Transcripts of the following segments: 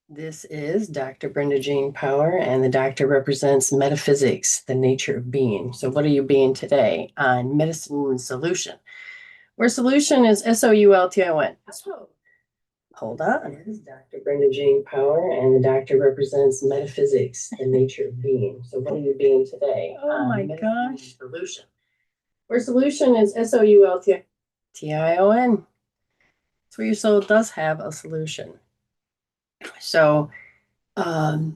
This is Dr. Brenda Jean Power, and the doctor represents metaphysics, the nature of being. So, what are you being today on Medicine Woman Soultion, where solution is Soultion? Oh, hold on. This is Dr. Brenda Jean Power, and the doctor represents metaphysics, the nature of being. So, what are you being today on my Medicine Woman Soultion, where solution is Soultion? It's where your soul does have a solution. So, I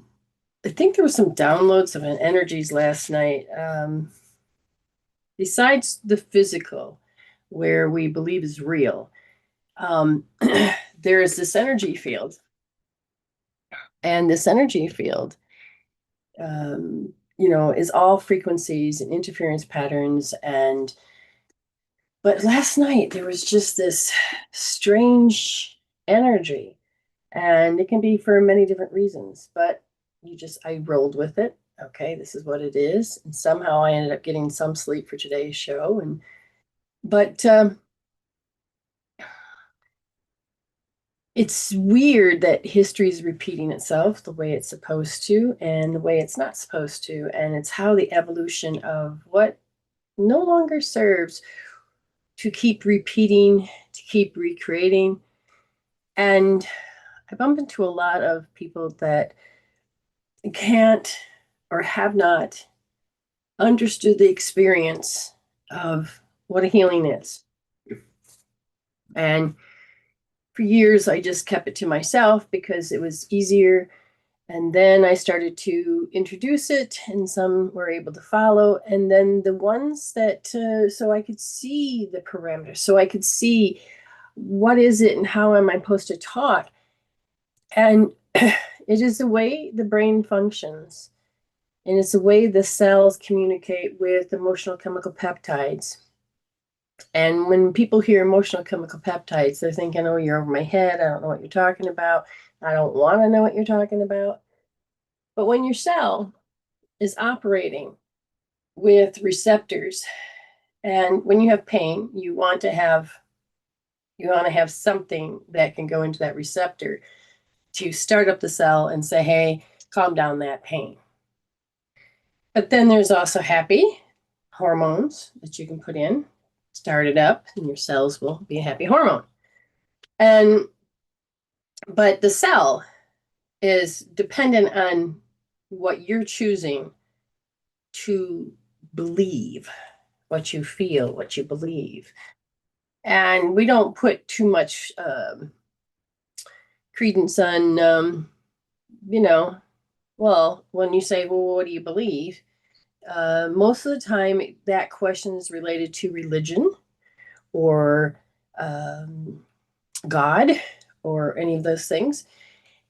think there were some downloads of an energies last night. Besides the physical, where we believe is real, there is this energy field. And this energy field, is all frequencies and interference patterns. But last night there was just this strange energy, and it can be for many different reasons, but I rolled with it. Okay, this is what it is. And somehow I ended up getting some sleep for today's show. But it's weird that history is repeating itself the way it's supposed to and the way it's not supposed to. And it's how the evolution of what no longer serves to keep repeating, to keep recreating. And I bump into a lot of people that can't or have not understood the experience of what a healing is. And for years, I just kept it to myself because it was easier. And then I started to introduce it, and some were able to follow. And then the ones that, so I could see the parameters, so I could see what is it and how am I supposed to talk. And it is the way the brain functions. And it's the way the cells communicate with emotional chemical peptides. And when people hear emotional chemical peptides, they're thinking, oh, you're over my head. I don't know what you're talking about. I don't want to know what you're talking about. But when your cell is operating with receptors, and when you have pain, you want to have something that can go into that receptor to start up the cell and say, hey, calm down that pain. But then there's also happy hormones that you can put in, start it up, and your cells will be a happy hormone. But the cell is dependent on what you're choosing to believe, what you feel, what you believe. And we don't put too much credence on, well, when you say, well, what do you believe? Most of the time, that question is related to religion or God or any of those things.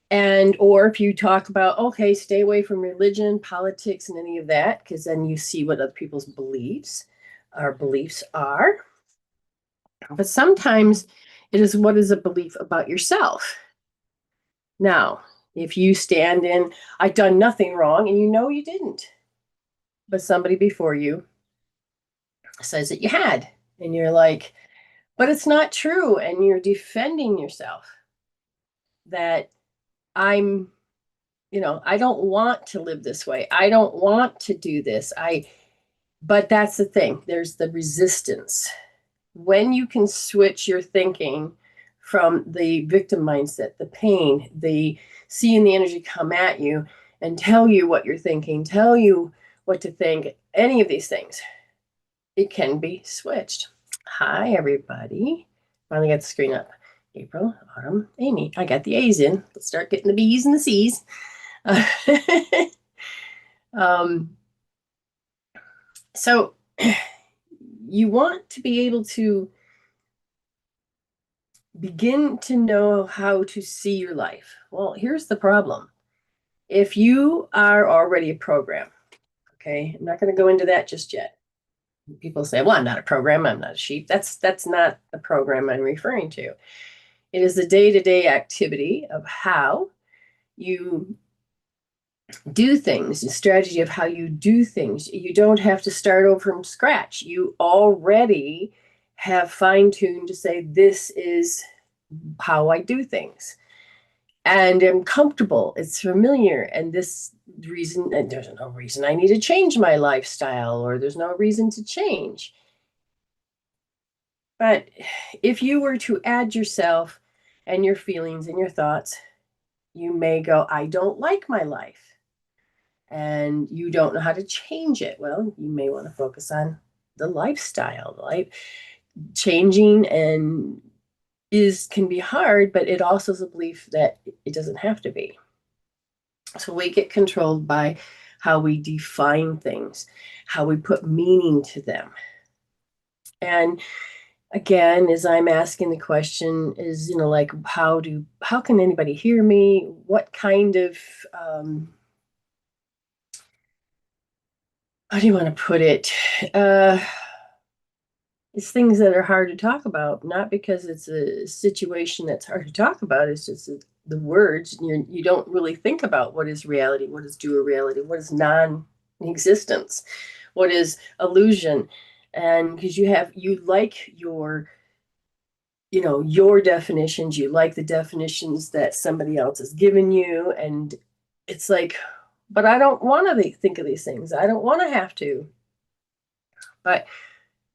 Or if you talk about, okay, stay away from religion, politics, and any of that, because then you see what other people's beliefs are. But sometimes it is, what is a belief about yourself? Now, if you stand in, I've done nothing wrong, and you know you didn't, but somebody before you says that you had, and you're like, but it's not true, and you're defending yourself that I don't want to live this way. I don't want to do this. But that's the thing. There's the resistance. When you can switch your thinking from the victim mindset, the pain, the seeing the energy come at you and tell you what you're thinking, tell you what to think, any of these things, it can be switched. Hi, everybody. Finally got the screen up. April, Autumn, Amy. I got the A's in. Let's start getting the B's and the C's. So you want to be able to begin to know how to see your life. Well, here's the problem. If you are already a program, okay, I'm not going to go into that just yet. People say, well, I'm not a program. I'm not a sheep. That's not the program I'm referring to. It is the day-to-day activity of how you do things, the strategy of how you do things. You don't have to start over from scratch. You already have fine-tuned to say, this is how I do things. and am comfortable. It's familiar. And this reason, and there's no reason I need to change my lifestyle, or there's no reason to change. But if you were to add yourself and your feelings and your thoughts, you may go, I don't like my life. And you don't know how to change it. Well, you may want to focus on the lifestyle. Life changing and can be hard, but it also is a belief that it doesn't have to be. So we get controlled by how we define things, how we put meaning to them. And again, as I'm asking the question is, like, how can anybody hear me? What kind of, how do you want to put it? It's things that are hard to talk about, not because it's a situation that's hard to talk about. It's just the words. You don't really think about what is reality, what is dual reality, what is non-existence, what is illusion. And because you like your definitions, you like the definitions that somebody else has given you. And it's like, but I don't want to think of these things. I don't want to have to. But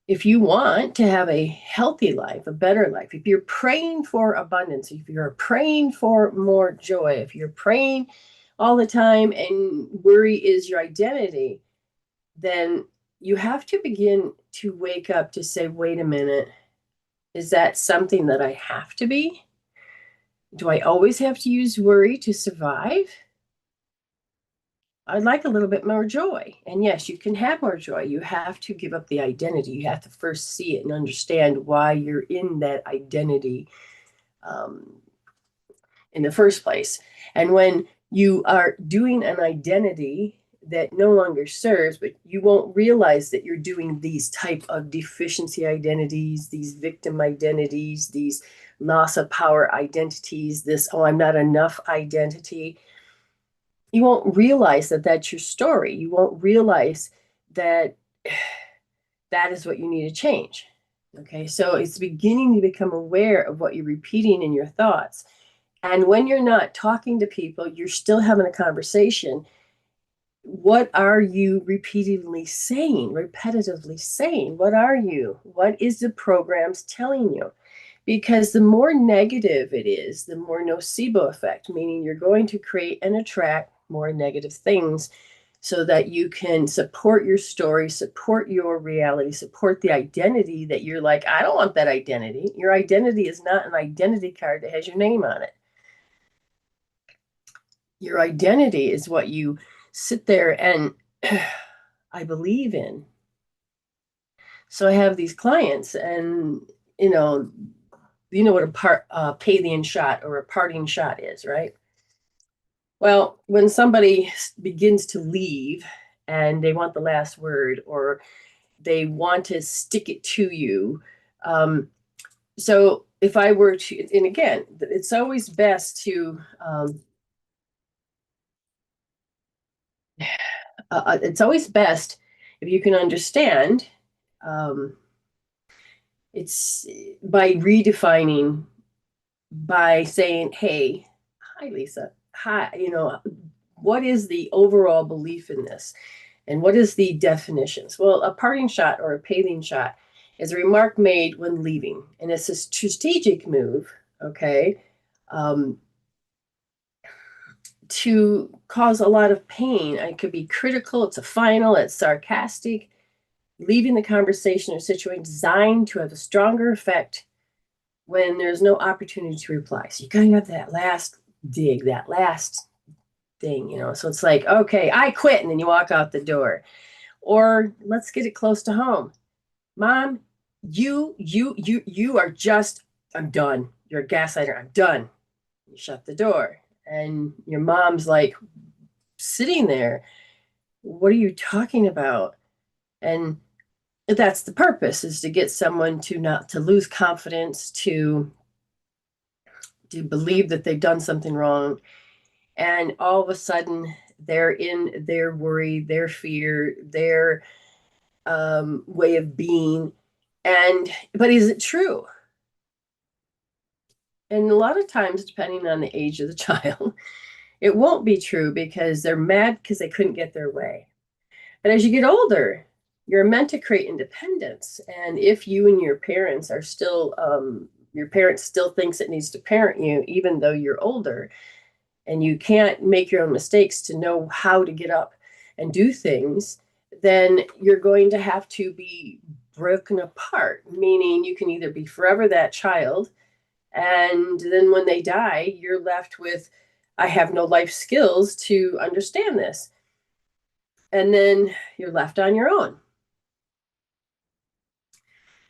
if you want to have a healthy life, a better life, if you're praying for abundance, if you're praying for more joy, if you're praying all the time and worry is your identity, then you have to begin to wake up to say, wait a minute, is that something that I have to be? Do I always have to use worry to survive? I'd like a little bit more joy. And yes, you can have more joy. You have to give up the identity. You have to first see it and understand why you're in that identity in the first place. And when you are doing an identity that no longer serves, but you won't realize that you're doing these type of deficiency identities, these victim identities, these loss of power identities, this, oh, I'm not enough identity. You won't realize that that's your story. You won't realize that that is what you need to change. Okay, so it's beginning to become aware of what you're repeating in your thoughts. And when you're not talking to people, you're still having a conversation. What are you repeatedly saying, repetitively saying? What are you? What is the programs telling you? Because the more negative it is, the more nocebo effect, meaning you're going to create and attract more negative things so that you can support your story, support your reality, support the identity that you're like, I don't want that identity. Your identity is not an identity card that has your name on it. Your identity is what you sit there and I believe in. So I have these clients and, you know what a Palian shot or a parting shot is, right? Well, when somebody begins to leave and they want the last word or they want to stick it to you. So if I were to, and again, it's always best to, it's always best if you can understand, um, it's by redefining, by saying, hey, hi, Lisa. Hi, what is the overall belief in this? And what is the definitions? Well, a parting shot or a paling shot is a remark made when leaving. And it's a strategic move, okay, to cause a lot of pain. It could be critical, it's a final, it's sarcastic, leaving the conversation or situation designed to have a stronger effect when there's no opportunity to reply. So you gotta have that last dig, that last thing, So it's like, okay, I quit, and then you walk out the door. Or let's get it close to home. Mom, you are just, I'm done. You're a gaslighter. I'm done. You shut the door. And your mom's like sitting there. What are you talking about? And that's the purpose, is to get someone to not to lose confidence, to believe that they've done something wrong. And all of a sudden they're in their worry, their fear, their way of being. But is it true? And a lot of times, depending on the age of the child, it won't be true because they're mad because they couldn't get their way. But as you get older, you're meant to create independence. And if you and your parents are still, your parent still thinks it needs to parent you, even though you're older, and you can't make your own mistakes to know how to get up and do things, then you're going to have to be broken apart, meaning you can either be forever that child, and then when they die, you're left with, I have no life skills to understand this. And then you're left on your own.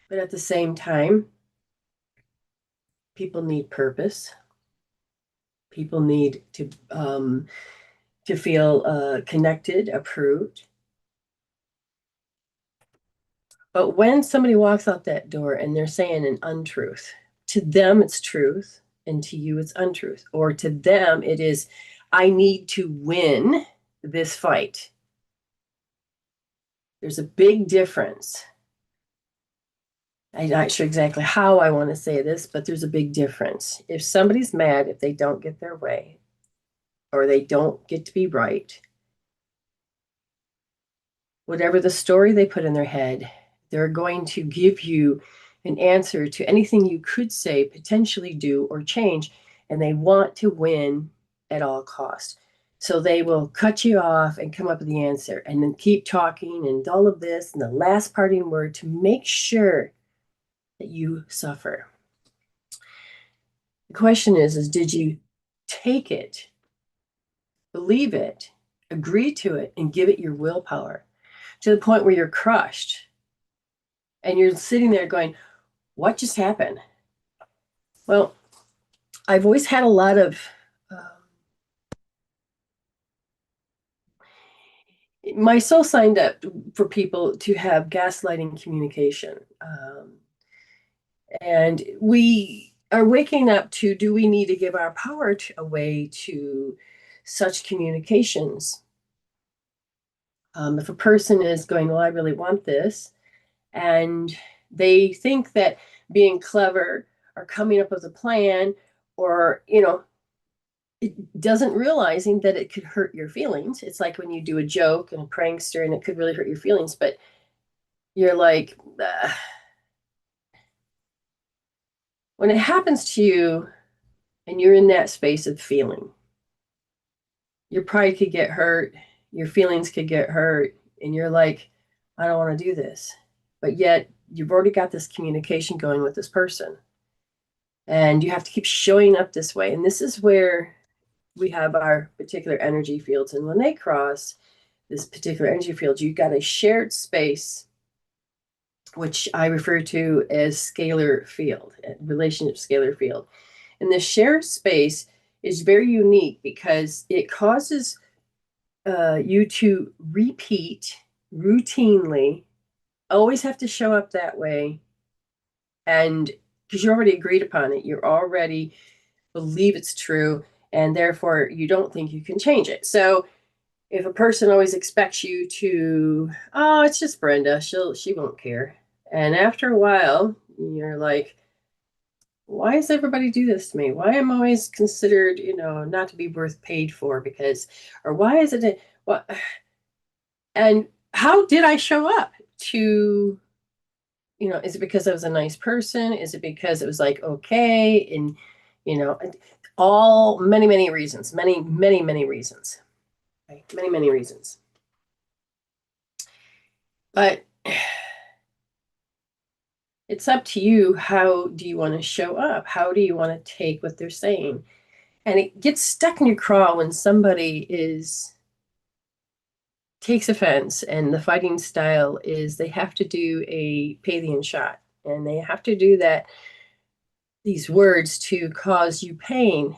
But at the same time, people need purpose. People need to feel connected, approved. But when somebody walks out that door and they're saying an untruth, to them it's truth, and to you it's untruth. Or to them it is, I need to win this fight. There's a big difference. I'm not sure exactly how I want to say this, but there's a big difference. If somebody's mad if they don't get their way, or they don't get to be right, whatever the story they put in their head, they're going to give you an answer to anything you could say, potentially do, or change, and they want to win at all costs. So they will cut you off and come up with the answer and then keep talking and all of this and the last parting word to make sure that you suffer. The question is did you take it, believe it, agree to it, and give it your willpower to the point where you're crushed and you're sitting there going, what just happened? Well, I've always had a lot of my soul signed up for people to have gaslighting communication. And we are waking up to, do we need to give our power away to such communications? If a person is going, well, I really want this, and they think that being clever or coming up with a plan, or, it doesn't realizing that it could hurt your feelings. It's like when you do a joke and a prankster and it could really hurt your feelings, but you're like, when it happens to you and you're in that space of feeling, your pride could get hurt, your feelings could get hurt, and you're like, I don't want to do this. But yet you've already got this communication going with this person. And you have to keep showing up this way. And this is where we have our particular energy fields. And when they cross this particular energy field, you've got a shared space, which I refer to as scalar field, relationship scalar field. And this shared space is very unique because it causes you to repeat routinely, always have to show up that way. And because you already agreed upon it, you already believe it's true, and therefore you don't think you can change it. So if a person always expects you to, oh, it's just Brenda, she won't care. And after a while, you're like, why does everybody do this to me? Why am I always considered, not to be worth paid for? Because, or why is it, what? And how did I show up to, is it because I was a nice person? Is it because it was like, okay, and, all many reasons, many reasons, right? Many reasons. But it's up to you. How do you want to show up? How do you want to take what they're saying? And it gets stuck in your craw when somebody takes offense, and the fighting style is they have to do a Palian shot, and they have to do that, these words to cause you pain.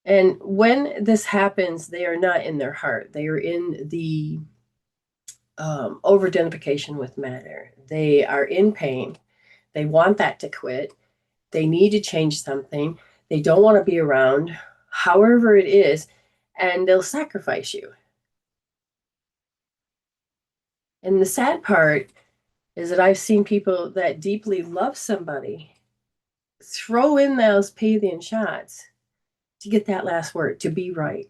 And when this happens, they are not in their heart. They are in the over-identification with matter. They are in pain. They want that to quit. They need to change something. They don't want to be around, however it is, and they'll sacrifice you. And the sad part is that I've seen people that deeply love somebody throw in those Pavilion shots to get that last word, to be right.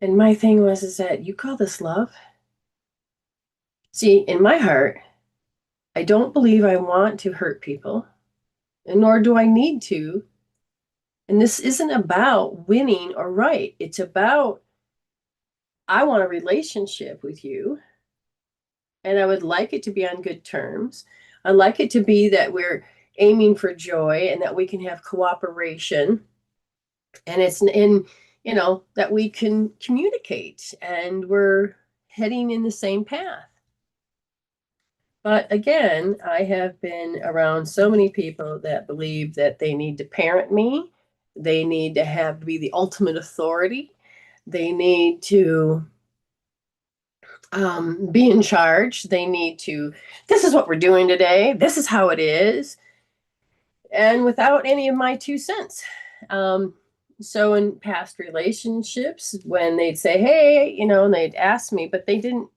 And my thing was, is that you call this love? See, in my heart, I don't believe I want to hurt people, and nor do I need to. And this isn't about winning or right. It's about, I want a relationship with you, and I would like it to be on good terms. I'd like it to be that we're aiming for joy and that we can have cooperation, and it's in, that we can communicate and we're heading in the same path. But again, I have been around so many people that believe that they need to parent me. They need to be the ultimate authority. They need to be in charge. They need to, this is what we're doing today. This is how it is. And without any of my 2 cents. So in past relationships, when they'd say, hey, and they'd ask me, but they didn't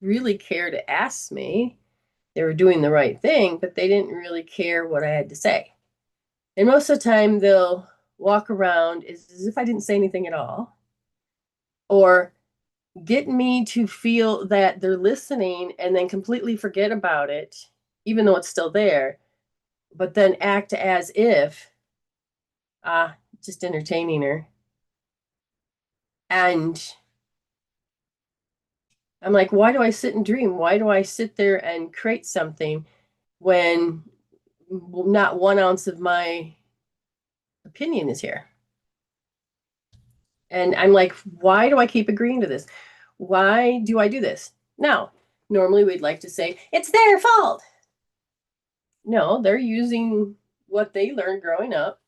really care to ask me. They were doing the right thing, but they didn't really care what I had to say. And most of the time they'll walk around as if I didn't say anything at all, or get me to feel that they're listening and then completely forget about it, even though it's still there, but then act as if, just entertaining her. And I'm like, why do I sit and dream? Why do I sit there and create something when not 1 ounce of my opinion is here? And I'm like, why do I keep agreeing to this? Why do I do this? Now, normally we'd like to say, it's their fault. No, they're using what they learned growing up.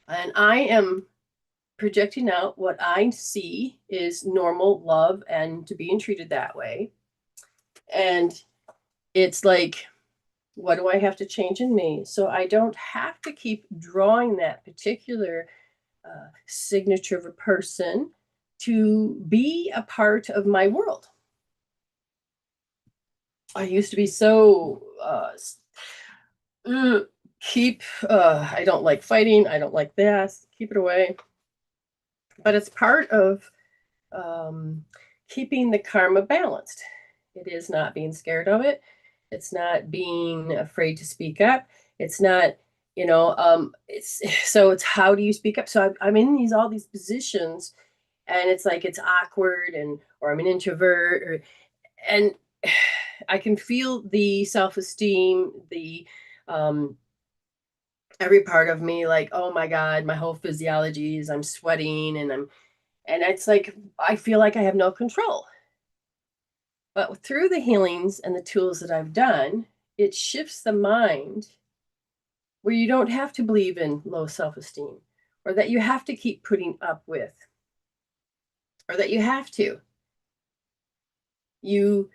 And I am projecting out what I see is normal love and to being treated that way. And it's like, what do I have to change in me? So I don't have to keep drawing that particular signature of a person to be a part of my world. I used to be so I don't like fighting. I don't like this. Keep it away. But it's part of keeping the karma balanced. It is not being scared of it. It's not being afraid to speak up. It's not, it's how do you speak up? So I'm in all these positions, and it's like it's awkward, or I'm an introvert, and I can feel the self-esteem, the every part of me, like, oh my God, my whole physiology is, I'm sweating, and it's like I feel like I have no control. But through the healings and the tools that I've done, it shifts the mind where you don't have to believe in low self-esteem, or that you have to keep putting up with, or that you have to. You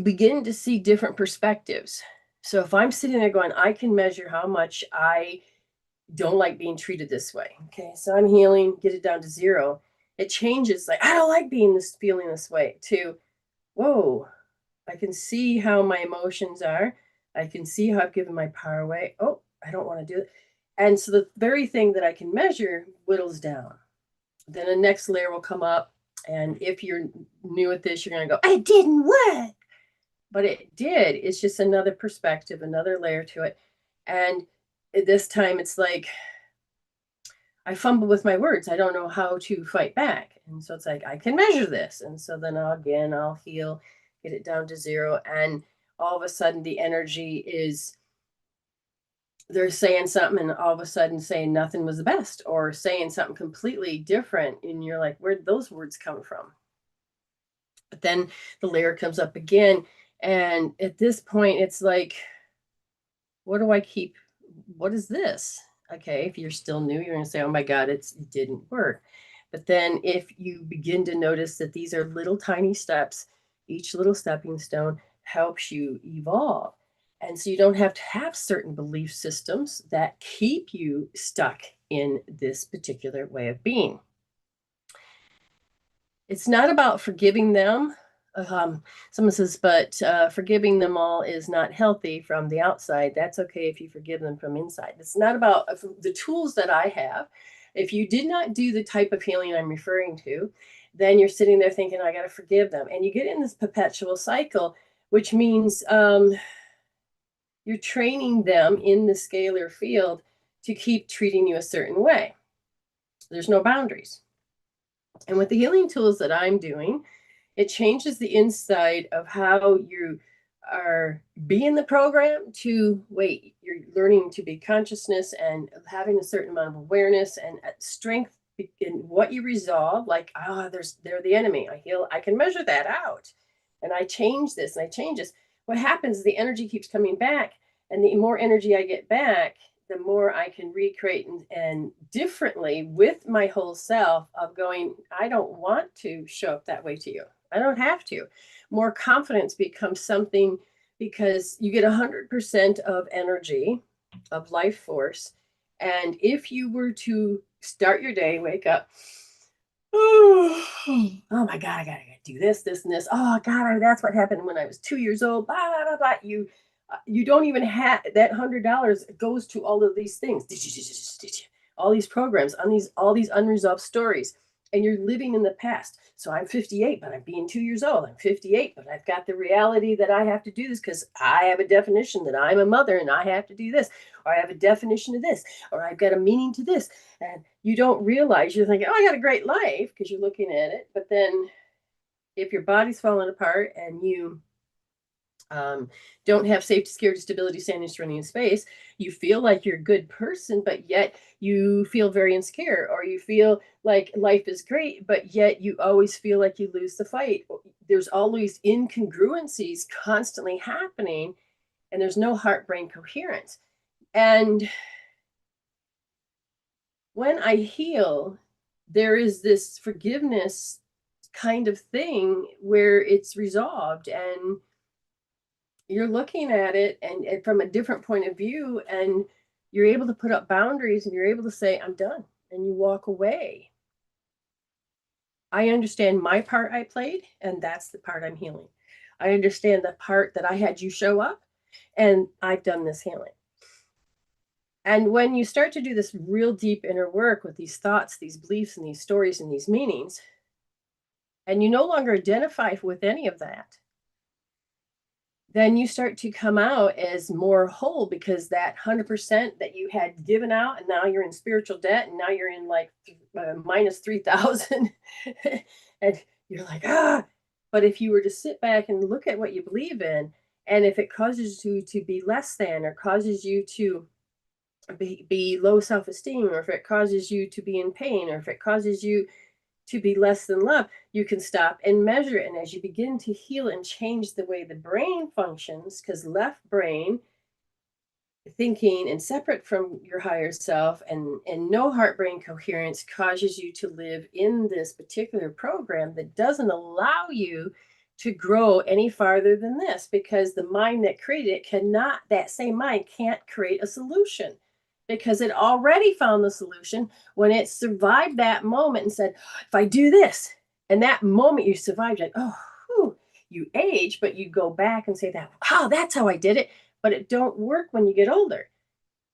begin to see different perspectives. So if I'm sitting there going, I can measure how much I don't like being treated this way. Okay, so I'm healing, get it down to 0. It changes, like, I don't like feeling this way, to, whoa, I can see how my emotions are. I can see how I've given my power away. Oh, I don't want to do it. And so the very thing that I can measure whittles down. Then the next layer will come up. And if you're new at this, you're going to go, it didn't work. But it did. It's just another perspective, another layer to it. And this time it's like, I fumble with my words. I don't know how to fight back. And so it's like, I can measure this. And so then I'll heal, get it down to 0. And all of a sudden the energy is, they're saying something and all of a sudden saying nothing was the best, or saying something completely different. And you're like, where'd those words come from? But then the layer comes up again. And at this point, it's like, what do I keep? What is this? Okay, if you're still new, you're going to say, oh my God, it didn't work. But then if you begin to notice that these are little tiny steps, each little stepping stone helps you evolve. And so you don't have to have certain belief systems that keep you stuck in this particular way of being. It's not about forgiving them. Someone says, but forgiving them all is not healthy from the outside. That's okay if you forgive them from inside. It's not about the tools that I have. If you did not do the type of healing I'm referring to, then you're sitting there thinking, I got to forgive them. And you get in this perpetual cycle, which means you're training them in the scalar field to keep treating you a certain way. There's no boundaries. And with the healing tools that I'm doing, it changes the inside of how you are being the program to wait. You're learning to be consciousness and having a certain amount of awareness and strength in what you resolve. Like, they're the enemy. I can measure that out. And I change this and I change this. What happens is the energy keeps coming back. And the more energy I get back, the more I can recreate and differently with my whole self of going, I don't want to show up that way to you. I don't have to. More confidence becomes something because you get 100% of energy, of life force. And if you were to start your day, wake up, oh my God, I gotta do this, this, and this. Oh God, that's what happened when I was 2 years old. Blah, blah, blah, blah. You don't even have that $100 goes to all of these things, all these programs on all these unresolved stories, and you're living in the past. So I'm 58, but I'm being 2 years old. I'm 58, but I've got the reality that I have to do this because I have a definition that I'm a mother and I have to do this, or I have a definition of this, or I've got a meaning to this. And you don't realize, you're thinking, oh, I got a great life because you're looking at it. But then if your body's falling apart and you don't have safety, security, stability, standing, surrounding in space, you feel like you're a good person, but yet you feel very insecure, or you feel like life is great, but yet you always feel like you lose the fight. There's always incongruencies constantly happening, and there's no heart-brain coherence. And when I heal, there is this forgiveness kind of thing where it's resolved and you're looking at it and from a different point of view, and you're able to put up boundaries and you're able to say, I'm done. And you walk away. I understand my part I played, and that's the part I'm healing. I understand the part that I had you show up, and I've done this healing. And when you start to do this real deep inner work with these thoughts, these beliefs, and these stories, and these meanings, and you no longer identify with any of that, then you start to come out as more whole, because that 100% that you had given out, and now you're in spiritual debt, and now you're in like minus 3,000, and you're like, But if you were to sit back and look at what you believe in, and if it causes you to be less than, or causes you to be low self-esteem, or if it causes you to be in pain, or if it causes you to be less than love, you can stop and measure it. And as you begin to heal and change the way the brain functions, because left brain thinking and separate from your higher self and no heart-brain coherence causes you to live in this particular program that doesn't allow you to grow any farther than this, because the mind that created it cannot, that same mind can't create a solution, because it already found the solution when it survived that moment and said, if I do this, and that moment you survived it, you age, but you go back and say that, that's how I did it. But it don't work when you get older.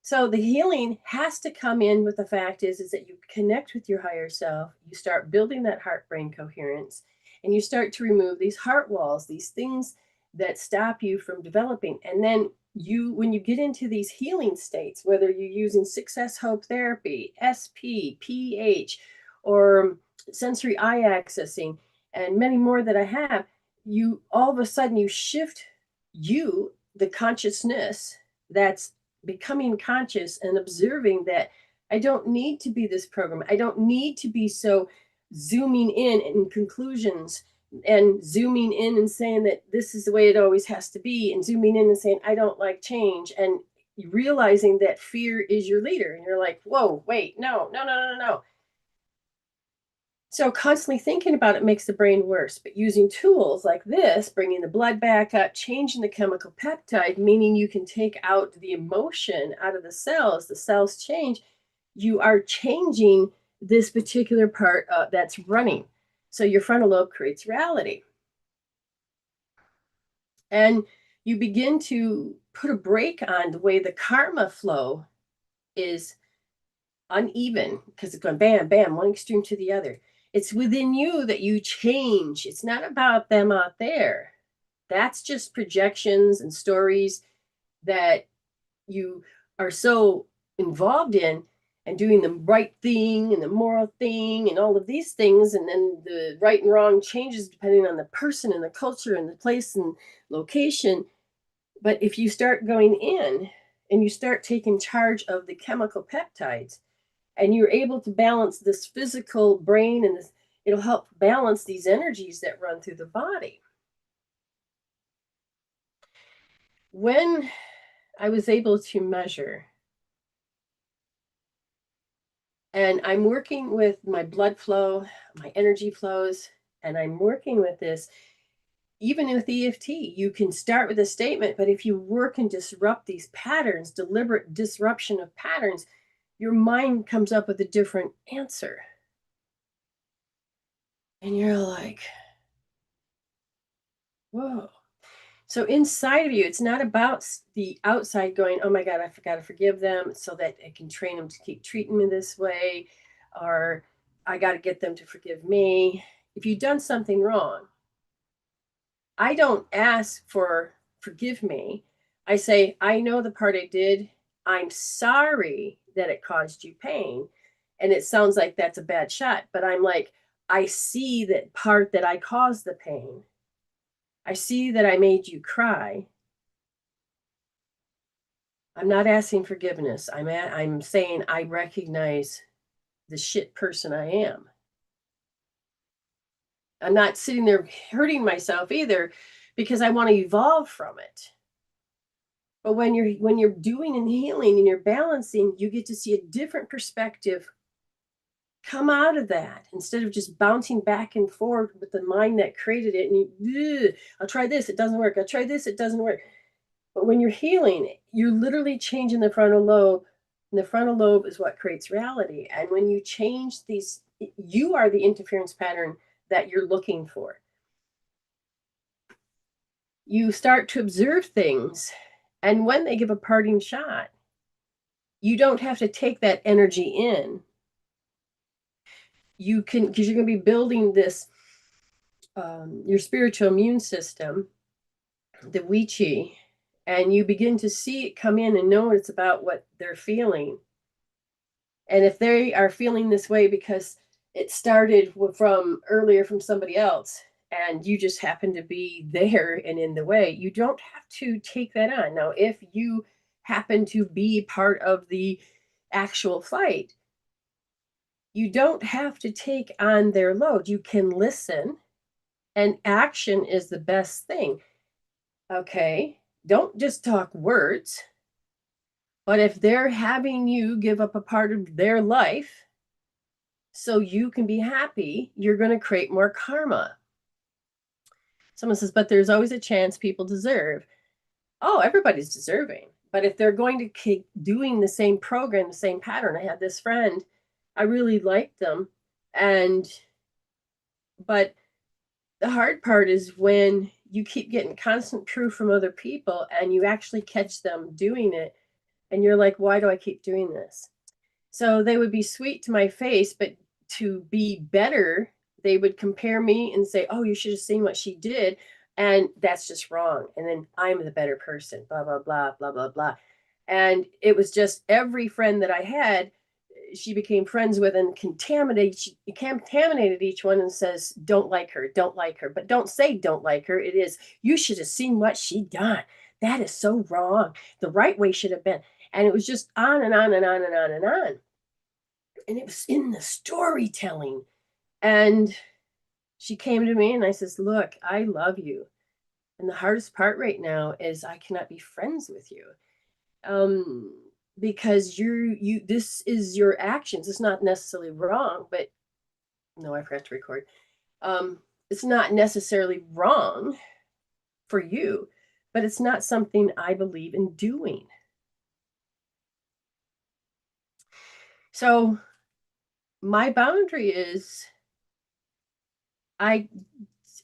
So the healing has to come in with the fact is that you connect with your higher self, you start building that heart-brain coherence, and you start to remove these heart walls, these things that stop you from developing. And then when you get into these healing states, whether you're using success hope therapy, SP, pH, or sensory eye accessing, and many more that I have, you all of a sudden you shift the consciousness that's becoming conscious and observing that I don't need to be this program. I don't need to be so zooming in conclusions, and zooming in and saying that this is the way it always has to be, and zooming in and saying, I don't like change, and realizing that fear is your leader. And you're like, whoa, wait, no. So constantly thinking about it makes the brain worse, but using tools like this, bringing the blood back up, changing the chemical peptide, meaning you can take out the emotion out of the cells change, you are changing this particular part that's running. So your frontal lobe creates reality. And you begin to put a brake on the way the karma flow is uneven because it's going bam, bam, one extreme to the other. It's within you that you change. It's not about them out there. That's just projections and stories that you are so involved in and doing the right thing and the moral thing and all of these things. And then the right and wrong changes depending on the person and the culture and the place and location. But if you start going in and you start taking charge of the chemical peptides and you're able to balance this physical brain and this, it'll help balance these energies that run through the body. When I was able to measure, and I'm working with my blood flow, my energy flows, and I'm working with this. Even with EFT, you can start with a statement, but if you work and disrupt these patterns, deliberate disruption of patterns, your mind comes up with a different answer. And you're like, whoa. So inside of you, it's not about the outside going, oh my God, I forgot to forgive them so that I can train them to keep treating me this way, or I got to get them to forgive me. If you've done something wrong, I don't ask for forgive me. I say, I know the part I did. I'm sorry that it caused you pain. And it sounds like that's a bad shot, but I'm like, I see that part that I caused the pain. I see that I made you cry. I'm not asking forgiveness. I'm saying I recognize the shit person I am. I'm not sitting there hurting myself either because I want to evolve from it. But when you're doing and healing and you're balancing, you get to see a different perspective come out of that instead of just bouncing back and forth with the mind that created it. And you, I'll try this, it doesn't work. I'll try this, it doesn't work. But when you're healing, you're literally changing the frontal lobe. And the frontal lobe is what creates reality. And when you change these, you are the interference pattern that you're looking for. You start to observe things. And when they give a parting shot, you don't have to take that energy in. You can, because you're going to be building this, your spiritual immune system, the Wichi, and you begin to see it come in and know it's about what they're feeling. And if they are feeling this way because it started from earlier from somebody else, and you just happen to be there and in the way, you don't have to take that on. Now, if you happen to be part of the actual fight, you don't have to take on their load. You can listen, and action is the best thing. Okay, don't just talk words, but if they're having you give up a part of their life so you can be happy, you're going to create more karma. Someone says, but there's always a chance people deserve. Oh, everybody's deserving. But if they're going to keep doing the same program, the same pattern, I had this friend, I really liked them. But the hard part is when you keep getting constant proof from other people and you actually catch them doing it. And you're like, why do I keep doing this? So they would be sweet to my face, but to be better, they would compare me and say, oh, you should have seen what she did. And that's just wrong. And then I'm the better person, blah, blah, blah, blah, blah, blah. And it was just every friend that I had, she became friends with and contaminated each one and says, don't like her, don't like her. But don't say don't like her. It is, you should have seen what she done. That is so wrong. The right way should have been. And it was just on and on and on and on and on. And it was in the storytelling. And she came to me and I says, look, I love you. And the hardest part right now is I cannot be friends with you. Because this is your actions. It's not necessarily wrong, but no, I forgot to record. It's not necessarily wrong for you, but it's not something I believe in doing. So my boundary is I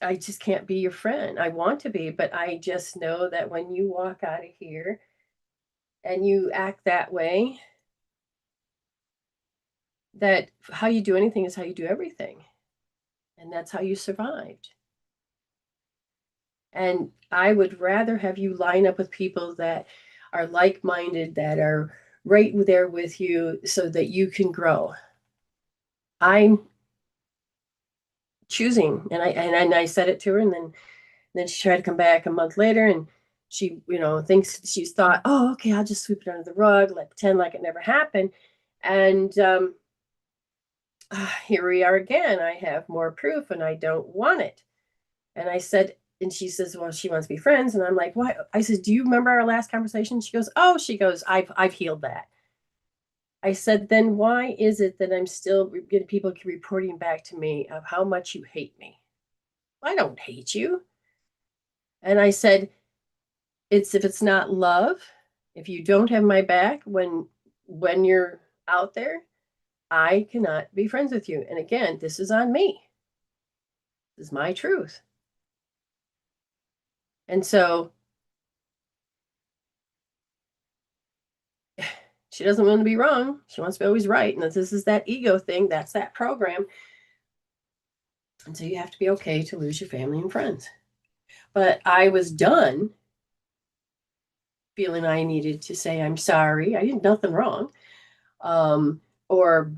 I just can't be your friend. I want to be, but I just know that when you walk out of here and you act that way, that how you do anything is how you do everything. And that's how you survived. And I would rather have you line up with people that are like-minded, that are right there with you so that you can grow. I'm choosing, and I said it to her, and then she tried to come back a month later, and she, thinks she's thought, oh, okay, I'll just sweep it under the rug, like pretend like it never happened. And here we are again. I have more proof, and I don't want it. And I said, and she says, well, she wants to be friends. And I'm like, why? I said, do you remember our last conversation? She goes, oh, I've healed that. I said, then why is it that I'm still getting people reporting back to me of how much you hate me? I don't hate you. And I said, if it's not love, if you don't have my back when you're out there, I cannot be friends with you. And again, this is on me. This is my truth. And so she doesn't want to be wrong. She wants to be always right. And this is that ego thing. That's that program. And so you have to be okay to lose your family and friends. But I was done feeling I needed to say, I'm sorry. I did nothing wrong. Or,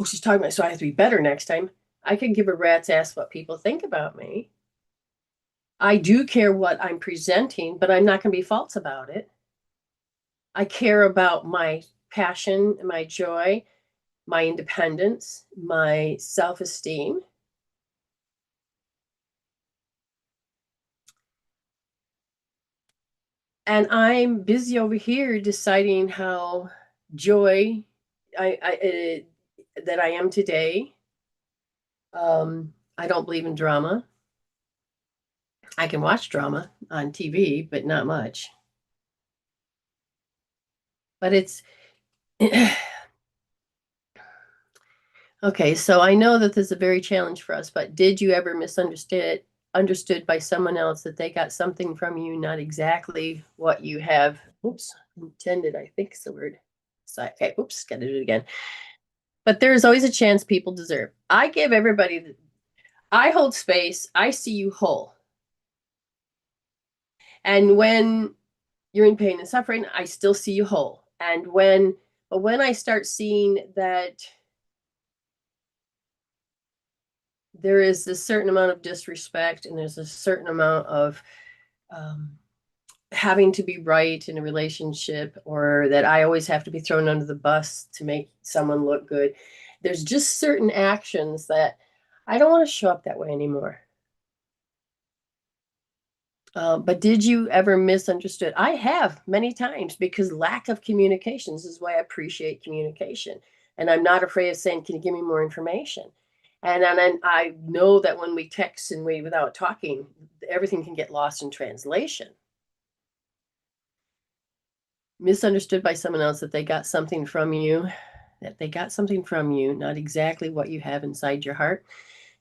she's talking about, so I have to be better next time. I could give a rat's ass what people think about me. I do care what I'm presenting, but I'm not going to be false about it. I care about my passion, my joy, my independence, my self-esteem. And I'm busy over here deciding how joy that I am today. I don't believe in drama. I can watch drama on TV, but not much. But it's okay. So I know that this is a very challenge for us, but did you ever understood by someone else that they got something from you, not exactly what you have intended, I think is the word. So, okay, gotta do it again. But there is always a chance people deserve. I give everybody, I hold space, I see you whole. And when you're in pain and suffering, I still see you whole. And when I start seeing that there is a certain amount of disrespect and there's a certain amount of having to be right in a relationship, or that I always have to be thrown under the bus to make someone look good. There's just certain actions that I don't want to show up that way anymore. But did you ever misunderstood? I have many times, because lack of communications is why I appreciate communication. And I'm not afraid of saying, can you give me more information? And then I know that when we text and without talking, everything can get lost in translation. Misunderstood by someone else that they got something from you, not exactly what you have inside your heart.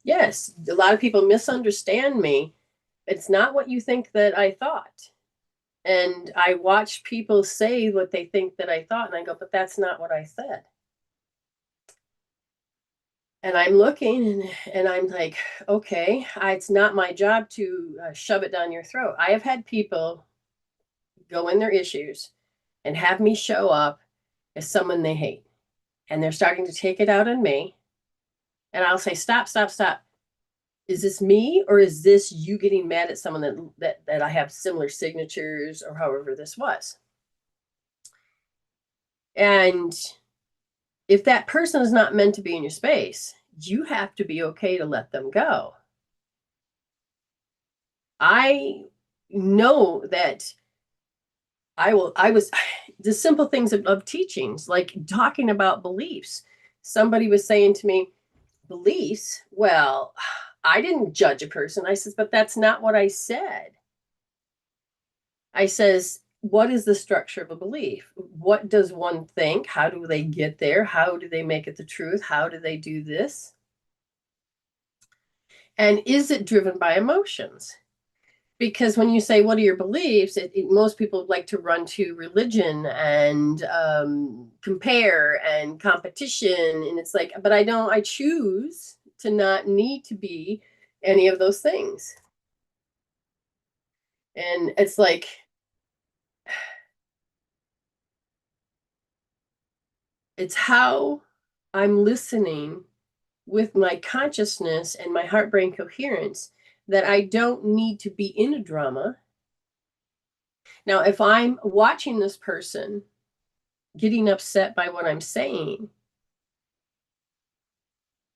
Yes, a lot of people misunderstand me. It's not what you think that I thought. And I watch people say what they think that I thought, and I go, but that's not what I said. And I'm looking and I'm like, okay, it's not my job to shove it down your throat. I have had people go in their issues and have me show up as someone they hate. And they're starting to take it out on me. And I'll say, stop. Is this me, or is this you getting mad at someone that I have similar signatures, or however this was? And if that person is not meant to be in your space, you have to be okay to let them go. I know that I was the simple things of teachings, like talking about beliefs. Somebody was saying to me, beliefs? Well, I didn't judge a person. I says, but that's not what I said. I says, what is the structure of a belief? What does one think? How do they get there? How do they make it the truth? How do they do this? And is it driven by emotions? Because when you say, what are your beliefs? Most people like to run to religion and compare and competition. And it's like, but I choose to not need to be any of those things. And it's like, it's how I'm listening with my consciousness and my heart brain coherence that I don't need to be in a drama. Now, if I'm watching this person getting upset by what I'm saying,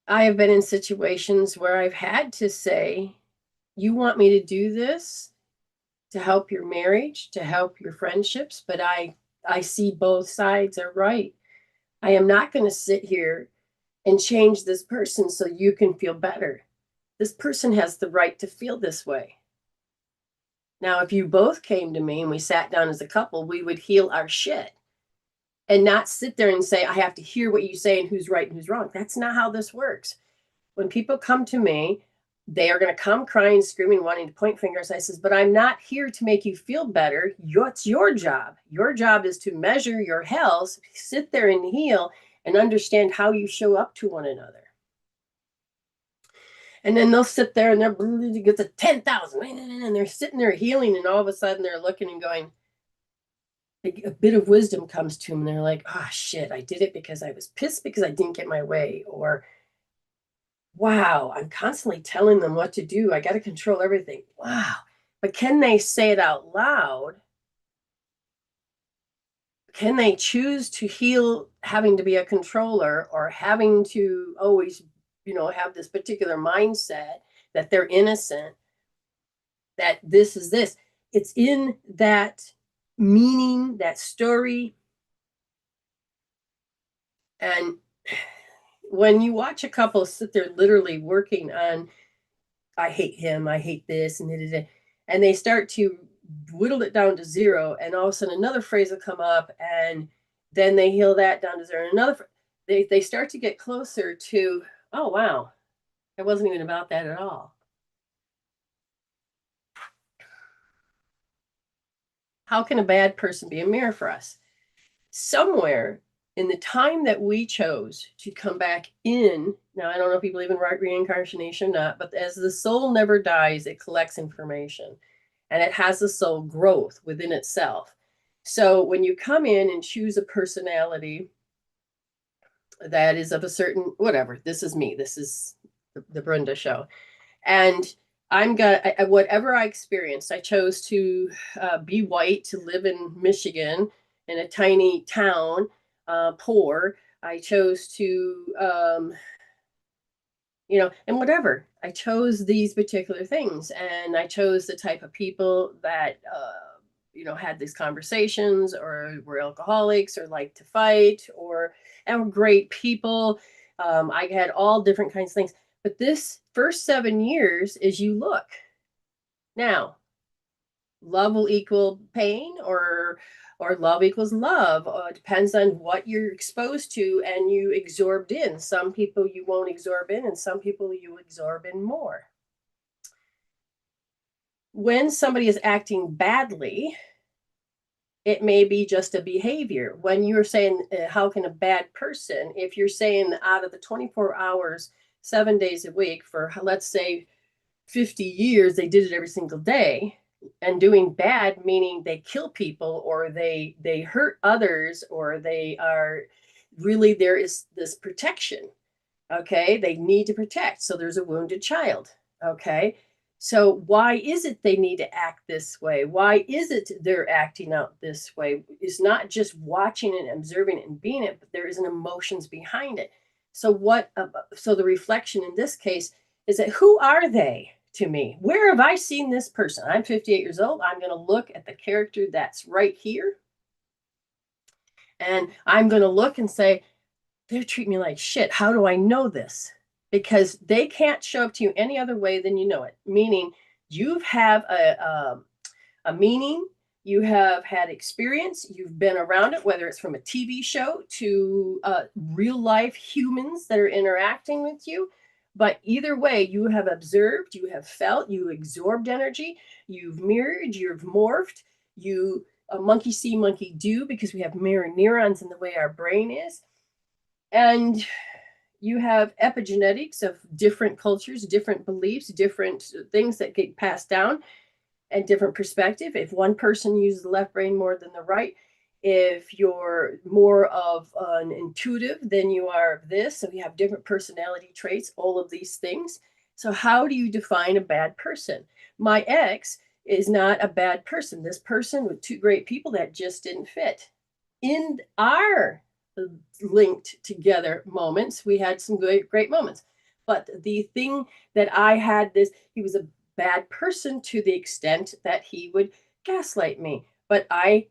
I have been in situations where I've had to say, you want me to do this to help your marriage, to help your friendships, but I see both sides are right. I am not going to sit here and change this person so you can feel better. This person has the right to feel this way. Now, if you both came to me and we sat down as a couple, we would heal our shit and not sit there and say, I have to hear what you say and who's right and who's wrong. That's not how this works. When people come to me, they are going to come crying, screaming, wanting to point fingers. I says, but I'm not here to make you feel better. It's your job. Your job is to measure your health, sit there and heal, and understand how you show up to one another. And then they'll sit there and they're get to 10,000 and they're sitting there healing, and all of a sudden they're looking and going, a bit of wisdom comes to them and they're like, oh shit, I did it because I was pissed because I didn't get my way. Or, wow, I'm constantly telling them what to do. I got to control everything. Wow. But can they say it out loud? Can they choose to heal having to be a controller or having to always, have this particular mindset that they're innocent, that this is this? It's in that meaning, that story. And when you watch a couple sit there literally working on, I hate him, I hate this, and they start to whittle it down to zero, and all of a sudden another phrase will come up, and then they heal that down to zero. And they start to get closer to, oh wow, it wasn't even about that at all. How can a bad person be a mirror for us? Somewhere in the time that we chose to come back in, now I don't know if you believe in reincarnation or not, but as the soul never dies, it collects information and it has the soul growth within itself. So when you come in and choose a personality that is of a certain, whatever, this is me, this is the Brenda show. And whatever I experienced, I chose to be white, to live in Michigan in a tiny town, poor. I chose to, and whatever. I chose these particular things, and I chose the type of people that, had these conversations, or were alcoholics, or liked to fight, or were great people. I had all different kinds of things. But this first 7 years is you look. Now, love will equal pain, or love equals love. It depends on what you're exposed to and you absorbed in. Some people you won't absorb in, and some people you absorb in more. When somebody is acting badly, it may be just a behavior. When you're saying, how can a bad person, if you're saying out of the 24 hours, 7 days a week for, let's say, 50 years, they did it every single day, and doing bad, meaning they kill people, or they hurt others, or they are really, there is this protection. Okay. They need to protect. So there's a wounded child. Okay. So why is it they need to act this way? Why is it they're acting out this way? It's not just watching and observing it and being it, but there is an emotions behind it. So so the reflection in this case is that, who are they to me? Where have I seen this person? I'm 58 years old. I'm going to look at the character that's right here. And I'm going to look and say, they're treating me like shit. How do I know this? Because they can't show up to you any other way than you know it. Meaning you have a meaning, you have had experience, you've been around it, whether it's from a TV show to real life humans that are interacting with you. But either way, you have observed, you have felt, you absorbed energy, you've mirrored, you've morphed, you monkey see, monkey do, because we have mirror neurons in the way our brain is. And you have epigenetics of different cultures, different beliefs, different things that get passed down, and different perspective. If one person uses the left brain more than the right, if you're more of an intuitive than you are of this, so you have different personality traits, all of these things. So how do you define a bad person? My ex is not a bad person. This person with two great people that just didn't fit. In our linked together moments, we had some great moments. But the thing that I had this, he was a bad person to the extent that he would gaslight me. But I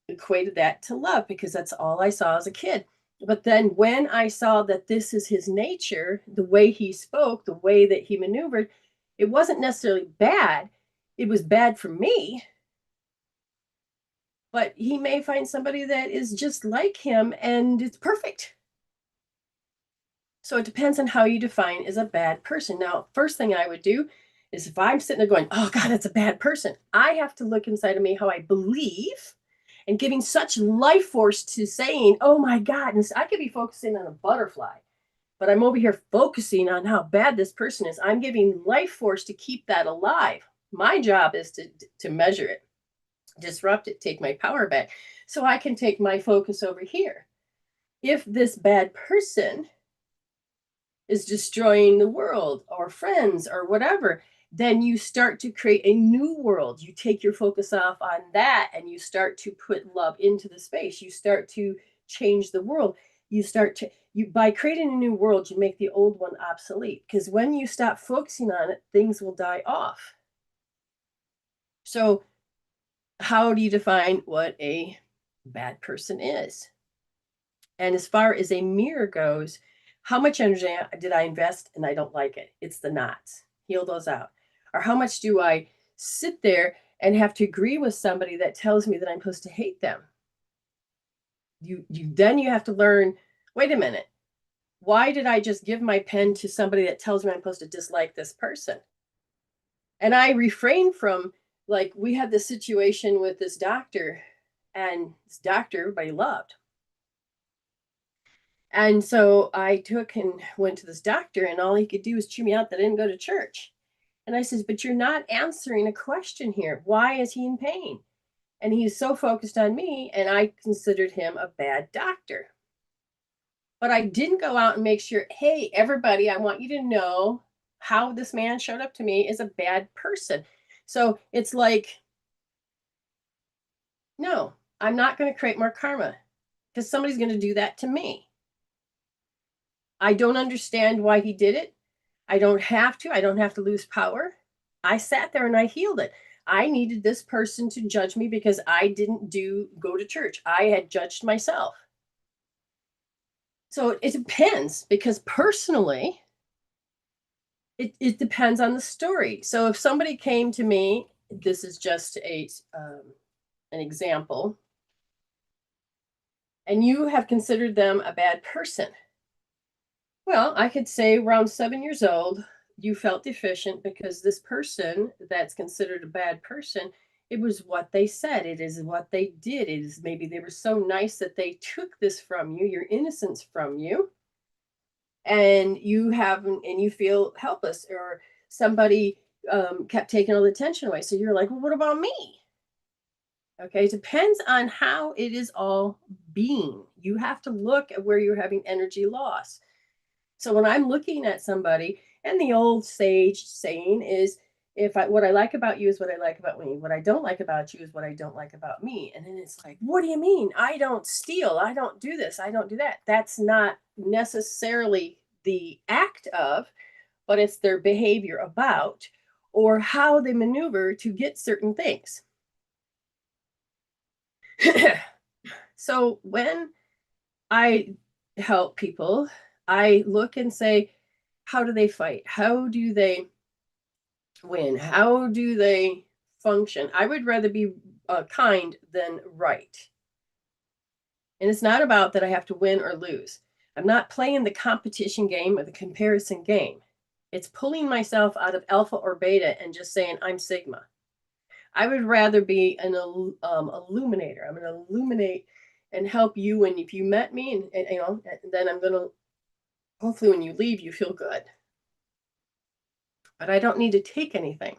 equated that to love because that's all I saw as a kid. But then when I saw that this is his nature, the way he spoke, the way that he maneuvered, it wasn't necessarily bad. It was bad for me. But he may find somebody that is just like him and it's perfect. So it depends on how you define as a bad person. Now, first thing I would do is if I'm sitting there going, oh God, that's a bad person, I have to look inside of me how I believe and giving such life force to saying, oh my God, and I could be focusing on a butterfly, but I'm over here focusing on how bad this person is. I'm giving life force to keep that alive. My job is to measure it, disrupt it, take my power back so I can take my focus over here. If this bad person is destroying the world or friends or whatever, then you start to create a new world. You take your focus off on that and you start to put love into the space. You start to change the world. You start to, by creating a new world, you make the old one obsolete, because when you stop focusing on it, things will die off. So how do you define what a bad person is? And as far as a mirror goes, how much energy did I invest and I don't like it? It's the knots. Heal those out. Or how much do I sit there and have to agree with somebody that tells me that I'm supposed to hate them? Then you have to learn, wait a minute, why did I just give my pen to somebody that tells me I'm supposed to dislike this person? And I refrain from, like, we had this situation with this doctor, and this doctor everybody loved. And so I took and went to this doctor, and all he could do was chew me out that I didn't go to church. And I says, but you're not answering a question here. Why is he in pain? And he's so focused on me, and I considered him a bad doctor. But I didn't go out and make sure, hey, everybody, I want you to know how this man showed up to me is a bad person. So it's like, no, I'm not going to create more karma because somebody's going to do that to me. I don't understand why he did it. I don't have to. I don't have to lose power. I sat there and I healed it. I needed this person to judge me because I didn't go to church. I had judged myself. So it depends, because personally, it depends on the story. So if somebody came to me, this is just an example, and you have considered them a bad person. Well, I could say around 7 years old, you felt deficient because this person that's considered a bad person, it was what they said. It is what they did. It is maybe they were so nice that they took this from you, your innocence from you, and you feel helpless, or somebody kept taking all the attention away. So you're like, well, what about me? Okay, it depends on how it is all being. You have to look at where you're having energy loss. So when I'm looking at somebody, and the old sage saying is, what I like about you is what I like about me. What I don't like about you is what I don't like about me. And then it's like, what do you mean? I don't steal. I don't do this. I don't do that. That's not necessarily the act of, but it's their behavior about, or how they maneuver to get certain things. So when I help people, I look and say, how do they fight? How do they win? How do they function? I would rather be kind than right. And it's not about that I have to win or lose. I'm not playing the competition game or the comparison game. It's pulling myself out of alpha or beta and just saying, I'm sigma. I would rather be an illuminator. I'm going to illuminate and help you. And if you met me, and you know, and then I'm going to, hopefully when you leave, you feel good. But I don't need to take anything.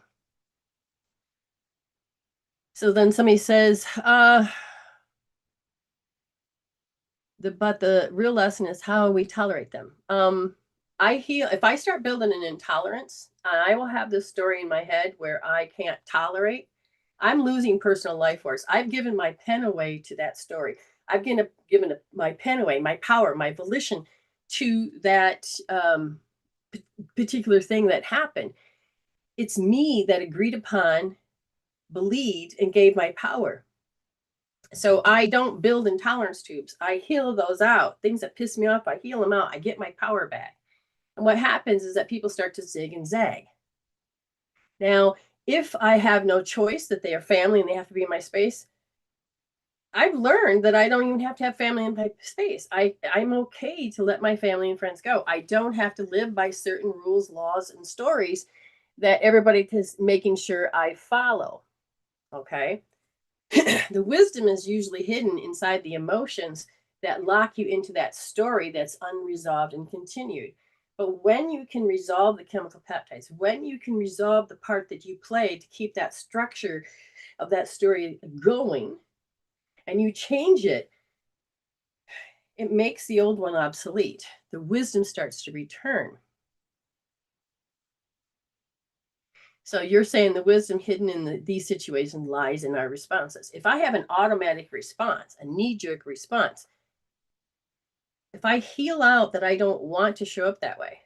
So then somebody says, but the real lesson is how we tolerate them. I heal if I start building an intolerance, I will have this story in my head where I can't tolerate. I'm losing personal life force. I've given my pen away to that story. I've given my pen away, my power, my volition to that particular thing that happened. It's me that agreed upon, believed, and gave my power. So I don't build intolerance tubes. I heal those out. Things that piss me off, I heal them out. I get my power back. And what happens is that people start to zig and zag. Now, if I have no choice, that they are family and they have to be in my space, I've learned that I don't even have to have family in my space. I'm okay to let my family and friends go. I don't have to live by certain rules, laws, and stories that everybody is making sure I follow. Okay? The wisdom is usually hidden inside the emotions that lock you into that story that's unresolved and continued. But when you can resolve the chemical peptides, when you can resolve the part that you played to keep that structure of that story going, and you change it, it makes the old one obsolete. The wisdom starts to return. So you're saying the wisdom hidden in these situations lies in our responses. If I have an automatic response, a knee-jerk response, if I heal out that I don't want to show up that way,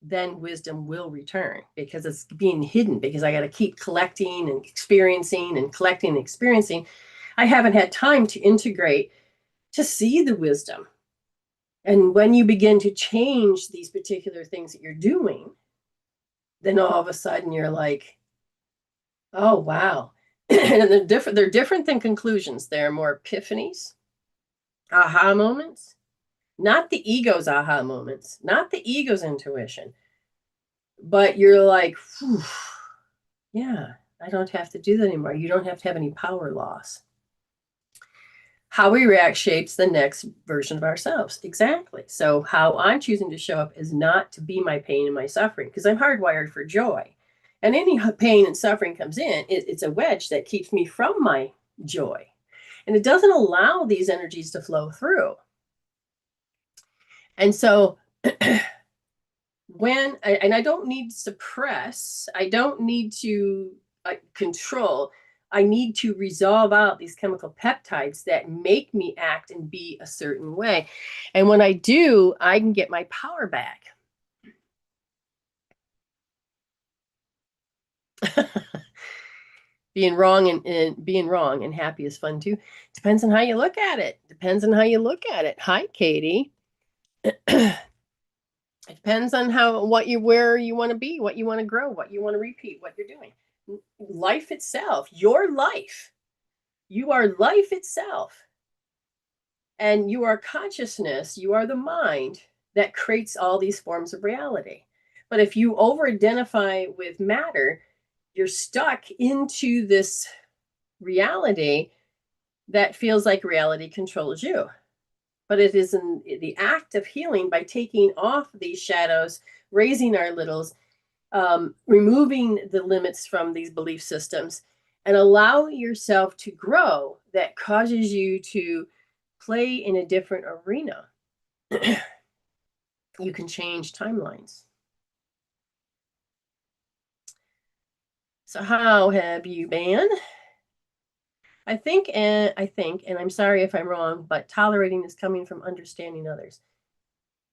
then wisdom will return because it's being hidden, because I got to keep collecting and experiencing and collecting and experiencing. I haven't had time to integrate to see the wisdom. And when you begin to change these particular things that you're doing, then all of a sudden you're like, oh, wow. And they're different than conclusions. They're more epiphanies, aha moments, not the ego's aha moments, not the ego's intuition, but you're like, yeah, I don't have to do that anymore. You don't have to have any power loss. How we react shapes the next version of ourselves. Exactly. So how I'm choosing to show up is not to be my pain and my suffering, because I'm hardwired for joy. And any pain and suffering comes in, it's a wedge that keeps me from my joy. And it doesn't allow these energies to flow through. And so and I don't need to suppress, I don't need to control, I need to resolve out these chemical peptides that make me act and be a certain way. And when I do, I can get my power back. Being wrong and happy is fun too. Depends on how you look at it. Hi, Katie. It depends on where you want to be, what you want to grow, what you want to repeat, what you're doing. Life itself, your life. You are life itself. And you are consciousness, you are the mind that creates all these forms of reality. But if you over-identify with matter, you're stuck into this reality that feels like reality controls you. But it is in the act of healing by taking off these shadows, raising our littles, removing the limits from these belief systems, and allow yourself to grow, that causes you to play in a different arena. You can change timelines. So how have you been? I think, and I'm sorry if I'm wrong, but tolerating is coming from understanding others.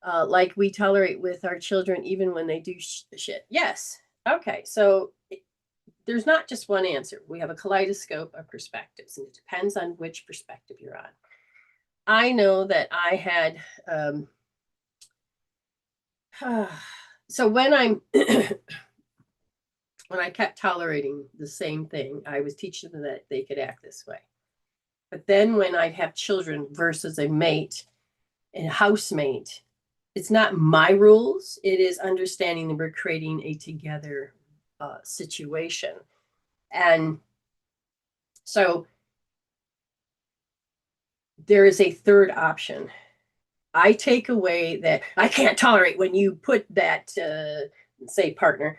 Like we tolerate with our children, even when they do shit. Yes. Okay. So there's not just one answer. We have a kaleidoscope of perspectives, and it depends on which perspective you're on. I know that I had, so when I kept tolerating the same thing, I was teaching them that they could act this way. But then when I'd have children versus a mate and a housemate, it's not my rules. It is understanding that we're creating a together situation. And so there is a third option. I take away that I can't tolerate when you put that, say, partner,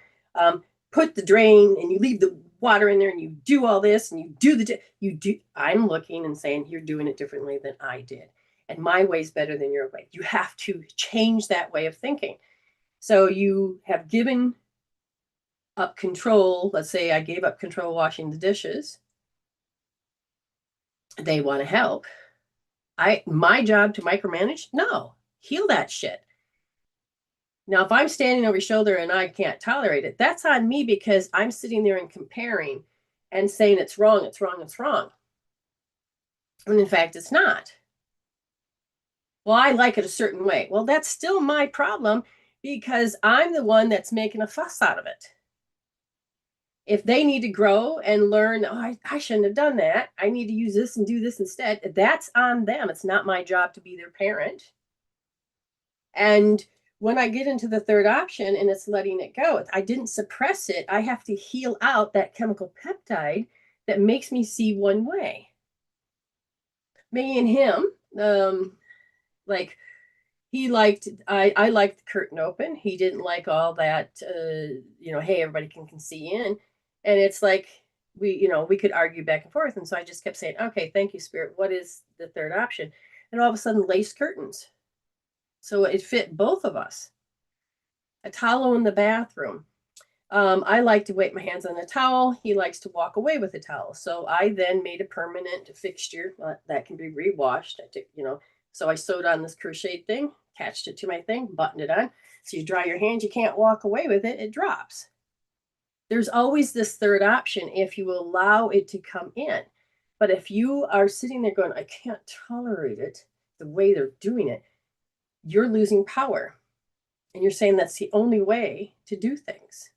put the drain and you leave the water in there and you do all this and you do. I'm looking and saying, you're doing it differently than I did. And my way's better than your way. You have to change that way of thinking. So you have given up control. Let's say I gave up control washing the dishes. They want to help. My job to micromanage? No, heal that shit. Now, if I'm standing over your shoulder and I can't tolerate it, that's on me because I'm sitting there and comparing and saying it's wrong, it's wrong, it's wrong. And in fact, it's not. Well, I like it a certain way. Well, that's still my problem because I'm the one that's making a fuss out of it. If they need to grow and learn, oh, I shouldn't have done that. I need to use this and do this instead. That's on them. It's not my job to be their parent. And when I get into the third option and it's letting it go, I didn't suppress it. I have to heal out that chemical peptide that makes me see one way. Me and him, like he liked, I liked the curtain open. He didn't like all that, hey, everybody can see in. And it's like, we could argue back and forth. And so I just kept saying, okay, thank you, Spirit. What is the third option? And all of a sudden, lace curtains. So it fit both of us. A towel in the bathroom. I like to wipe my hands on a towel. He likes to walk away with a towel. So I then made a permanent fixture that can be rewashed. So I sewed on this crocheted thing, attached it to my thing, buttoned it on. So you dry your hands, you can't walk away with it, it drops. There's always this third option if you allow it to come in. But if you are sitting there going, I can't tolerate it, the way they're doing it, you're losing power. And you're saying that's the only way to do things.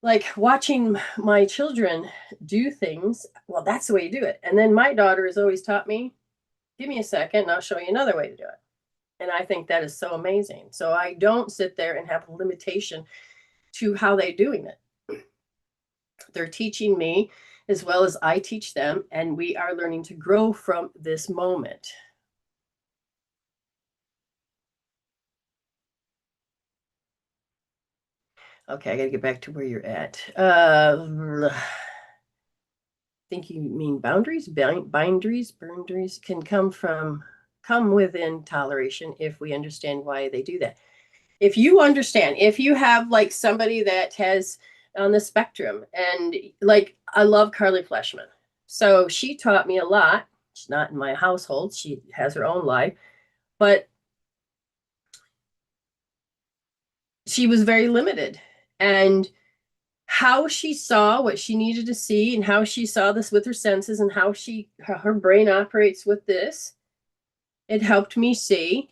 Like watching my children do things, well, that's the way you do it. And then my daughter has always taught me, give me a second and I'll show you another way to do it. And I think that is so amazing. So I don't sit there and have a limitation to how they're doing it. They're teaching me as well as I teach them, and we are learning to grow from this moment. Okay, I got to get back to where you're at. I think you mean boundaries, boundaries can come within toleration if we understand why they do that. If you understand, if you have like somebody that has on the spectrum, and like I love Carly Fleshman, so she taught me a lot. She's not in my household; she has her own life, but she was very limited, and how she saw what she needed to see, and how she saw this with her senses, and how her brain operates with this, it helped me see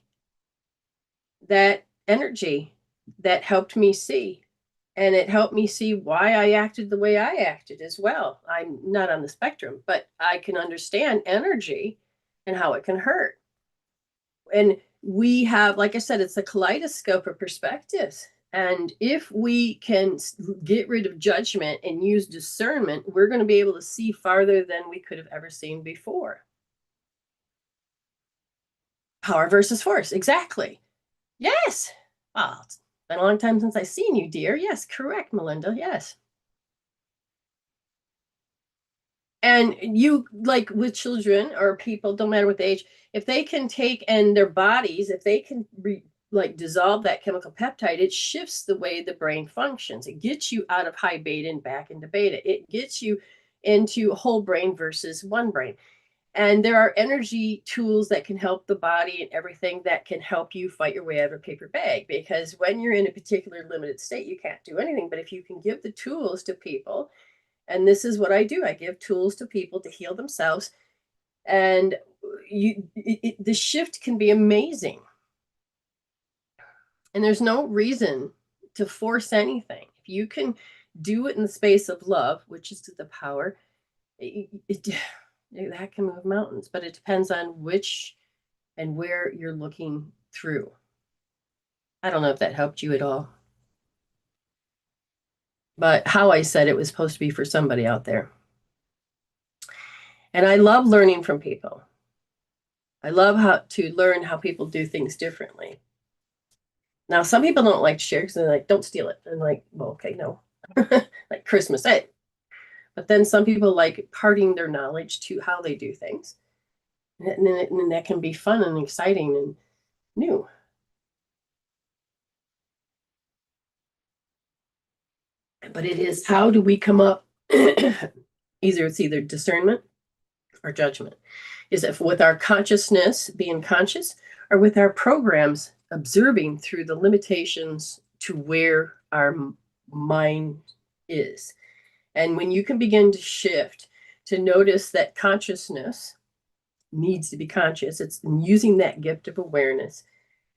that energy, that helped me see. And it helped me see why I acted the way I acted as well. I'm not on the spectrum, but I can understand energy and how it can hurt. And we have, like I said, it's a kaleidoscope of perspectives. And if we can get rid of judgment and use discernment, we're going to be able to see farther than we could have ever seen before. Power versus force. Exactly. Yes. Oh, it's been a long time since I've seen you, dear. Yes, correct, Melinda. Yes. And you, like with children or people, don't matter what the age, if they can take and their bodies, if they can dissolve that chemical peptide, it shifts the way the brain functions. It gets you out of high beta and back into beta. It gets you into whole brain versus one brain. And there are energy tools that can help the body and everything that can help you fight your way out of a paper bag. Because when you're in a particular limited state, you can't do anything. But if you can give the tools to people, and this is what I do, I give tools to people to heal themselves. And the shift can be amazing. And there's no reason to force anything. If you can do it in the space of love, which is the power, that can move mountains. But it depends on which and where you're looking through. I don't know if that helped you at all. But how I said it was supposed to be for somebody out there. And I love learning from people. I love how to learn how people do things differently. Now, some people don't like to share because they're like, don't steal it. And like, well, okay, no. Like Christmas, hey. But then some people like imparting their knowledge to how they do things. And that can be fun and exciting and new. But it is, how do we come up? It's either discernment or judgment. Is it with our consciousness, being conscious, or with our programs, observing through the limitations to where our mind is? And when you can begin to shift, to notice that consciousness needs to be conscious, it's using that gift of awareness,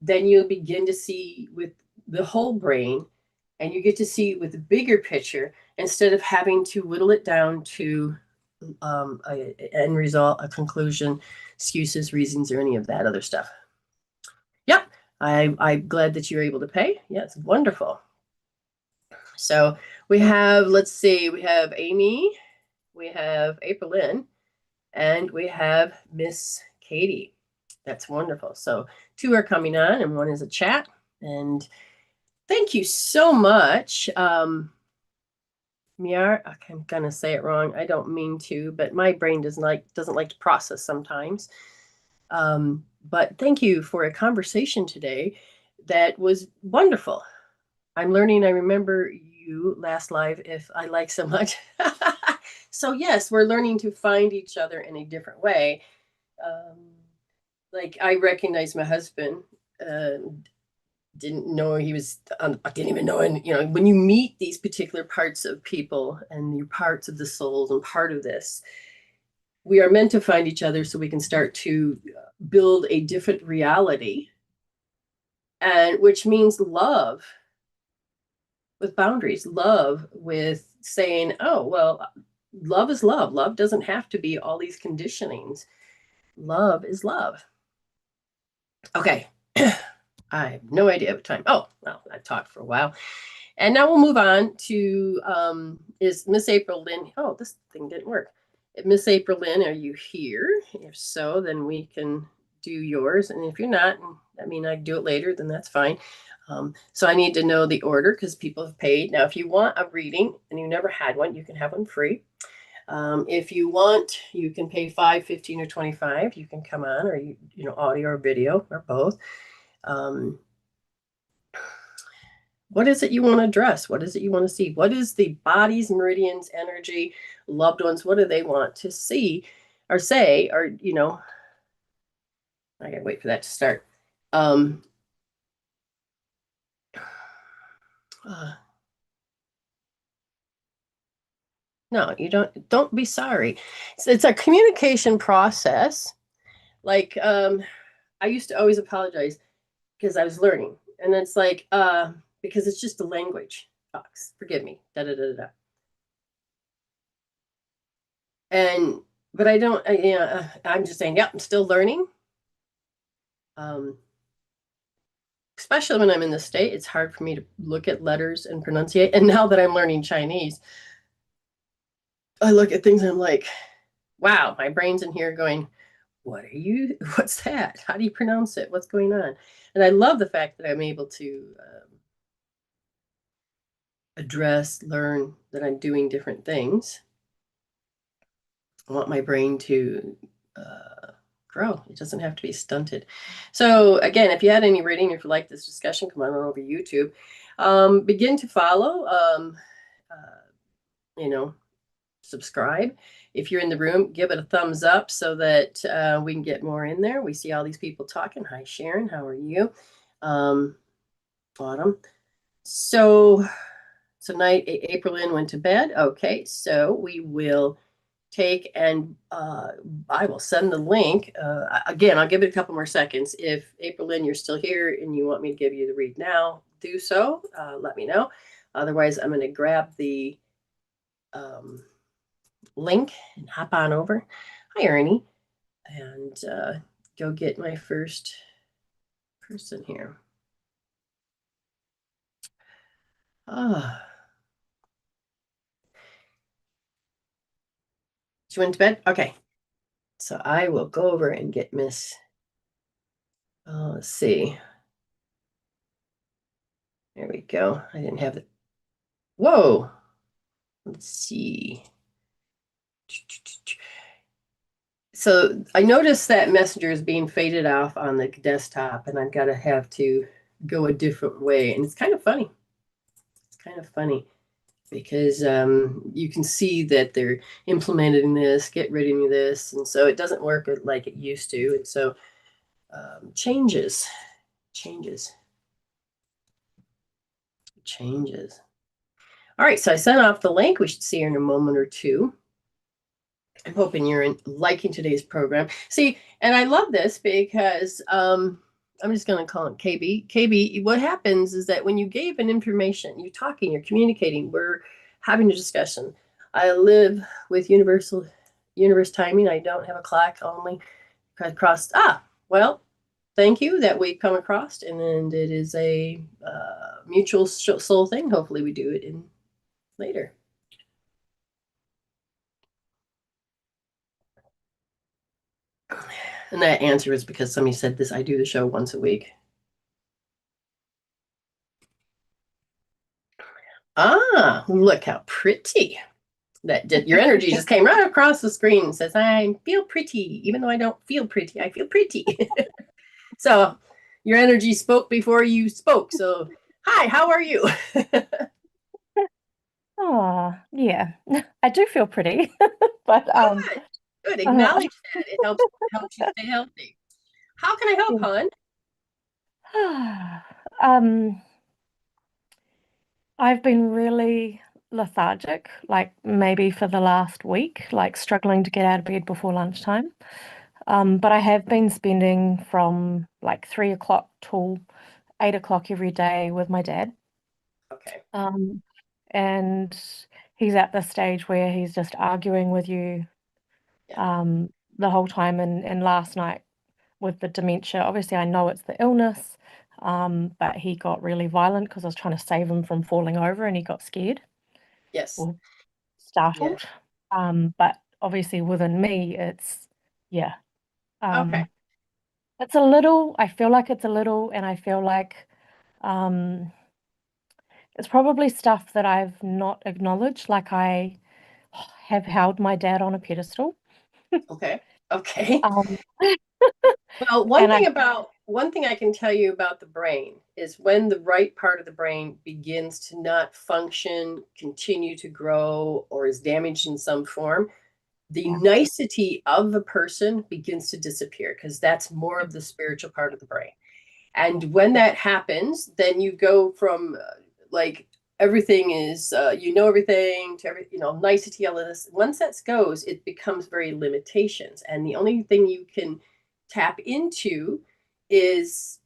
then you'll begin to see with the whole brain, and you get to see with the bigger picture instead of having to whittle it down to an end result, a conclusion, excuses, reasons, or any of that other stuff. Yep, I'm glad that you're able to pay. Yeah, it's wonderful. So we have, let's see, we have Amy, we have April Lynn, and we have Miss Katie. That's wonderful. So 2 are coming on, and 1 is a chat. And thank you so much. Miar, I'm gonna say it wrong. I don't mean to, but my brain doesn't like to process sometimes. But thank you for a conversation today that was wonderful. I'm learning. I remember you last live, if I like so much. So yes, we're learning to find each other in a different way. Like I recognize my husband. Didn't know he was, I didn't even know. And, you know, when you meet these particular parts of people and your parts of the souls and part of this, we are meant to find each other so we can start to build a different reality. And which means love with boundaries, love with saying, oh, well, love is love. Love doesn't have to be all these conditionings. Love is love. Okay. I have no idea what time. Oh, well, I've talked for a while. And now we'll move on to, is Miss April Lynn? Oh, this thing didn't work. Miss April Lynn, are you here? If so, then we can do yours. And if you're not, I mean, I do it later, then that's fine. So I need to know the order because people have paid. Now, if you want a reading and you never had one, you can have one free. If you want, you can pay $5, $15, or $25. You can come on, or you know, audio or video or both. What is it you want to address? What is it you want to see? What is the body's meridians, energy, loved ones? What do they want to see or say? Or, you know, I gotta wait for that to start. No, you don't be sorry. So it's a communication process. Like, I used to always apologize because I was learning. And it's like, because it's just a language. Fox, forgive me. Da da da da. And but I don't. I'm just saying. Yep, I'm still learning. Especially when I'm in the state, it's hard for me to look at letters and pronunciate. And now that I'm learning Chinese, I look at things and I'm like, wow, my brain's in here going, what's that? How do you pronounce it? What's going on? And I love the fact that I'm able to address, learn that I'm doing different things. I want my brain to grow. It doesn't have to be stunted. So again, if you had any reading, if you like this discussion, come on over YouTube. Begin to follow, you know, subscribe. If you're in the room, give it a thumbs up so that we can get more in there. We see all these people talking. Hi, Sharon. How are you? Autumn. So tonight, April Lynn went to bed. Okay, so we will take and I will send the link. Again, I'll give it a couple more seconds. If April Lynn, you're still here and you want me to give you the read now, do so. Let me know. Otherwise, I'm going to grab the link and hop on over. Hi, Ernie. And go get my first person here. Ah. She went to bed? Okay. So I will go over and get Miss. Let's see. There we go. I didn't have it. Whoa. Let's see. So I noticed that Messenger is being faded off on the desktop, and I've got to have to go a different way. And it's kind of funny. It's kind of funny because you can see that they're implementing this, get rid of this, and so it doesn't work like it used to. And so changes. All right, so I sent off the link. We should see her in a moment or two. I'm hoping you're liking today's program. See, and I love this because I'm just going to call it KB. KB, what happens is that when you gave an information, you're talking, you're communicating, we're having a discussion. I live with universe timing. I don't have a clock, only across. Well, thank you that we come across, and then it is a mutual soul thing. Hopefully we do it in later. And that answer is because somebody said this, I do the show once a week. Look how pretty. Your energy just came right across the screen and says, I feel pretty, even though I don't feel pretty, I feel pretty. So your energy spoke before you spoke. So hi, how are you? Oh, yeah. I do feel pretty. But Good. Acknowledge that. It helps you stay healthy. How can I help, hon? um I've been really lethargic, like maybe for the last week, like struggling to get out of bed before lunchtime. But I have been spending from like 3 o'clock till 8 o'clock every day with my dad. Okay. And he's at the stage where he's just arguing with you Yeah. um the whole time, and last night with the dementia. Obviously, I know it's the illness, but he got really violent because I was trying to save him from falling over and he got scared Yes. or Yeah. startled. But obviously, within me, yeah, Okay. um, it's a little, I feel like it's a little, and I feel like um, it's probably stuff that I've not acknowledged. Like I have held my dad on a pedestal. Okay. Okay. Um, Well, and I, one thing I can tell you about the brain is when the right part of the brain begins to not function, continue to grow, or is damaged in some form, the yeah, nicety of the person begins to disappear because that's more of the spiritual part of the brain. yeah, And when that happens, then you go from like everything is everything to nicety, all of this. Once that goes, it becomes very limitations, and the only thing you can tap into is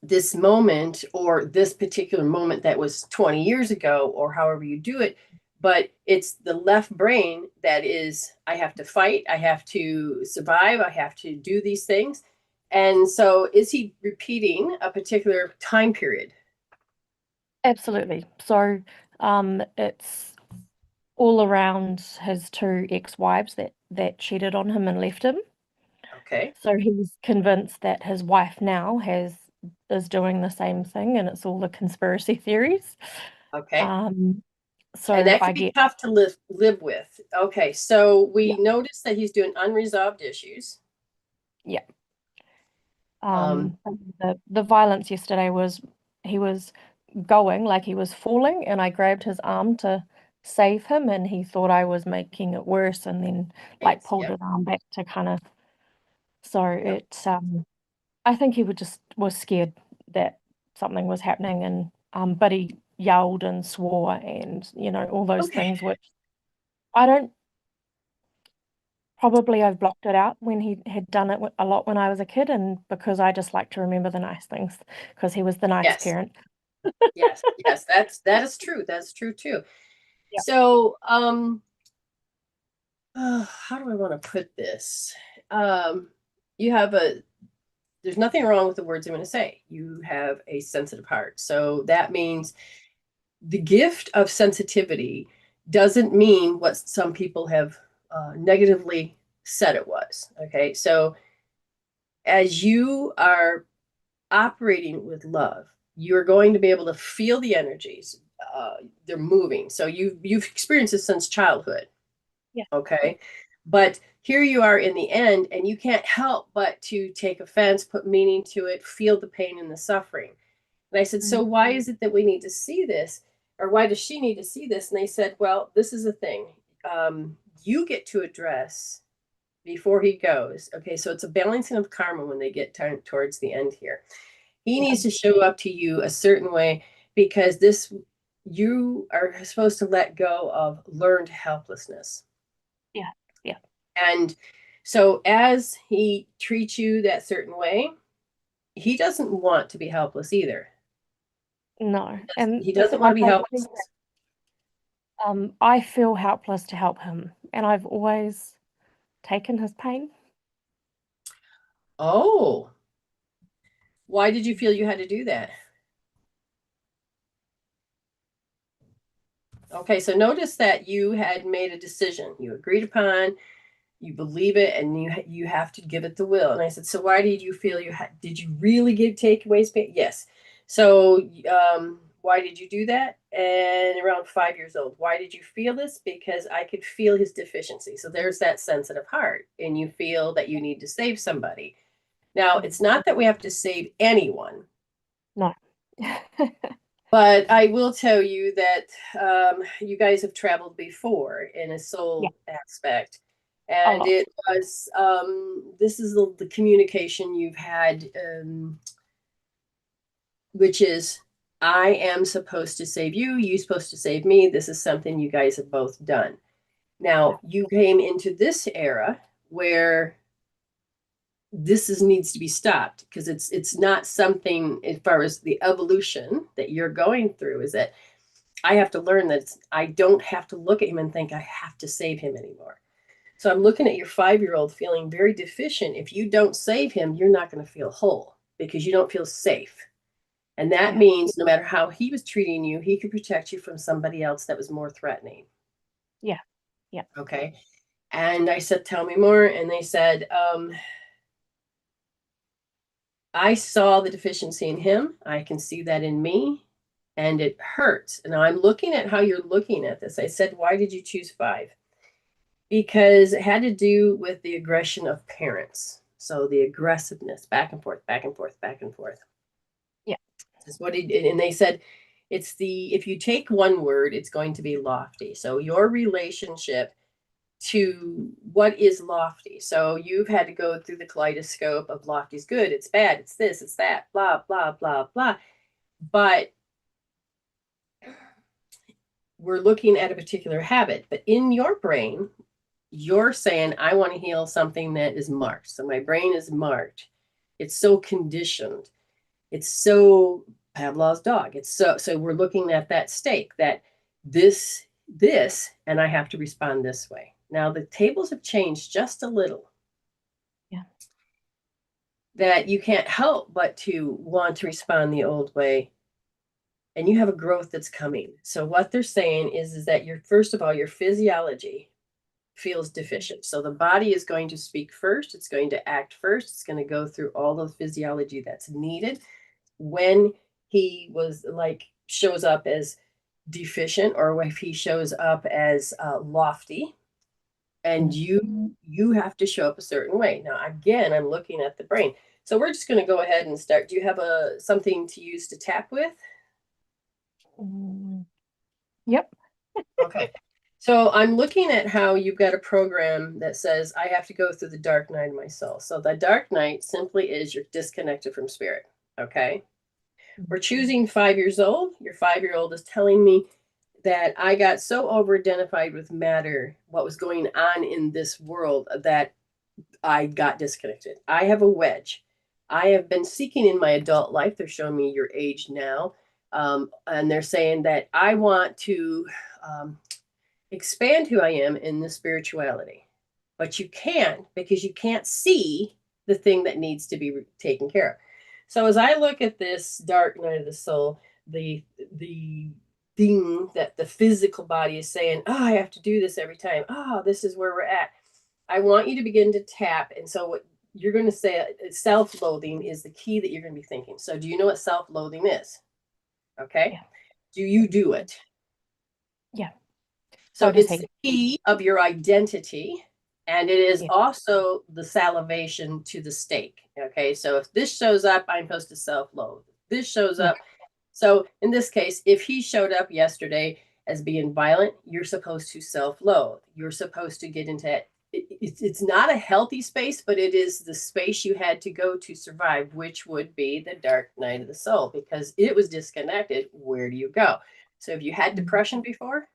this moment or this particular moment that was 20 years ago or however you do it. But it's the left brain that is, I have to fight, I have to survive, I have to do these things. And so is he repeating a particular time period? absolutely. So, it's all around his two ex-wives that cheated on him and left him. Okay. So he's convinced that his wife now has is doing the same thing, and it's all the conspiracy theories. Okay. Um, And so that I can be get, tough to live with. Okay. So we yeah, noticed that he's doing unresolved issues. yeah. Um, The violence yesterday was he was going like he was falling, and I grabbed his arm to save him, and he thought I was making it worse, and then like it's, pulled yep, his arm back to kind of. So yep. I think he would just was scared that something was happening, and but he yelled and swore and all those Okay. things, which I don't. Probably I've blocked it out when he had done it a lot when I was a kid, and because I just like to remember the nice things because he was the nice Yes. parent. Yes. That is true. That's true too. Yeah. So, how do I want to put this? You have there's nothing wrong with the words I'm going to say. You have a sensitive heart. So that means the gift of sensitivity doesn't mean what some people have negatively said it was. Okay. So as you are operating with love, you're going to be able to feel the energies. They're moving. So you've experienced this since childhood. Yeah. Okay. But here you are in the end, and you can't help but to take offense, put meaning to it, feel the pain and the suffering. And I said, so why is it that we need to see this? Or why does she need to see this? And they said, well, this is the thing. You get to address before he goes. Okay, so it's a balancing of karma when they get towards the end here. He needs to show up to you a certain way because this you are supposed to let go of learned helplessness. Yeah. Yeah. And so as he treats you that certain way, he doesn't want to be helpless either. No. And He it's doesn't want like to be helpless. I feel helpless to help him, and I've always taken his pain. Oh, why did you feel you had to do that? Okay, so notice that you had made a decision. You agreed upon, you believe it, and you have to give it the will. And I said, so why did you feel did you really take away space? Yes. So why did you do that? And around 5 years old, why did you feel this? Because I could feel his deficiency. So there's that sensitive heart, and you feel that you need to save somebody. Now, it's not that we have to save anyone. No. But I will tell you that you guys have traveled before in a soul aspect. A And lot. it was, this is the communication you've had, which is, I am supposed to save you. You're supposed to save me. This is something you guys have both done. Now, you came into this era where needs to be stopped because it's not something as far as the evolution that you're going through is that I have to learn that I don't have to look at him and think I have to save him anymore. So I'm looking at your 5-year-old feeling very deficient. If you don't save him, you're not going to feel whole because you don't feel safe. And that means no matter how he was treating you, he could protect you from somebody else that was more threatening. Yeah. Yeah. Okay. And I said, tell me more. And they said, I saw the deficiency in him. I can see that in me. And it hurts. And I'm looking at how you're looking at this. I said, why did you choose 5? Because it had to do with the aggression of parents. So the aggressiveness, back and forth, back and forth, back and forth. Yeah. That's what he did. And they said, if you take one word, it's going to be lofty. So your relationship to what is lofty. So you've had to go through the kaleidoscope of lofty's good, it's bad, it's this, it's that, blah, blah, blah, blah. But we're looking at a particular habit. But in your brain, you're saying, I want to heal something that is marked. So my brain is marked. It's so conditioned. It's so Pavlov's dog. It's so we're looking at that stake that this, and I have to respond this way. Now the tables have changed just a little. Yeah. That you can't help but to want to respond the old way. And you have a growth that's coming. So what they're saying is that first of all, your physiology feels deficient. So the body is going to speak first. It's going to act first. It's going to go through all the physiology that's needed. When he shows up as deficient, or if he shows up as lofty, and you have to show up a certain way. Now, again, I'm looking at the brain. So we're just going to go ahead and start. Do you have something to use to tap with? Yep. Okay. So I'm looking at how you've got a program that says, I have to go through the dark night of my soul. So the dark night simply is you're disconnected from spirit. Okay. We're choosing 5 years old. Your 5-year-old is telling me that I got so over-identified with matter, what was going on in this world, that I got disconnected. I have a wedge. I have been seeking in my adult life. They're showing me your age now. And they're saying that I want to expand who I am in the spirituality. But you can't, because you can't see the thing that needs to be taken care of. So as I look at this dark night of the soul, the thing that the physical body is saying, oh, I have to do this every time. Oh, this is where we're at. I want you to begin to tap. And so what you're going to say, self-loathing is the key that you're going to be thinking. So do you know what self-loathing is? Okay. Yeah. Do you do it? Yeah. So does it's he. the key of your identity. And it is Yeah. also the salivation to the steak. Okay. So if this shows up, I'm supposed to self-loathe. This shows Yeah. up. So in this case, if he showed up yesterday as being violent, you're supposed to self-loathe. You're supposed to get into it. It's not a healthy space, but it is the space you had to go to survive, which would be the dark night of the soul, because it was disconnected. Where do you go? So have you had depression before?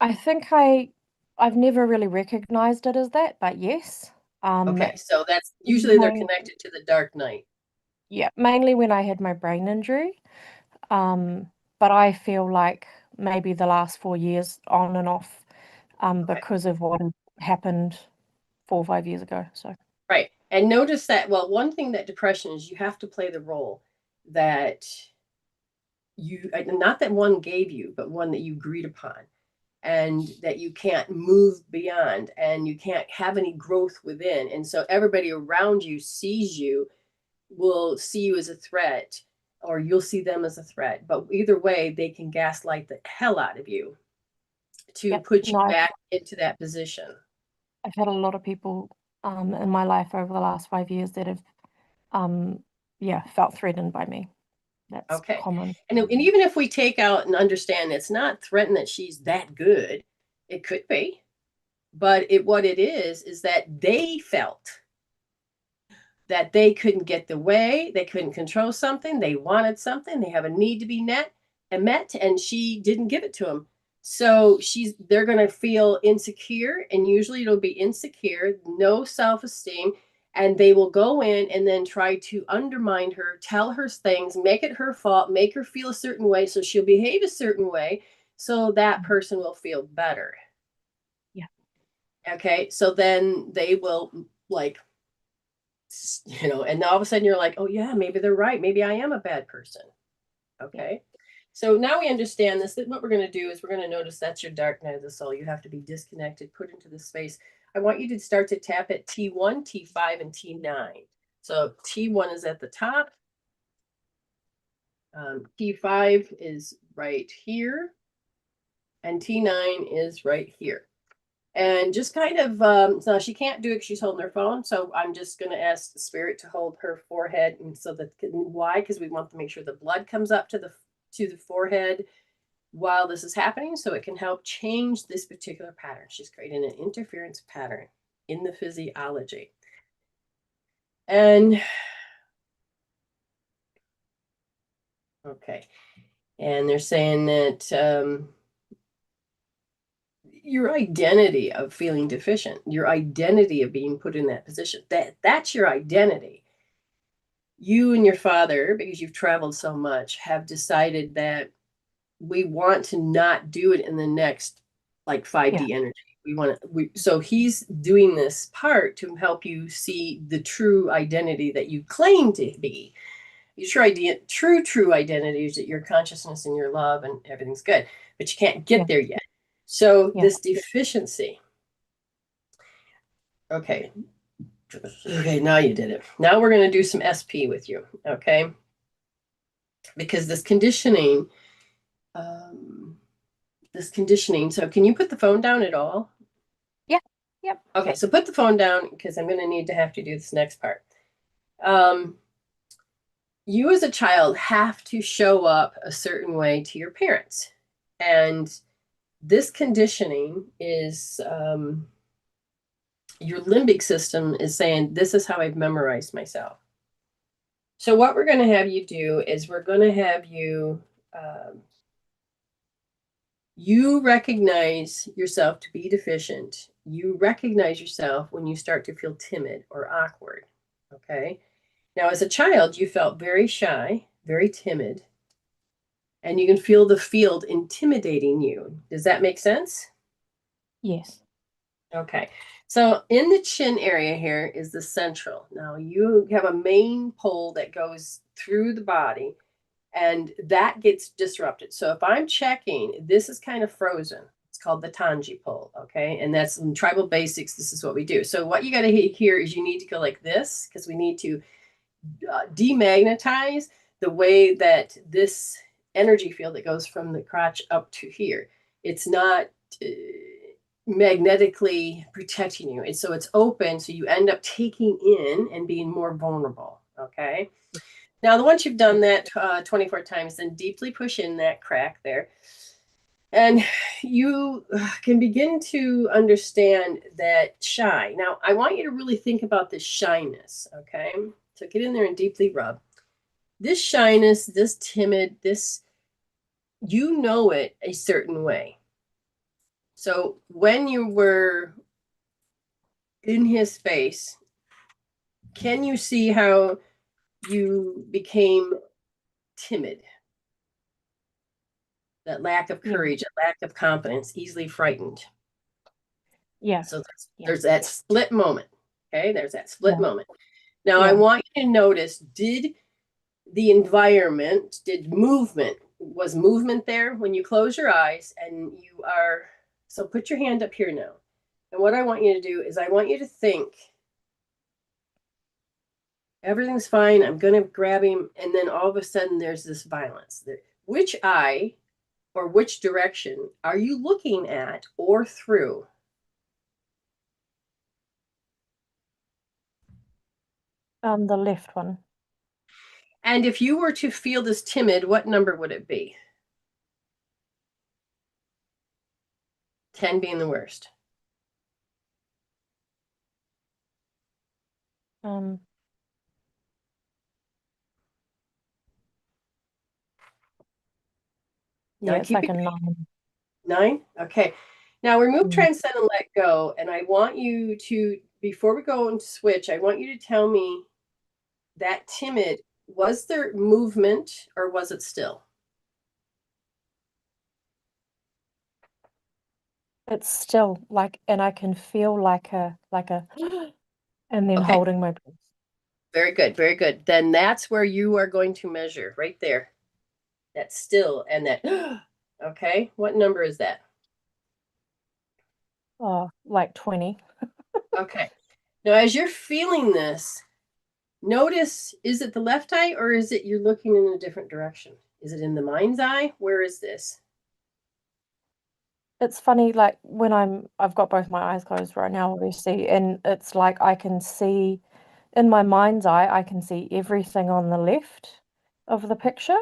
I think I've never really recognized it as that, but yes. Okay, so that's usually they're connected to the dark night. Yeah, mainly when I had my brain injury. But I feel like maybe the last 4 years on and off, because of what happened 4 or 5 years ago. So Right. And notice that, well, one thing that depression is, you have to play the role that you, not that one gave you, but one that you agreed upon, and that you can't move beyond, and you can't have any growth within. And so everybody around you sees you, will see you as a threat, or you'll see them as a threat. But either way, they can gaslight the hell out of you to yep. put you No, back into that position. I've had a lot of people in my life over the last 5 years that have felt threatened by me. That's Okay. common. And even if we take out and understand it's not threatened that she's that good, it could be. But what it is that they felt that they couldn't get the way, they couldn't control something, they wanted something, they have a need to be met, and she didn't give it to them. So they're going to feel insecure, and usually it'll be insecure, no self-esteem, and they will go in and then try to undermine her, tell her things, make it her fault, make her feel a certain way, so she'll behave a certain way, so that person will feel better. Yeah. Okay, so then they will, like, and all of a sudden you're like, oh yeah, maybe they're right. Maybe I am a bad person. Okay. So now we understand this, that what we're going to do is we're going to notice that's your dark night of the soul. You have to be disconnected, put into the space. I want you to start to tap at T1, T5, and T9. So T1 is at the top. T5 is right here. And T9 is right here. And just kind of, so she can't do it because she's holding her phone. So I'm just going to ask the spirit to hold her forehead. And so that, why? Because we want to make sure the blood comes up to the forehead while this is happening, so it can help change this particular pattern. She's creating an interference pattern in the physiology. And okay. And they're saying that your identity of feeling deficient, your identity of being put in that position, that's your identity. You and your father, because you've traveled so much, have decided that we want to not do it in the next, like, 5D energy. So he's doing this part to help you see the true identity that you claim to be. Your true identity is that your consciousness and your love and everything's good, but you can't get there yet. So this deficiency. Okay. Okay, now you did it. Now we're going to do some SP with you, okay? Because this conditioning, so can you put the phone down at all? Yeah. Yep. Okay, so put the phone down, because I'm going to need to have to do this next part. You as a child have to show up a certain way to your parents. And this conditioning is, your limbic system is saying, this is how I've memorized myself. So what we're going to have you do is we're going to have you, you recognize yourself to be deficient. You recognize yourself when you start to feel timid or awkward, okay? Now, as a child, you felt very shy, very timid, and you can feel the field intimidating you. Does that make sense? Yes. Okay. So in the chin area here is the central. Now you have a main pole that goes through the body, and that gets disrupted. So if I'm checking, this is kind of frozen. It's called the Tanji pole, okay? And that's in tribal basics. This is what we do. So what you got to hit here is you need to go like this, because we need to demagnetize the way that this energy field that goes from the crotch up to here. It's not magnetically protecting you. And so it's open, so you end up taking in and being more vulnerable, okay? Now, once you've done that 24 times, then deeply push in that crack there. And you can begin to understand that shy. Now, I want you to really think about this shyness, okay? So get in there and deeply rub. This shyness, this timid, this, you know it a certain way. So when you were in his space, can you see how you became timid? That lack of courage, that lack of confidence, easily frightened. Yeah. So there's that split moment. Okay, there's that split moment. Now Yeah. I want you to notice, did the environment, was movement there when you close your eyes and you are, so put your hand up here now. And what I want you to do is I want you to think, everything's fine, I'm going to grab him, and then all of a sudden there's this violence. Which eye or which direction are you looking at or through? The left one. And if you were to feel this timid, what number would it be? 10 being the worst. Yeah, it's like a 9. 9? Okay. Now remove, transcend, and let go. And I want you to, before we go and switch, I want you to tell me that timid, was there movement or was it still? It's still like, and I can feel like a, and then holding my breath. Very good, very good. Then that's where you are going to measure, right there. That's still, and that, okay. What number is that? Oh, like 20. Okay. Now, as you're feeling this, notice, is it the left eye or is it you're looking in a different direction? Is it in the mind's eye? Where is this? It's funny, like when I've got both my eyes closed right now, obviously, and it's like I can see, in my mind's eye, I can see everything on the left of the picture,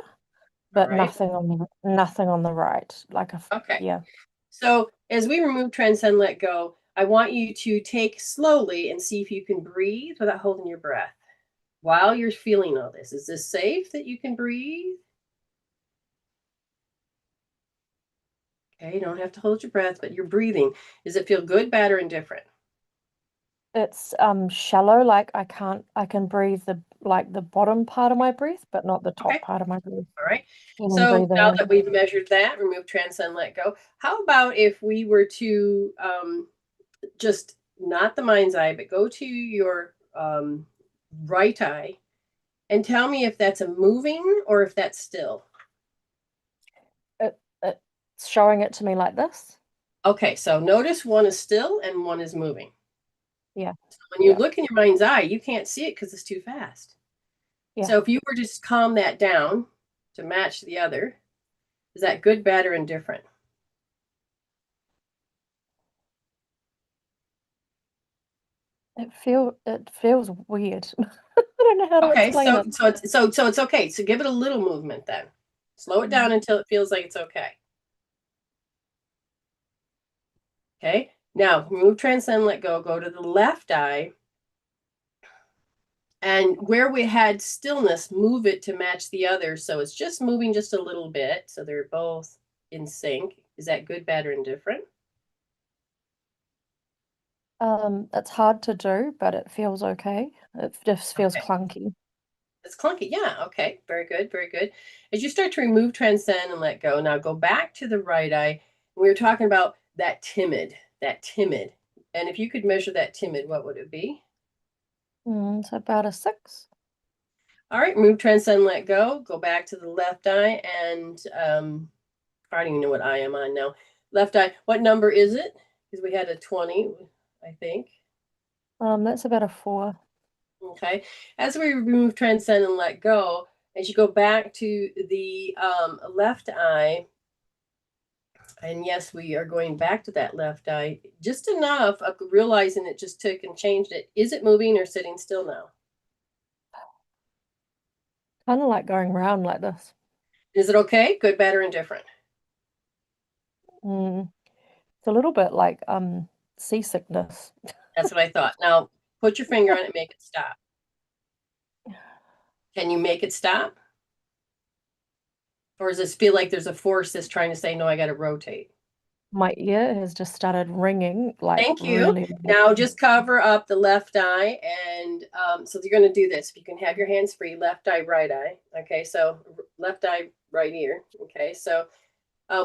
but nothing on the right. Like yeah. So as we remove, transcend, let go, I want you to take slowly and see if you can breathe without holding your breath while you're feeling all this. Is this safe that you can breathe? Okay, you don't have to hold your breath, but you're breathing. Does it feel good, bad, or indifferent? It's shallow, like I can breathe the bottom part of my breath, but not the top part of my breath. All right. So now that we've measured that, remove, transcend, let go. How about if we were to just not the mind's eye, but go to your right eye and tell me if that's a moving or if that's still. It's showing it to me like this. Okay, so notice one is still and one is moving. Yeah. So when you look in your mind's eye, you can't see it because it's too fast. Yeah. So if you were to just calm that down to match the other, is that good, bad, or indifferent? It feels weird. I don't know how to explain it. So it's okay. So give it a little movement then. Slow it down until it feels like it's okay. Okay. Now remove, transcend, let go. Go to the left eye. And where we had stillness, move it to match the other. So it's just moving just a little bit. So they're both in sync. Is that good, bad, or indifferent? It's hard to do, but it feels okay. It just feels clunky. It's clunky. Yeah. Okay. Very good. Very good. As you start to remove, transcend, and let go, now go back to the right eye. We were talking about that timid. And if you could measure that timid, what would it be? It's about a 6. All right, move, transcend, let go. Go back to the left eye and I don't even know what eye I'm on now. Left eye, what number is it? Because we had a 20, I think. That's about a 4. Okay. As we remove, transcend, and let go, as you go back to the left eye, and yes, we are going back to that left eye, just enough of realizing it just took and changed it. Is it moving or sitting still now? Kind of like going round like this. Is it okay? Good, bad, or indifferent? It's a little bit like seasickness. That's what I thought. Now, put your finger on it, make it stop. Can you make it stop? Or does this feel like there's a force that's trying to say, no, I got to rotate? My ear has just started ringing like Thank you. really. Now just cover up the left eye. And so you're going to do this. You can have your hands free, left eye, right eye. Okay, so left eye, right ear. Okay, so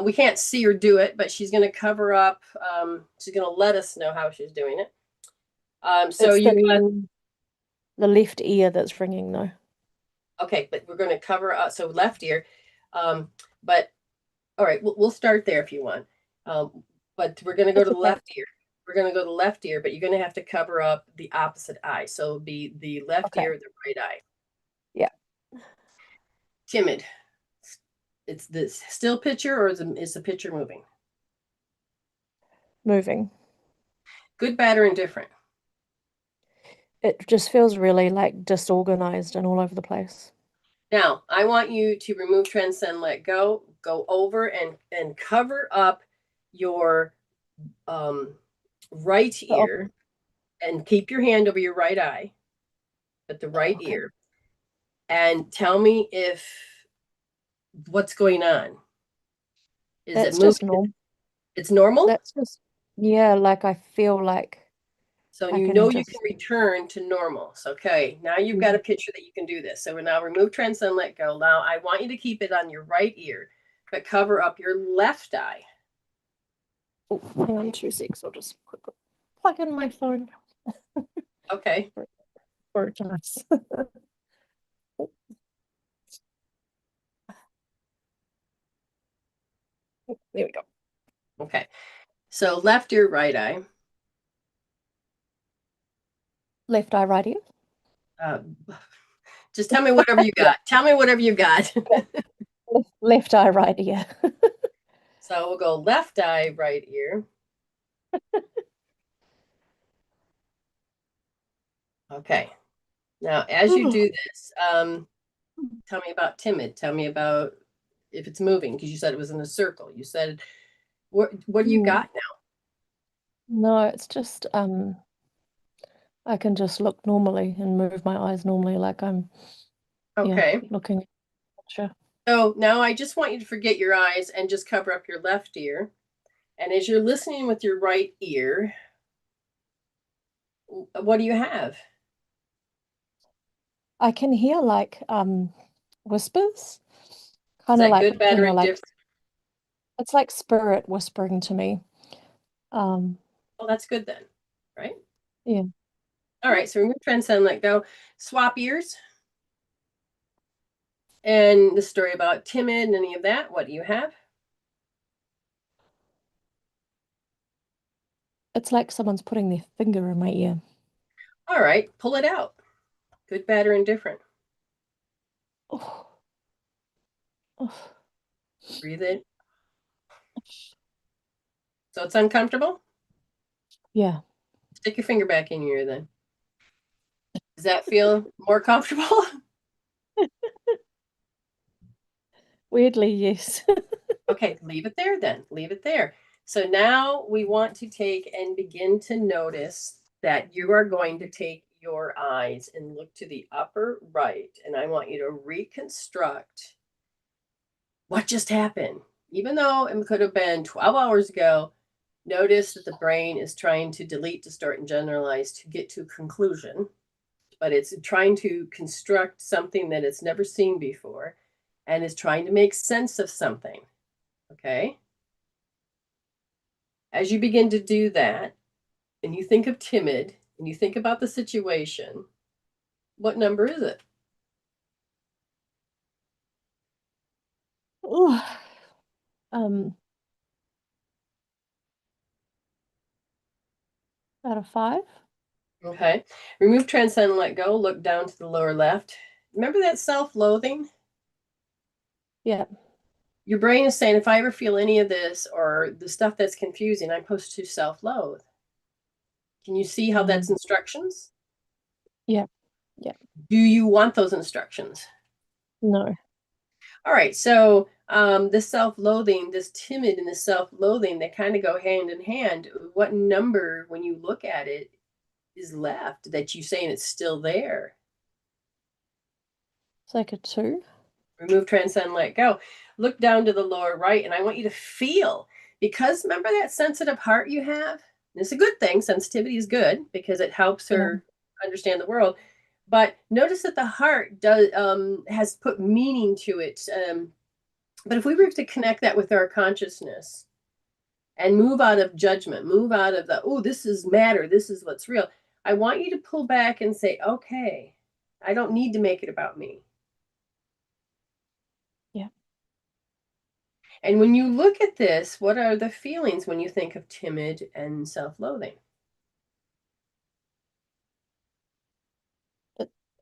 we can't see her do it, but she's going to cover up. She's going to let us know how she's doing it. So It's you got, the left ear that's ringing though. okay, but we're going to cover up. So left ear. But all right, we'll start there if you want. But we're going to go It's to the okay. left ear. We're going to go to the left ear, but you're going to have to cover up the opposite eye. So it'll be the left Okay. ear, the right eye. Yeah. Timid. It's this still picture, or is the picture moving? Moving. Good, bad, or indifferent? It just feels really like disorganized and all over the place. Now, I want you to remove, transcend, let go, go over and cover up your right ear and keep your hand over your right eye, at the right Okay. ear, and tell me if what's going on. Is That's it moving? just normal. It's normal? That's just, yeah, like I feel like So I you can know you just, can return to normal. So, okay, now you've got a picture that you can do this. So we now remove, transcend, let go. Now I want you to keep it on your right ear, but cover up your left eye. oh, hang on 2 seconds. I'll just quickly plug in my phone. Okay. For it's nice. There we go. Okay. So left ear, right eye. Left eye, right ear. Just tell me whatever you got. Tell me whatever you got. Left eye, right ear. So we'll go left eye, right ear. Okay. Now, as you do this, tell me about timid. Tell me about if it's moving, because you said it was in a circle. You said, what do you got now? No, it's just I can just look normally and move my eyes normally like I'm Okay. looking at a picture. So now I just want you to forget your eyes and just cover up your left ear. And as you're listening with your right ear, what do you have? I can hear like whispers. Is Kind of that like, good, bad, or like indifferent? it's like spirit whispering to me. Well, that's good then, right? Yeah. All right, so remove, transcend, let go. Swap ears. And the story about timid and any of that, what do you have? It's like someone's putting their finger in my ear. All right, pull it out. Good, bad, or indifferent. Oh. Oh. Breathe in. So it's uncomfortable? Yeah. Stick your finger back in your ear then. Does that feel more comfortable? Weirdly, yes. Okay, leave it there then. Leave it there. So now we want to take and begin to notice that you are going to take your eyes and look to the upper right. And I want you to reconstruct what just happened. Even though it could have been 12 hours ago, notice that the brain is trying to delete, distort, and generalize to get to a conclusion, but it's trying to construct something that it's never seen before and is trying to make sense of something. Okay? As you begin to do that, and you think of timid, and you think about the situation, what number is it? Ooh, um, out of 5. Okay. Remove, transcend, let go. Look down to the lower left. Remember that self-loathing? Yeah. Your brain is saying, if I ever feel any of this or the stuff that's confusing, I'm supposed to self-loathe. Can you see how that's instructions? Yeah. Yeah. Do you want those instructions? No. All right. So this self-loathing, this timid and this self-loathing, they kind of go hand in hand. What number, when you look at it, is left that you saying it's still there? It's like a 2. Remove, transcend, let go. Look down to the lower right, and I want you to feel, because remember that sensitive heart you have? And it's a good thing. Sensitivity is good because it helps Yeah. her understand the world. But notice that the heart does has put meaning to it. But if we were to connect that with our consciousness and move out of judgment, move out of the, oh, this is matter, this is what's real. I want you to pull back and say, okay, I don't need to make it about me. Yeah. And when you look at this, what are the feelings when you think of timid and self-loathing?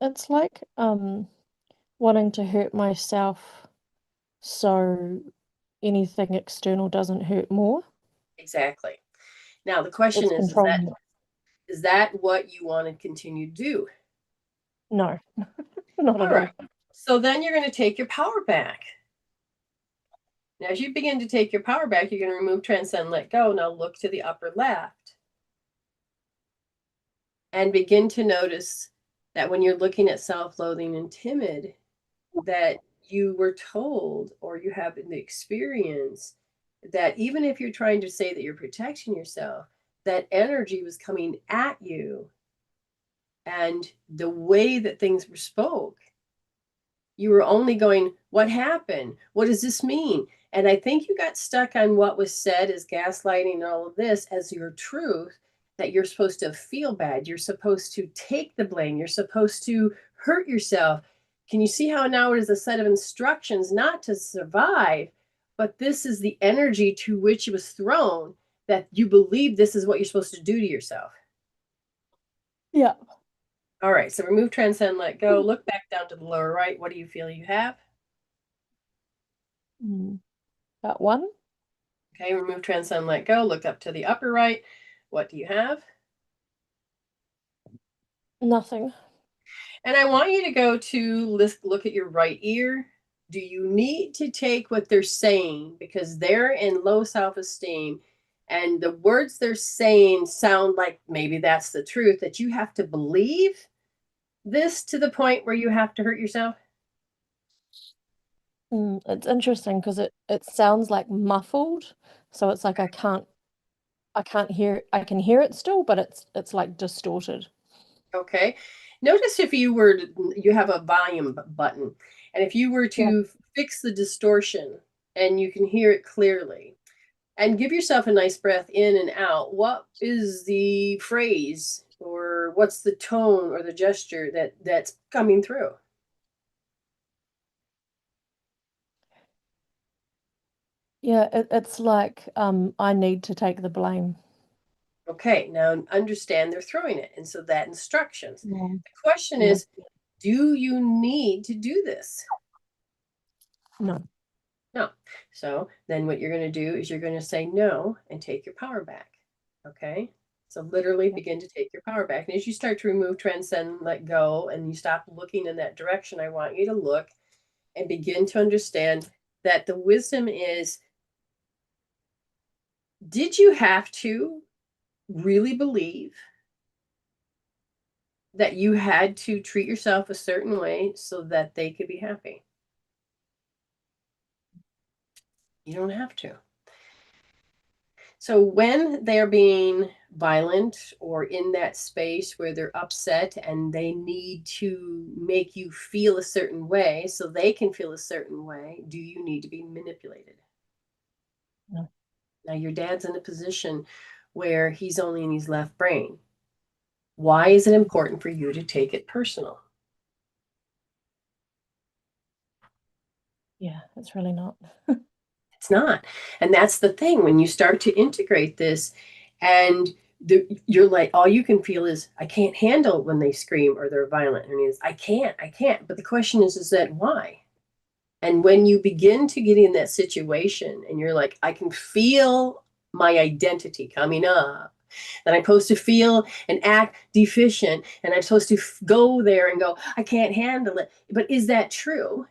It's like wanting to hurt myself so anything external doesn't hurt more. Exactly. Now the question It's controlling it. is that what you want to continue to do? No, not All at right. all. So then you're going to take your power back. Now, as you begin to take your power back, you're going to remove, transcend, let go. Now look to the upper left and begin to notice that when you're looking at self-loathing and timid, that you were told or you have the experience that even if you're trying to say that you're protecting yourself, that energy was coming at you, and the way that things were spoke, you were only going, what happened? What does this mean? And I think you got stuck on what was said as gaslighting and all of this as your truth, that you're supposed to feel bad. You're supposed to take the blame. You're supposed to hurt yourself. Can you see how now it is a set of instructions not to survive, but this is the energy to which it was thrown, that you believe this is what you're supposed to do to yourself. Yeah. All right, so remove, transcend, let go. Look back down to the lower right. What do you feel you have? That 1. Okay, remove, transcend, let go. Look up to the upper right. What do you have? Nothing. And I want you to go to look at your right ear. Do you need to take what they're saying because they're in low self-esteem and the words they're saying sound like maybe that's the truth, that you have to believe this to the point where you have to hurt yourself? It's interesting because it sounds like muffled, so it's like I can't hear it. I can hear it still, but it's like distorted. Okay. Notice if you were to, you have a volume button, and if you were Yeah. to fix the distortion and you can hear it clearly, and give yourself a nice breath in and out, what is the phrase or what's the tone or the gesture that's coming through? Yeah, it's like I need to take the blame. Okay, now understand they're throwing it, and so that instructions. Yeah. The question Yeah. is, do you need to do this? No. No. So then what you're going to do is you're going to say no and take your power back. Okay. So literally begin to take your power back. And as you start to remove, transcend, let go, and you stop looking in that direction, I want you to look and begin to understand that the wisdom is, did you have to really believe that you had to treat yourself a certain way so that they could be happy? You don't have to. So when they're being violent or in that space where they're upset and they need to make you feel a certain way so they can feel a certain way, do you need to be manipulated? No. Now your dad's in a position where he's only in his left brain. Why is it important for you to take it personal? Yeah, it's really not. It's not. And that's the thing. When you start to integrate this and you're like, all you can feel is, I can't handle when they scream or they're violent. And it's, I can't. But the question is that why? And when you begin to get in that situation and you're like, I can feel my identity coming up, that I'm supposed to feel and act deficient, and I'm supposed to go there and go, I can't handle it. But is that true?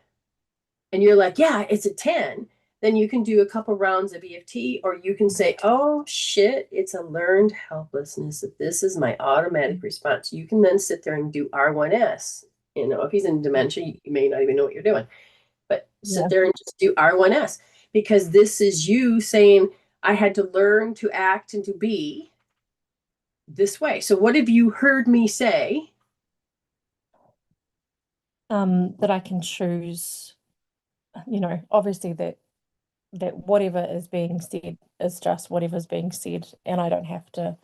And you're like, yeah, it's a 10. Then you can do a couple rounds of EFT, or you can say, oh shit, it's a learned helplessness. That this is my automatic response. You can then sit there and do R1S. You know, if he's in dementia, you may not even know what you're doing, but sit there and just do R1S, because this is you saying, I had to learn to act and to be this way. So what have you heard me say? That I can choose, you know, obviously that whatever is being said is just whatever's being said, and I don't have to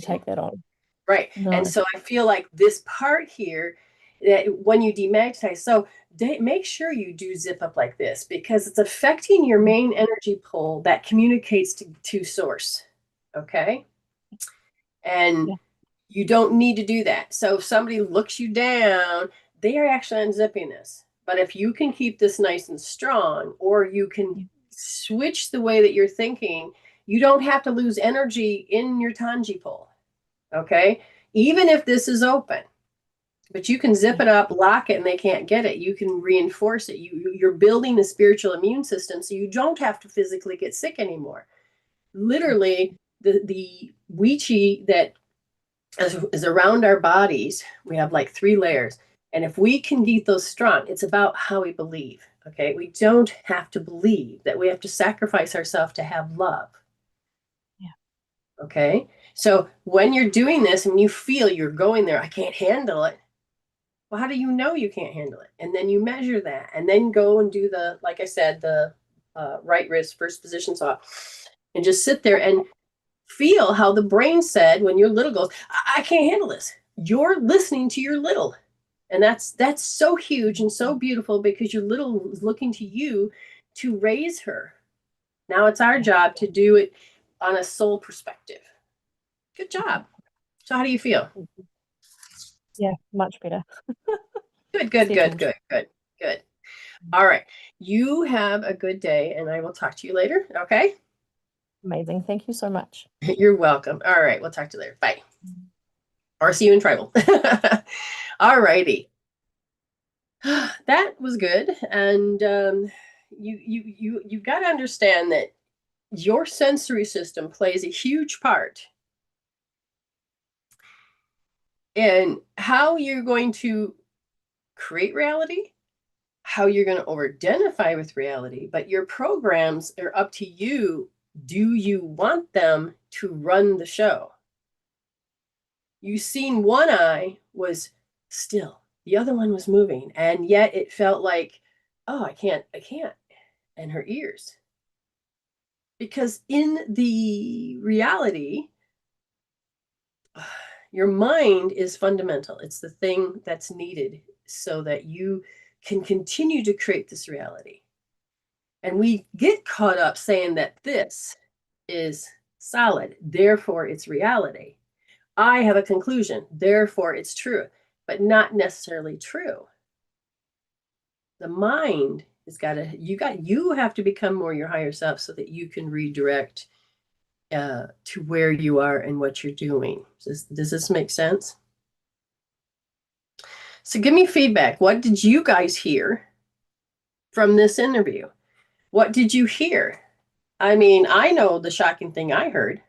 take that on. Right. No. And so I feel like this part here, that when you demagnetize, so make sure you do zip up like this, because it's affecting your main energy pole that communicates to source. Okay. And you don't need to do that. So if somebody looks you down, they are actually unzipping this. But if you can keep this nice and strong, or you can switch the way that you're thinking, you don't have to lose energy in your tangi pole. Okay. Even if this is open, but you can zip it up, lock it, and they can't get it. You can reinforce it. You're building a spiritual immune system, so you don't have to physically get sick anymore. Literally, the Wichi that is around our bodies, we have like 3 layers. And if we can get those strong, it's about how we believe. Okay. We don't have to believe that we have to sacrifice ourselves to have love. Yeah. Okay. So when you're doing this and you feel you're going there, I can't handle it. Well, how do you know you can't handle it? And then you measure that, and then go and do the, like I said, the right wrist, first position saw, and just sit there and feel how the brain said when your little goes, I can't handle this. You're listening to your little. And that's so huge and so beautiful, because your little is looking to you to raise her. Now it's our job to do it on a soul perspective. Good job. So how do you feel? Yeah, much better. Good. All right. You have a good day, and I will talk to you later. Okay. Amazing. Thank you so much. You're welcome. All right. We'll talk to you later. Bye. Or see you in tribal. All righty. That was good. And you've got to understand that your sensory system plays a huge part in how you're going to create reality, how you're going to over-identify with reality, but your programs are up to you. Do you want them to run the show? You seen one eye was still, the other one was moving, and yet it felt like, oh, I can't, and her ears. Because in the reality, your mind is fundamental. It's the thing that's needed so that you can continue to create this reality. And we get caught up saying that this is solid, therefore it's reality. I have a conclusion, therefore it's true, but not necessarily true. The mind has got to, you have to become more your higher self so that you can redirect to where you are and what you're doing. Does this make sense? So give me feedback. What did you guys hear from this interview? What did you hear? I mean, I know the shocking thing I heard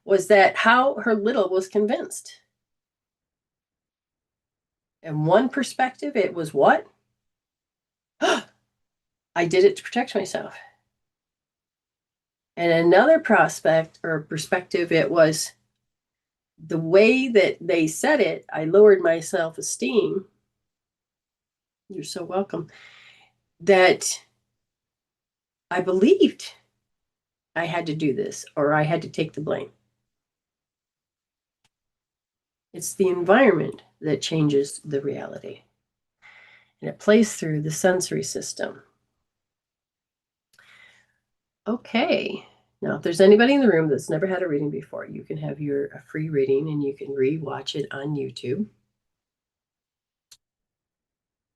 was that how her little was convinced. And one perspective, it was what? I did it to protect myself. And another prospect or perspective, it was the way that they said it, I lowered my self-esteem. You're so welcome. That I believed. I had to do this, or I had to take the blame. It's the environment that changes the reality. And it plays through the sensory system. Okay. Now, if there's anybody in the room that's never had a reading before, you can have a free reading and you can re-watch it on YouTube.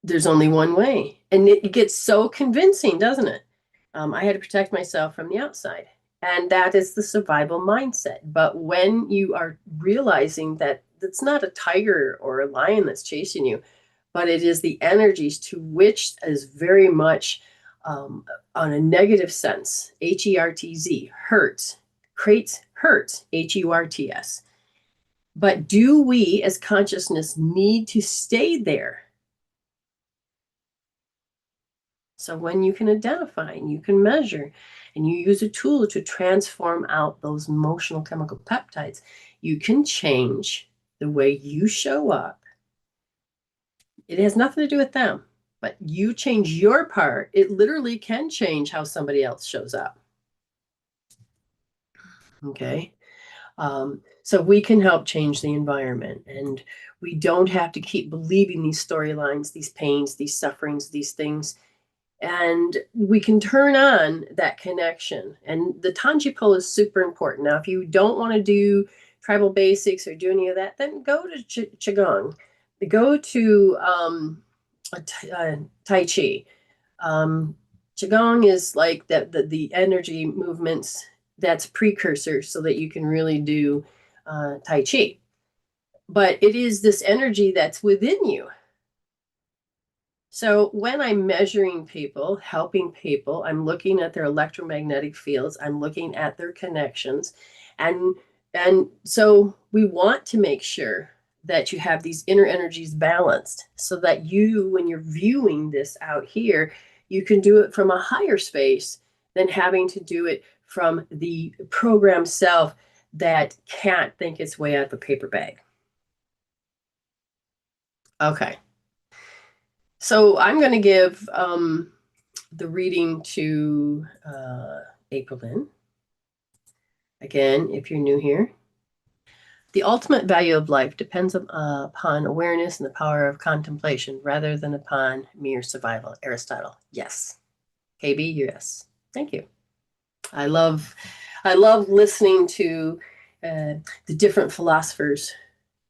There's only one way. And it gets so convincing, doesn't it? I had to protect myself from the outside. And that is the survival mindset. But when you are realizing that it's not a tiger or a lion that's chasing you, but it is the energies to which is very much on a negative sense, H-E-R-T-Z, hurts, creates hurts, H-U-R-T-S. But do we as consciousness need to stay there? So when you can identify and you can measure and you use a tool to transform out those emotional chemical peptides, you can change the way you show up. It has nothing to do with them, but you change your part. It literally can change how somebody else shows up. Okay. So we can help change the environment, and we don't have to keep believing these storylines, these pains, these sufferings, these things. And we can turn on that connection. And the Tanji pull is super important. Now, if you don't want to do tribal basics or do any of that, then go to Qigong. Go to Tai Chi. Qigong is like the energy movements that's precursor so that you can really do Tai Chi. But it is this energy that's within you. So when I'm measuring people, helping people, I'm looking at their electromagnetic fields, I'm looking at their connections. And so we want to make sure that you have these inner energies balanced so that you, when you're viewing this out here, you can do it from a higher space than having to do it from the program self that can't think its way out of a paper bag. Okay. So I'm going to give the reading to April Lynn. Again, if you're new here. The ultimate value of life depends upon awareness and the power of contemplation rather than upon mere survival. Aristotle. Yes. KB, yes. Thank you. I love listening to the different philosophers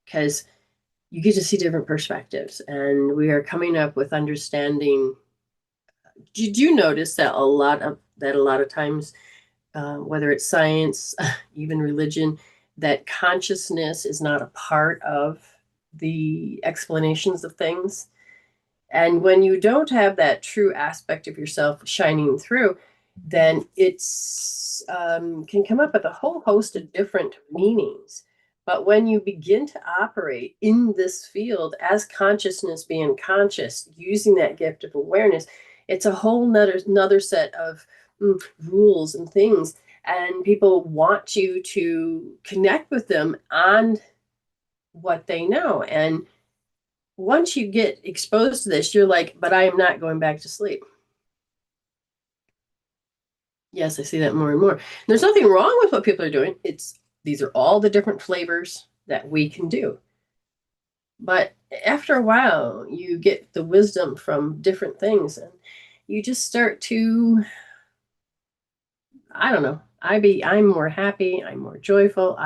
because you get to see different perspectives, and we are coming up with understanding. Did you notice that a lot of times, whether it's science, even religion, that consciousness is not a part of the explanations of things? And when you don't have that true aspect of yourself shining through, then it's can come up with a whole host of different meanings. But when you begin to operate in this field as consciousness being conscious, using that gift of awareness, it's a whole another set of rules and things. And people want you to connect with them on what they know. And once you get exposed to this, you're like, but I am not going back to sleep. Yes, I see that more and more. There's nothing wrong with what people are doing. These are all the different flavors that we can do. But after a while, you get the wisdom from different things, and you just start to, I don't know. I'm more happy. I'm more joyful.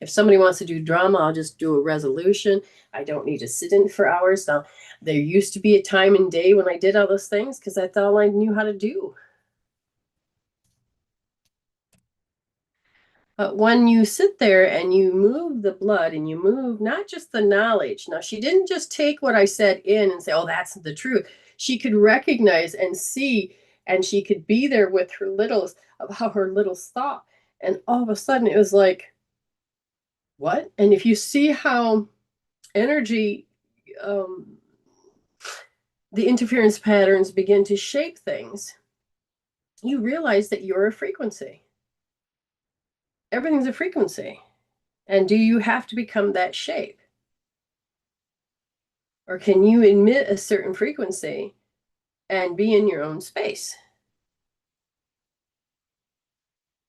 If somebody wants to do drama, I'll just do a resolution. I don't need to sit in for hours. Now, there used to be a time and day when I did all those things because that's all I knew how to do. But when you sit there and you move the blood and you move not just the knowledge. Now, she didn't just take what I said in and say, oh, that's the truth. She could recognize and see, and she could be there with her littles of how her littles thought. And all of a sudden it was like, what? And if you see how energy, the interference patterns begin to shape things, you realize that you're a frequency. Everything's a frequency. And do you have to become that shape? Or can you emit a certain frequency and be in your own space?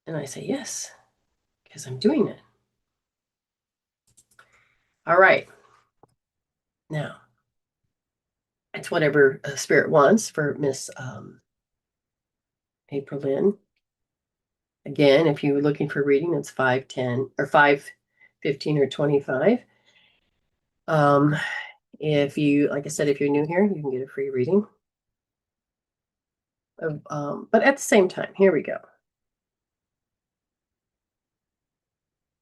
And I say, yes, because I'm doing it. All right. Now, it's whatever spirit wants for Miss April Lynn. Again, if you're looking for reading, it's 5:10 or 5:15 or 25. If you, like I said, if you're new here, you can get a free reading. But at the same time, here we go.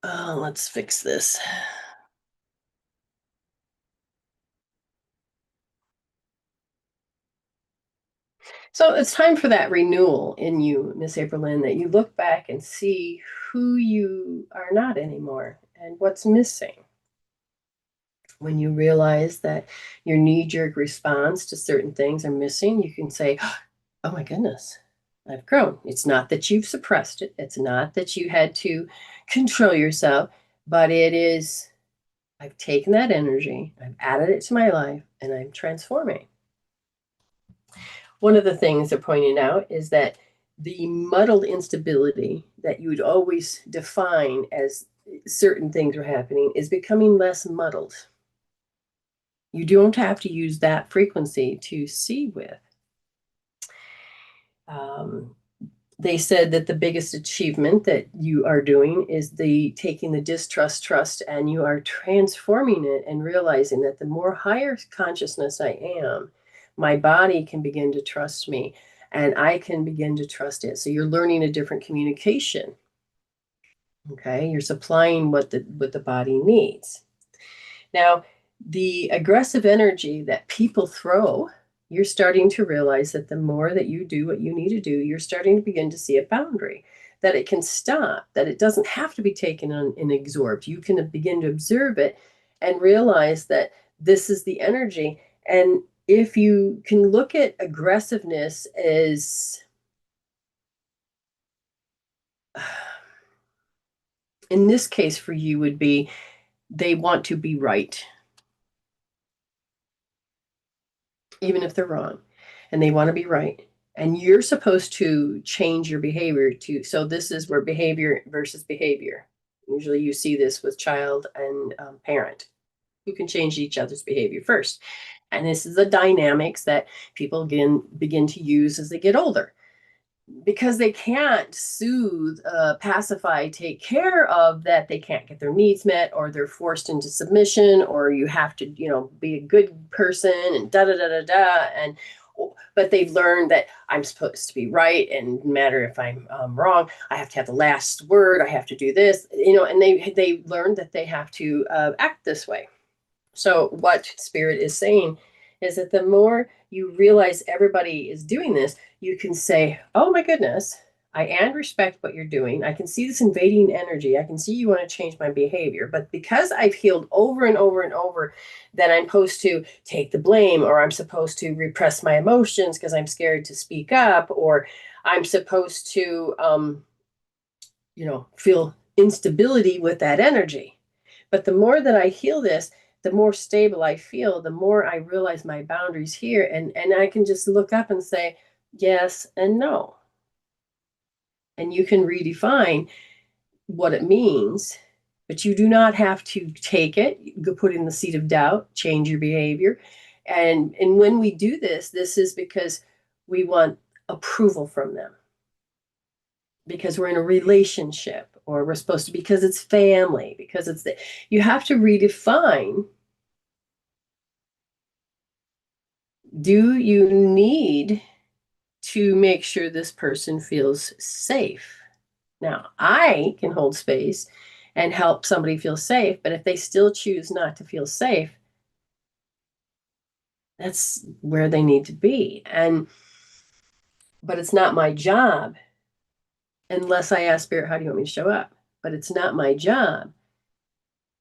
Let's fix this. So it's time for that renewal in you, Miss April Lynn, that you look back and see who you are not anymore and what's missing. When you realize that your knee-jerk response to certain things are missing, you can say, oh my goodness, I've grown. It's not that you've suppressed it. It's not that you had to control yourself, but it is, I've taken that energy, I've added it to my life, and I'm transforming. One of the things they're pointing out is that the muddled instability that you would always define as certain things are happening is becoming less muddled. You don't have to use that frequency to see with. They said that the biggest achievement that you are doing is taking the distrust, trust, and you are transforming it and realizing that the more higher consciousness I am, my body can begin to trust me and I can begin to trust it. So you're learning a different communication. Okay, you're supplying what the body needs. Now, the aggressive energy that people throw, you're starting to realize that the more that you do what you need to do, you're starting to begin to see a boundary, that it can stop, that it doesn't have to be taken on and absorbed. You can begin to observe it and realize that this is the energy. And if you can look at aggressiveness as, in this case for you would be, they want to be right, even if they're wrong, and they want to be right. And you're supposed to change your behavior to, so this is where behavior versus behavior. Usually you see this with child and parent who can change each other's behavior first. And this is the dynamics that people begin to use as they get older. Because they can't soothe, pacify, take care of that, they can't get their needs met, or they're forced into submission, or you have to, be a good person and da da da da da. And but they've learned that I'm supposed to be right, and no matter if I'm wrong, I have to have the last word. I have to do this, and they learned that they have to act this way. So what Spirit is saying is that the more you realize everybody is doing this, you can say, oh my goodness, I respect what you're doing. I can see this invading energy. I can see you want to change my behavior. But because I've healed over and over and over, that I'm supposed to take the blame, or I'm supposed to repress my emotions because I'm scared to speak up, or I'm supposed to, feel instability with that energy. But the more that I heal this, the more stable I feel, the more I realize my boundaries here. And I can just look up and say, yes and no. And you can redefine what it means, but you do not have to take it, go put in the seat of doubt, change your behavior. And when we do this is because we want approval from them. Because we're in a relationship, or we're supposed to, because it's family, because it's you have to redefine. Do you need to make sure this person feels safe? Now, I can hold space and help somebody feel safe, but if they still choose not to feel safe, that's where they need to be. But it's not my job, unless I ask Spirit, how do you want me to show up? But it's not my job.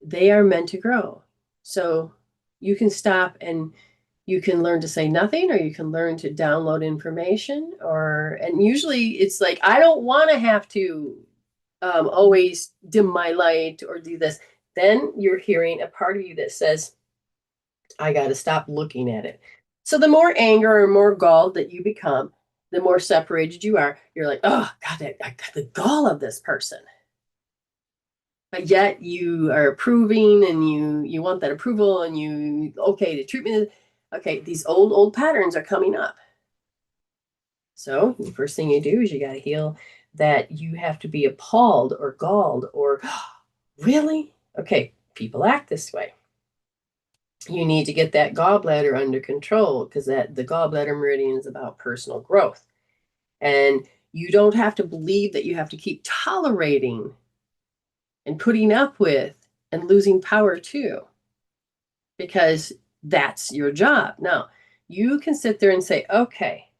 They are meant to grow. So you can stop and you can learn to say nothing, or you can learn to download information, and usually it's like, I don't want to have to always dim my light or do this. Then you're hearing a part of you that says, I got to stop looking at it. So the more anger or more galled that you become, the more separated you are, you're like, oh God, I got the gall of this person. But yet you are approving and you want that approval and okay, the treatment, okay, these old patterns are coming up. So the first thing you do is you got to heal that you have to be appalled or galled or really? Okay, people act this way. You need to get that gallbladder under control because the gallbladder meridian is about personal growth. And you don't have to believe that you have to keep tolerating and putting up with and losing power too, because that's your job. Now, you can sit there and say, okay,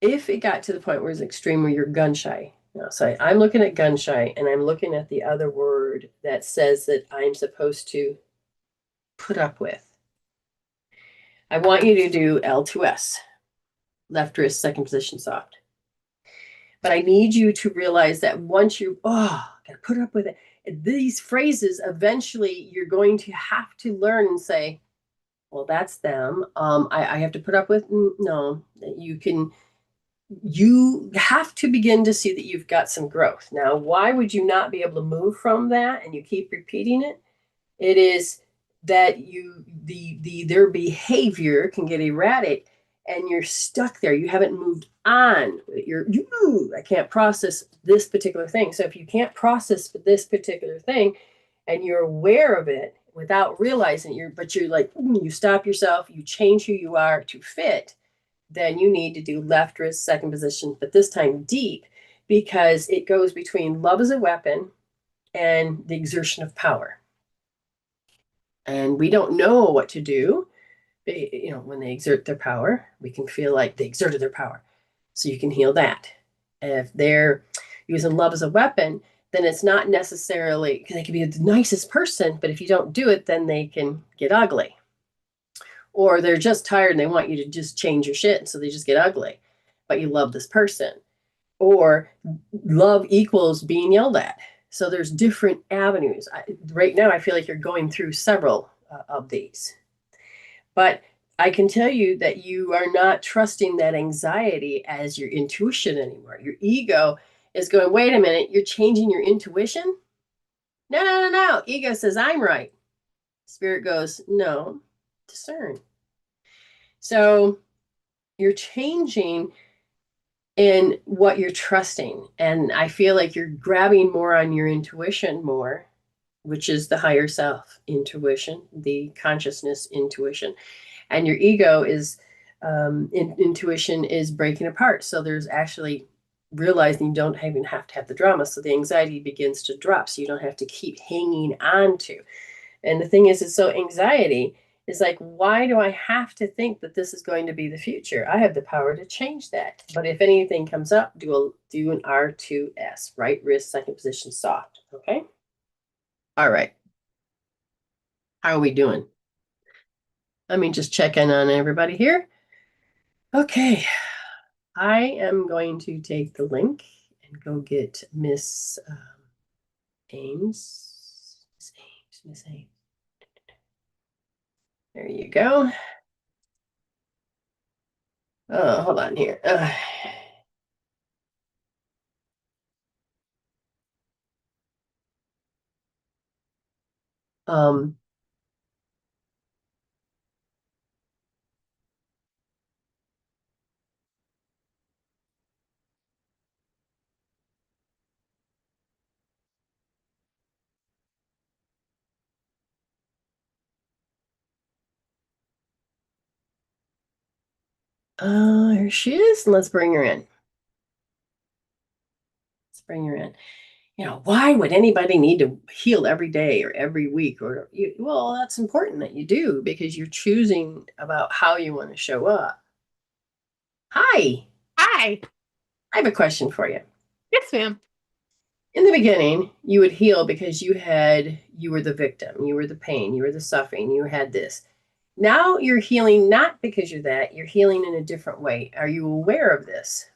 if it got to the point where it's extreme, where you're gun shy. Now, so I'm looking at gun shy and I'm looking at the other word that says that I'm supposed to put up with. I want you to do L2S, left wrist, second position soft. But I need you to realize that once you, gotta put up with it. These phrases, eventually you're going to have to learn and say, well, that's them. I have to put up with, no, you have to begin to see that you've got some growth. Now, why would you not be able to move from that and you keep repeating it? It is that their behavior can get erratic and you're stuck there. You haven't moved on. I can't process this particular thing. So if you can't process this particular thing and you're aware of it without realizing you're like, you stop yourself, you change who you are to fit, then you need to do left wrist, second position, but this time deep, because it goes between love as a weapon and the exertion of power. And we don't know what to do. When they exert their power, we can feel like they exerted their power. So you can heal that. If they're using love as a weapon, then it's not necessarily, because they can be the nicest person, but if you don't do it, then they can get ugly. Or they're just tired and they want you to just change your shit, and so they just get ugly. But you love this person. Or love equals being yelled at. So there's different avenues. Right now, I feel like you're going through several of these. But I can tell you that you are not trusting that anxiety as your intuition anymore. Your ego is going, wait a minute, you're changing your intuition? No. Ego says, I'm right. Spirit goes, no, discern. So you're changing in what you're trusting. And I feel like you're grabbing more on your intuition more, which is the higher self intuition, the consciousness intuition. And your ego is, intuition is breaking apart. So there's actually realizing you don't even have to have the drama. So the anxiety begins to drop. So you don't have to keep hanging on to. And the thing is so anxiety is like, why do I have to think that this is going to be the future? I have the power to change that. But if anything comes up, do an R2S, right wrist, second position, soft. Okay. All right. How are we doing? Let me just check in on everybody here. Okay. I am going to take the link and go get Miss Ames. Miss Ames. There you go. Oh, hold on here. Um, here she is. Let's bring her in. Why would anybody need to heal every day or every week? Well, that's important that you do, because you're choosing about how you want to show up. Hi. Hi. I have a question for you. Yes, ma'am. In the beginning, you would heal because you were the victim, you were the pain, you were the suffering, you had this. Now you're healing not because you're healing in a different way. Are you aware of this?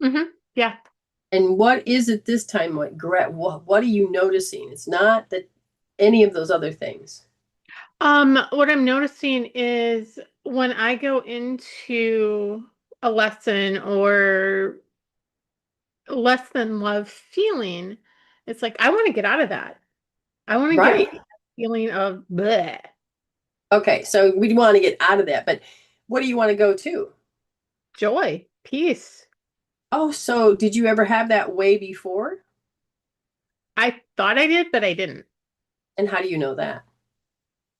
Mm-hmm. Yeah. And what is it this time? What are you noticing? It's not that any of those other things. What I'm noticing is when I go into a lesson or less than love feeling, it's like I want to get out of that. I want to get out Right. of that feeling of bleh, Okay. So we want to get out of that, but what do you want to go to? joy, peace. Oh, so did you ever have that way before? I thought I did, but I didn't And how do you know that?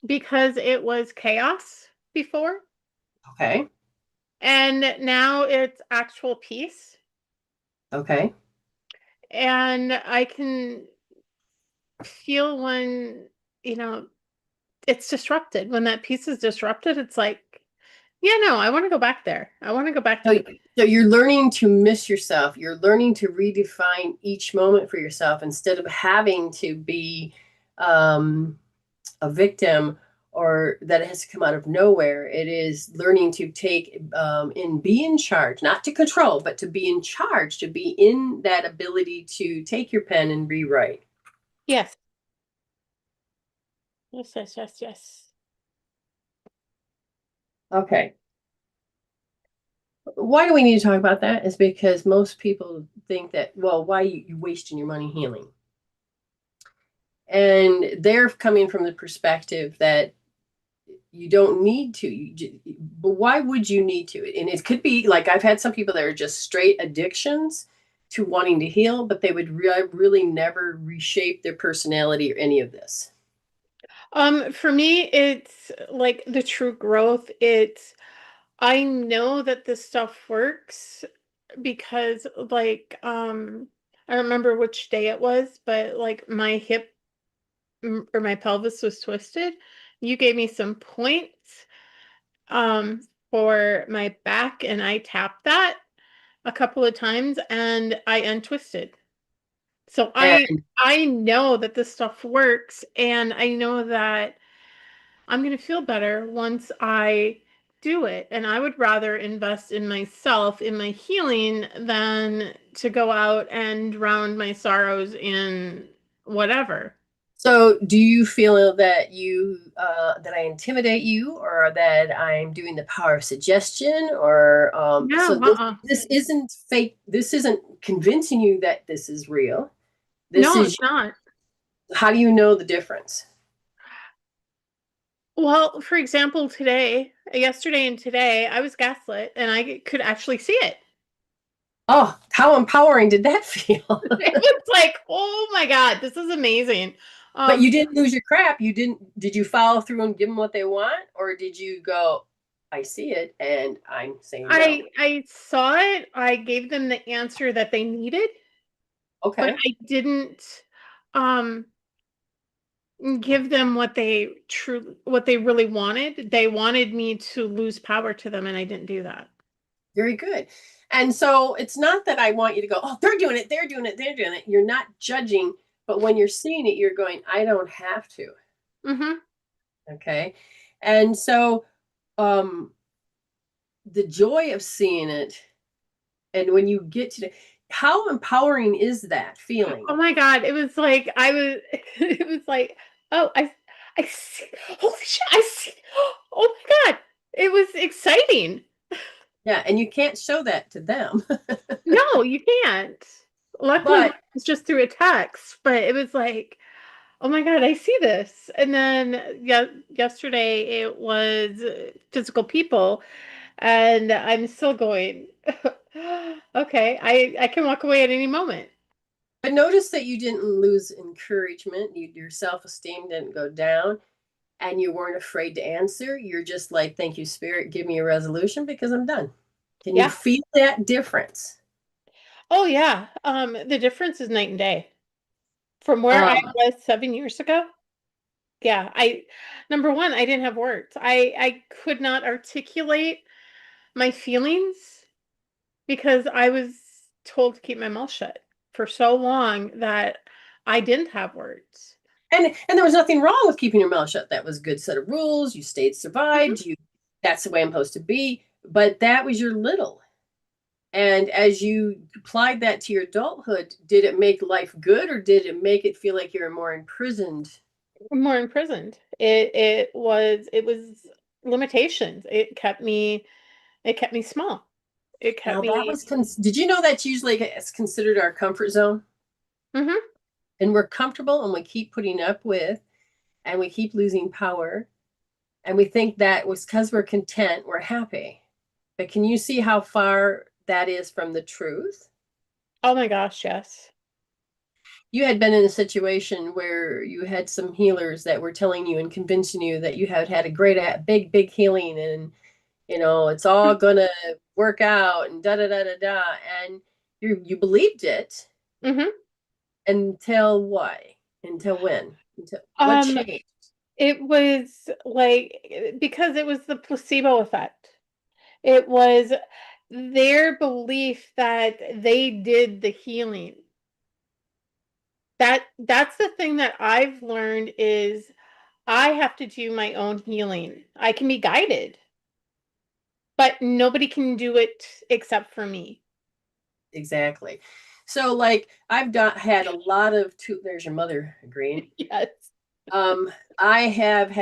because it was chaos before, Okay. and now it's actual peace. Okay. And I can feel when, you know, it's disrupted. When that piece is disrupted, it's like, yeah, no, I want to go back there. I want to go back to So, the peace. so you're learning to miss yourself. You're learning to redefine each moment for yourself instead of having to be a victim or that it has to come out of nowhere. It is learning to take and be in charge, not to control, but to be in charge, to be in that ability to take your pen and rewrite. Yes. Yes, yes, yes, yes. Okay. Why do we need to talk about that? Is because most people think that, well, why are you wasting your money healing? And they're coming from the perspective that you don't need to, but why would you need to? And it could be like I've had some people that are just straight addictions to wanting to heal, but they would really never reshape their personality or any of this. For me, it's like the true growth. It's I know that this stuff works because I don't remember which day it was, but like my hip or my pelvis was twisted. You gave me some points um for my back and I tapped that a couple of times and I untwisted. So And I know that this stuff works and I know that I'm going to feel better once I do it. And I would rather invest in myself, in my healing, than to go out and drown my sorrows in whatever. so do you feel that that I intimidate you, or that I'm doing the power of suggestion, or so No, this isn't fake, this isn't convincing you that this is real, this no, is, it's not. how do you know the difference? Well, for example, yesterday and today, I was gaslit and I could actually see it. Oh, how empowering did that feel? It was like, oh my God, this is amazing. But Um, you didn't lose your crap. You didn't, did you follow through and give them what they want? Or did you go, I see it and I'm saying no? I saw it. I gave them the answer that they needed, but Okay. I didn't um give them what they really wanted. They wanted me to lose power to them, and I didn't do that. Very good. And so it's not that I want you to go, oh, they're doing it, they're doing it, they're doing it. You're not judging, but when you're seeing it, you're going, I don't have to. Mm-hmm. Okay. And so um the joy of seeing it, and when you get to the, how empowering is that feeling? Oh my God. It was like I was it was like, oh, I see, holy shit, I see. Oh my God. It was exciting. Yeah, and you can't show that to them. No, you can't. Luckily, But it's just through a text, but it was like, oh my God, I see this. And then yeah, yesterday it was physical people, and I'm still going, okay, I can walk away at any moment. notice that you didn't lose encouragement. Your self-esteem didn't go down, and you weren't afraid to answer. You're just like, thank you, Spirit, give me a resolution because I'm done. Can you Yeah. feel that difference? Oh yeah. The difference is night and day from where I Um, was 7 years ago. Yeah, number one, I didn't have words. I could not articulate my feelings because I was told to keep my mouth shut for so long that I didn't have words. and there was nothing wrong with keeping your mouth shut. That was a good set of rules. You stayed, Mhm. survived. You, that's the way I'm supposed to be. But that was your little. And as you applied that to your adulthood, did it make life good, or did it make it feel like you're more imprisoned more imprisoned. It was limitations. It kept me small. It kept Now that me. was, did you know that's usually it's considered our comfort zone? Hmm. And we're comfortable and we keep putting up with and we keep losing power. And we think that was because we're content, we're happy. But can you see how far that is from the truth? Oh my gosh, yes. You had been in a situation where you had some healers that were telling you and convincing you that you had had a great, big healing, and it's all gonna work out, and da da da da da, and you believed it Hmm. until why? Until when? Until what Um, changed? it was like because it was the placebo effect. It was their belief that they did the healing. That's the thing that I've learned is I have to do my own healing. I can be guided, but nobody can do it except for me. Exactly. So, like, had a lot of there's your mother agreeing. Yes. Um, I have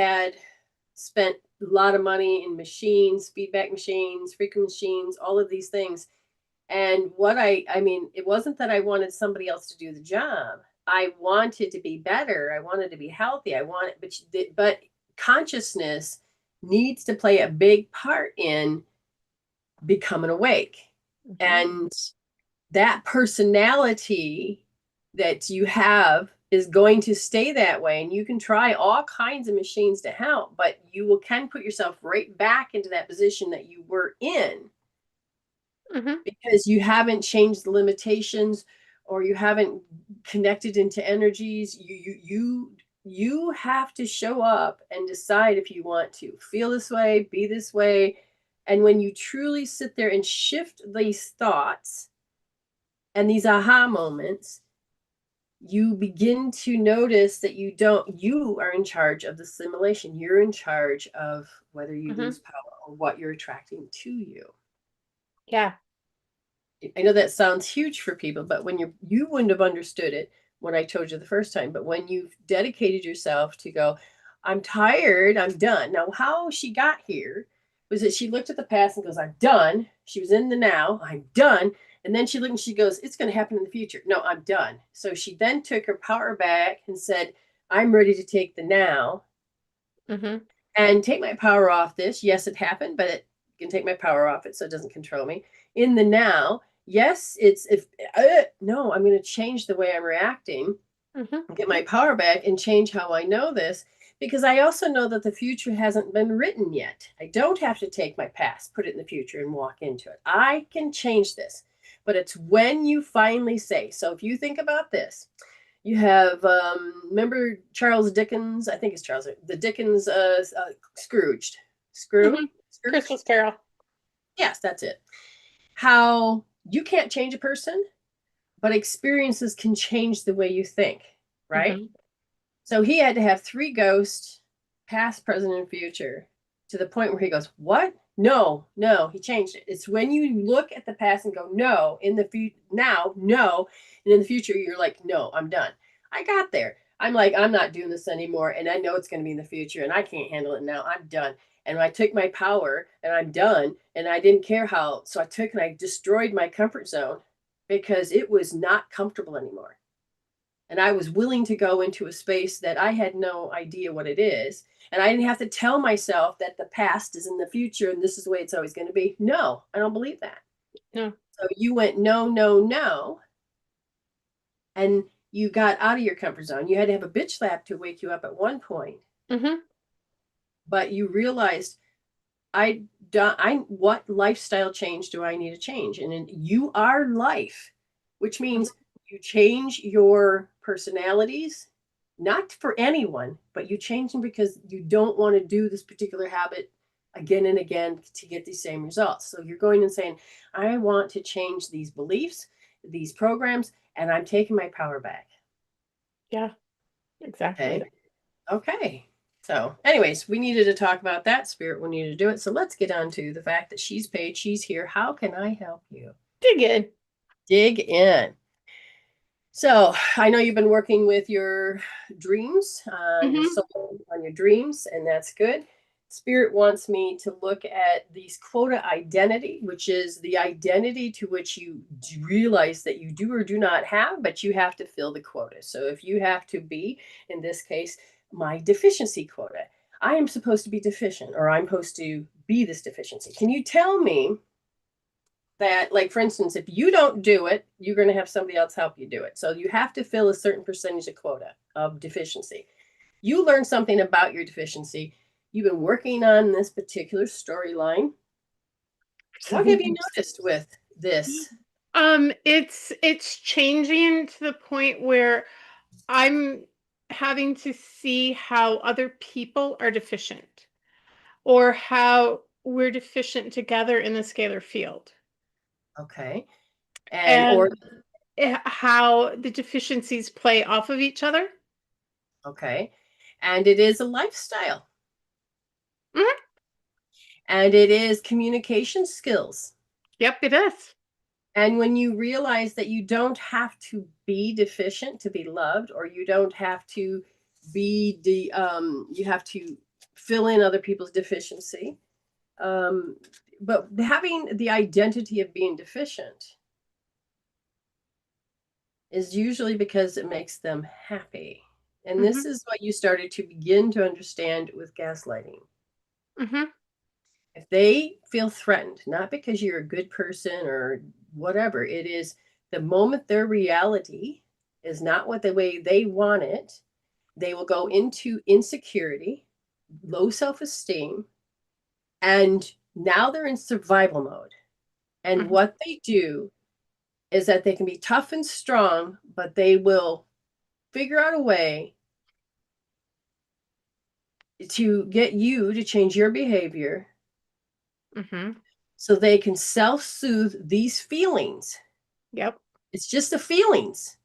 spent a lot of money in machines, feedback machines, frequency machines, all of these things. And I mean, it wasn't that I wanted somebody else to do the job. I wanted to be better. I wanted to be healthy. But consciousness needs to play a big part in becoming awake. Mhm. And that personality that you have is going to stay that way, and you can try all kinds of machines to help, but can put yourself right back into that position that you were in Mhm. because you haven't changed the limitations, or you haven't connected into energies. You have to show up and decide if you want to feel this way, be this way. And when you truly sit there and shift these thoughts and these aha moments, you begin to notice that you are in charge of the simulation. You're in charge of whether you Mhm. lose power or what you're attracting to you. Yeah. I know that sounds huge for people, but when you wouldn't have understood it when I told you the first time, but when you've dedicated yourself to go, I'm tired, I'm done. Now, how she got here was that she looked at the past and goes, I'm done. She was in the now, I'm done. And then she looked and she goes, it's going to happen in the future. No, I'm done. So she then took her power back and said, I'm ready to take the now Mhm. and take my power off this. Yes, it happened, but it can take my power off it so it doesn't control me. In the now, yes, it's if no, I'm going to change the way I'm reacting, Mhm. get my power back, and change how I know this. Because I also know that the future hasn't been written yet. I don't have to take my past, put it in the future, and walk into it. I can change this. But it's when you finally say, so if you think about this, you have remember Charles Dickens? I think it's Charles the Dickens Scrooged. Mhm. Scrooge? Christmas Carol. Yes, that's it. How you can't change a person, but experiences can change the way you think, right? Mhm. So he had to have three ghosts, past, present, and future, to the point where he goes, "What? No, no." He changed it. It's when you look at the past and go, "No," in the future now, no, and in the future you're like, "No, I'm done." I got there. I'm like, I'm not doing this anymore, and I know it's going to be in the future, and I can't handle it now. I'm done. And I took my power, and I'm done, and I didn't care how. So I took and I destroyed my comfort zone because it was not comfortable anymore. And I was willing to go into a space that I had no idea what it is. And I didn't have to tell myself that the past is in the future and this is the way it's always going to be. No, I don't believe that. No. So you went, no, no, no. And you got out of your comfort zone. You had to have a bitch slap to wake you up at one point. Mhm. But you realized what lifestyle change do I need to change? And you are life, which Mhm. means you change your personalities, not for anyone, but you change them because you don't want to do this particular habit again and again to get these same results. So you're going and saying, I want to change these beliefs, these programs, and I'm taking my power back. Yeah. Exactly. Okay. Okay. So, anyways, we needed to talk about that. Spirit we needed to do it. So let's get on to the fact that she's paid, she's here. How can I help you? Dig in. Dig in. So I know you've been working with your dreams, your Mhm. soul on your dreams, and that's good. Spirit wants me to look at these quota identity, which is the identity to which you realize that you do or do not have, but you have to fill the quota. So if you have to be, in this case, my deficiency quota, I am supposed to be deficient, or I'm supposed to be this deficiency. Can you tell me that, like, for instance, if you don't do it, you're going to have somebody else help you do it. So you have to fill a certain percentage of quota of deficiency. You learn something about your deficiency. You've been working on this particular storyline. What have you noticed with this? It's changing to the point where I'm having to see how other people are deficient or how we're deficient together in the scalar field Okay. And, or, and how the deficiencies play off of each other. okay. And it is a lifestyle. Mhm. And it is communication skills. Yep, it is. And when you realize that you don't have to be deficient to be loved, or you don't have to be you have to fill in other people's deficiency. But having the identity of being deficient is usually because it makes them happy. And this Mhm. is what you started to begin to understand with gaslighting. Mhm. If they feel threatened, not because you're a good person or whatever, it is the moment their reality is not what the way they want it, they will go into insecurity, low self-esteem, and now they're in survival mode. And Mhm. what they do is that they can be tough and strong, but they will figure out a way to get you to change your behavior Mhm. so they can self-soothe these feelings. Yep. It's just the feelings.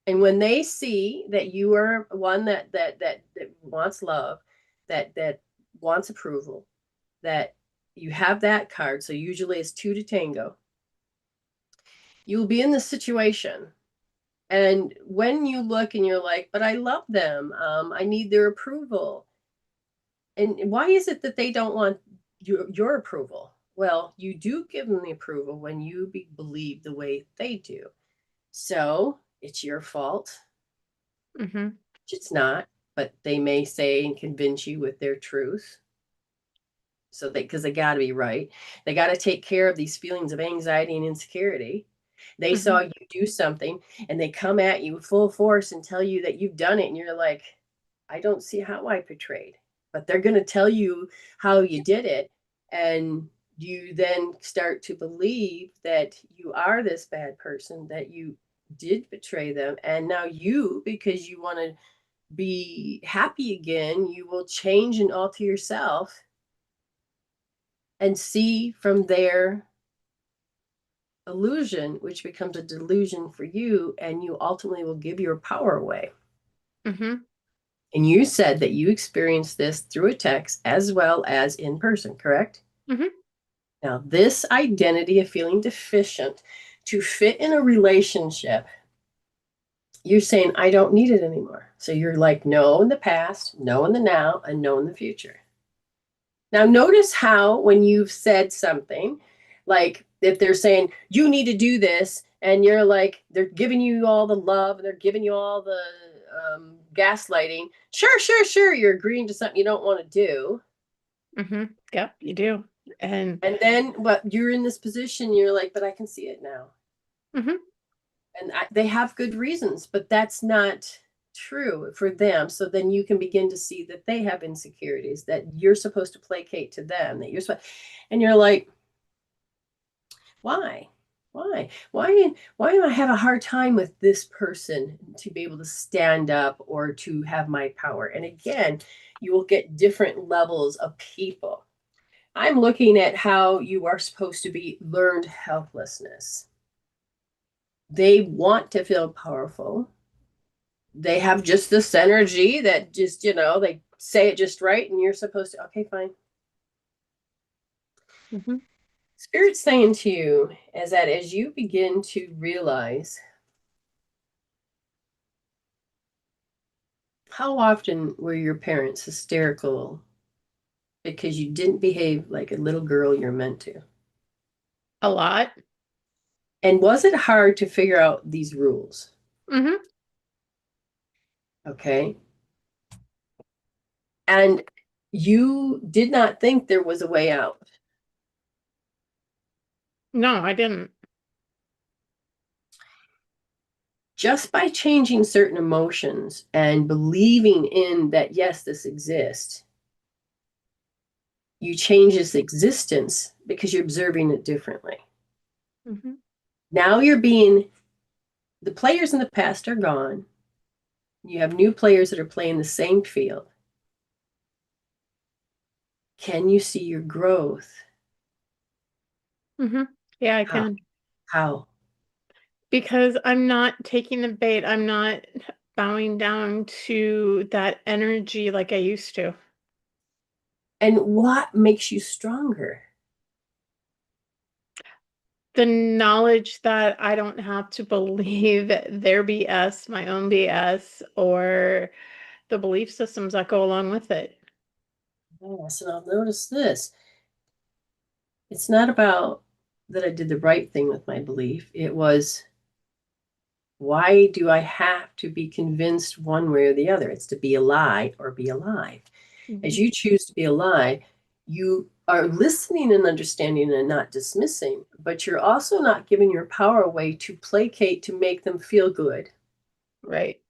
And when they see that you are one that wants love, that wants approval, that you have that card, so usually it's two to tango, you will be in this situation. And when you look and you're like, but I love them, I need their approval. And why is it that they don't want your approval? Well, you do give them the approval when you believe the way they do. So it's your fault. Mhm. It's not, but they may say and convince you with their truth. So because they got to be right. They got to take care of these feelings of anxiety and insecurity. They saw Mhm. you do something and they come at you full force and tell you that you've done it. And you're like, I don't see how I betrayed. But they're going to tell you how you did it. And you then start to believe that you are this bad person, that you did betray them. And now you, because you want to be happy again, you will change and alter yourself and see from their illusion, which becomes a delusion for you, and you ultimately will give your power away. Mhm. And you said that you experienced this through a text as well as in person, correct? Mhm. Now, this identity of feeling deficient to fit in a relationship, you're saying, I don't need it anymore. So you're like, no in the past, no in the now, and no in the future. Now, notice how when you've said something, like if they're saying, you need to do this, and you're like, they're giving you all the love and they're giving you all the gaslighting. Sure, sure, sure. You're agreeing to something you don't want to do. Mhm. Yep, you do. And And then, but you're in this position, you're like, but I can see it now. mhm. And they have good reasons, but that's not true for them. So then you can begin to see that they have insecurities, that you're supposed to placate to them, that you're supposed, and you're like, why? Why do I have a hard time with this person to be able to stand up or to have my power? And again, you will get different levels of people. I'm looking at how you are supposed to be learned helplessness. They want to feel powerful. They have just this energy that just, they say it just right, and you're supposed to, okay, fine. Mhm. Spirit's saying to you is that as you begin to realize how often were your parents hysterical because you didn't behave like a little girl you're meant to? A lot. And was it hard to figure out these rules? Mm-hmm. Okay. And you did not think there was a way out. No, I didn't. Just by changing certain emotions and believing in that, yes, this exists, you change its existence because you're observing it differently. Mm-hmm. Now the players in the past are gone. You have new players that are playing the same field. Can you see your growth? Mm-hmm. Yeah, I How? can. How? Because I'm not taking the bait. I'm not bowing down to that energy like I used to. And what makes you stronger? The knowledge that I don't have to believe their BS, my own BS, or the belief systems that go along with it. Yes, and I'll notice this. It's not about that I did the right thing with my belief. It was, why do I have to be convinced one way or the other? It's to be a lie or be alive. As Mhm. you choose to be a lie, you are listening and understanding and not dismissing, but you're also not giving your power away to placate to make them feel good. Right.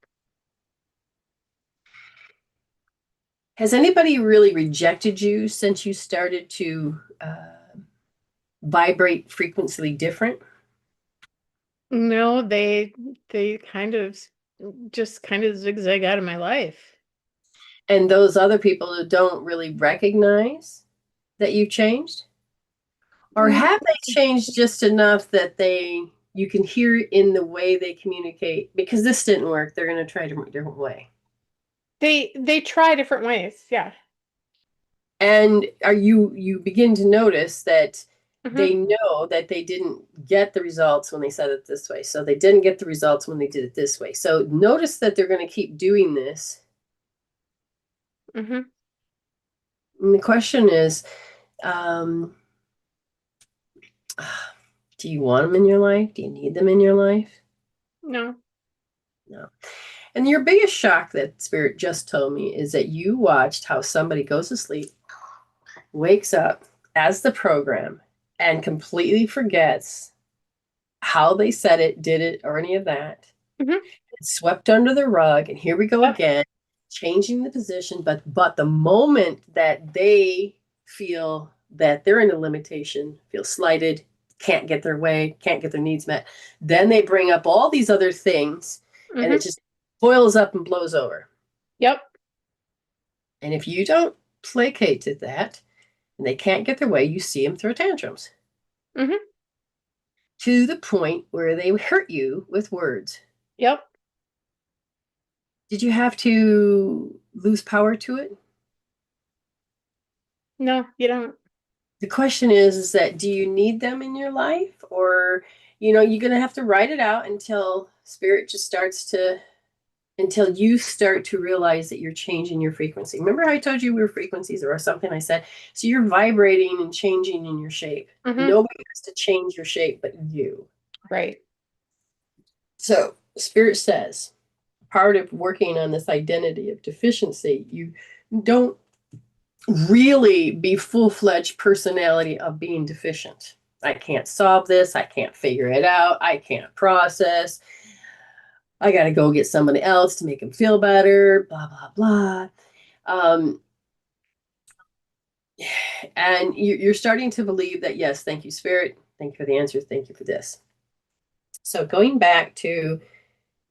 Has anybody really rejected you since you started to vibrate frequently different? No, they just kind of zigzag out of my life. And those other people who don't really recognize that you've changed? Or Mm, have they changed just enough that you can hear it in the way they communicate? Because this didn't work, they're going to try a different way. They try different ways. Yeah. And you begin to notice that Mm-hmm. they know that they didn't get the results when they said it this way. So they didn't get the results when they did it this way. So notice that they're going to keep doing this. Mm-hmm. And the question is, do you want them in your life? Do you need them in your life? No. No. And your biggest shock that Spirit just told me is that you watched how somebody goes to sleep, wakes up as the program, and completely forgets how they said it, did it, or any of that. Mm-hmm. It's swept under the rug, and here we go Yep. again, changing the position. But the moment that they feel that they're in a limitation, feel slighted, can't get their way, can't get their needs met, then they bring up all these other things, and Mm-hmm. it just boils up and blows over. Yep. And if you don't placate to that, and they can't get their way, you see them throw tantrums Mm-hmm. to the point where they hurt you with words. Yep. Did you have to lose power to it? No, you don't. The question is that do you need them in your life, or you're going to have to write it out until spirit just starts to until you start to realize that you're changing your frequency. Remember how I told you we were frequencies or something I said? So you're vibrating and changing in your shape. Mm-hmm. Nobody has to change your shape but you. Right. So spirit says part of working on this identity of deficiency, you don't really be full-fledged personality of being deficient. I can't solve this. I can't figure it out. I can't process. I got to go get somebody else to make them feel better, blah, blah, blah. Um, and you're starting to believe that, yes, thank you, Spirit. Thank you for the answers. Thank you for this. So going back to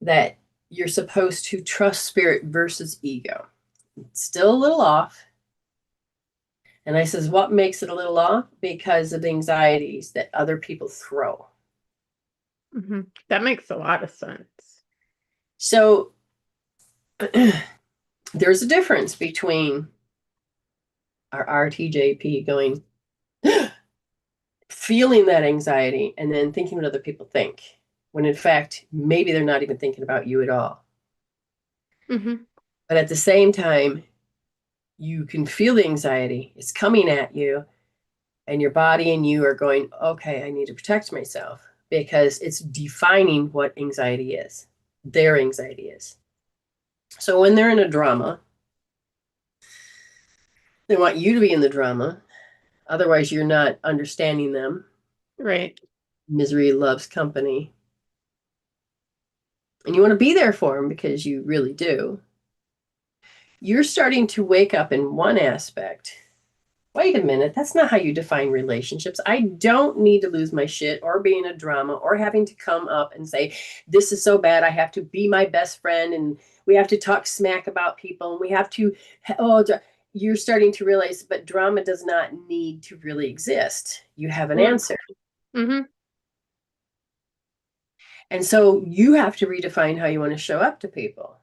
that, you're supposed to trust Spirit versus ego. It's still a little off. And I says, what makes it a little off? Because of the anxieties that other people throw. Mm-hmm. That makes a lot of sense. So there's a difference between our RTJP going, feeling that anxiety, and then thinking what other people think, when in fact, maybe they're not even thinking about you at all. Mm-hmm. But at the same time, you can feel the anxiety. It's coming at you, and your body and you are going, okay, I need to protect myself, because it's defining what anxiety is. Their anxiety is. So when they're in a drama, they want you to be in the drama. Otherwise, you're not understanding them. Right. Misery loves company. And you want to be there for them because you really do. You're starting to wake up in one aspect. Wait a minute, that's not how you define relationships. I don't need to lose my shit or be in a drama or having to come up and say, this is so bad, I have to be my best friend and we have to talk smack about people and we have to, you're starting to realize, but drama does not need to really exist. You have an answer. Mm-hmm. And so you have to redefine how you want to show up to people.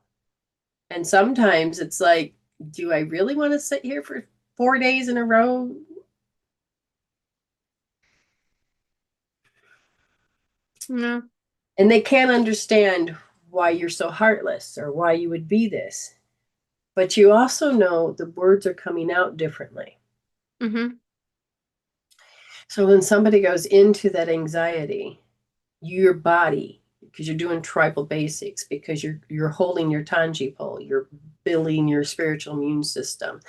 And sometimes it's like, do I really want to sit here for 4 days in a row? No. And they can't understand why you're so heartless or why you would be this. But you also know the words are coming out differently. Mm-hmm. So when somebody goes into that anxiety, your body, because you're doing tribal basics, because you're holding your tangi pole, you're building your spiritual immune system,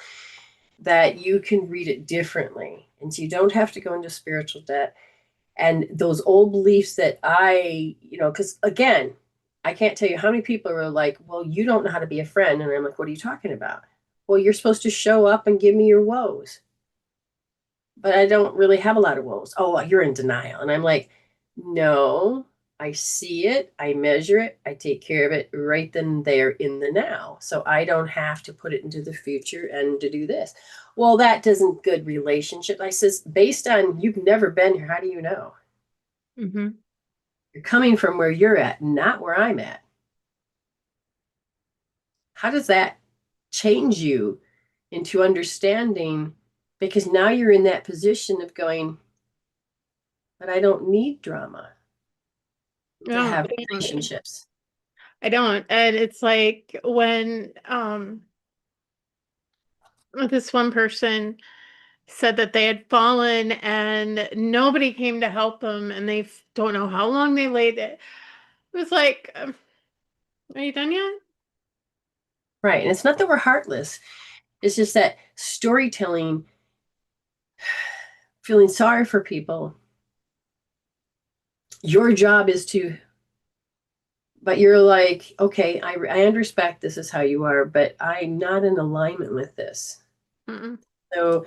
that you can read it differently. And so you don't have to go into spiritual debt. And those old beliefs that because again, I can't tell you how many people are like, well, you don't know how to be a friend. And I'm like, what are you talking about? Well, you're supposed to show up and give me your woes. But I don't really have a lot of woes. Oh, you're in denial. And I'm like, no, I see it, I measure it, I take care of it right then and there in the now. So I don't have to put it into the future and to do this. Well, that doesn't good relationship. I says, based on you've never been here, how do you know? Mm-hmm. You're coming from where you're at, not where I'm at. How does that change you into understanding? Because now you're in that position of going, but I don't need drama to No, have relationships. I don't. And it's like when this one person said that they had fallen and nobody came to help them and they don't know how long they laid it. It was like, are you done yet? Right. And it's not that we're heartless. It's just that storytelling, feeling sorry for people. Your job is to, but you're like, okay, I respect this is how you are, but I'm not in alignment with this. Mm-mm. So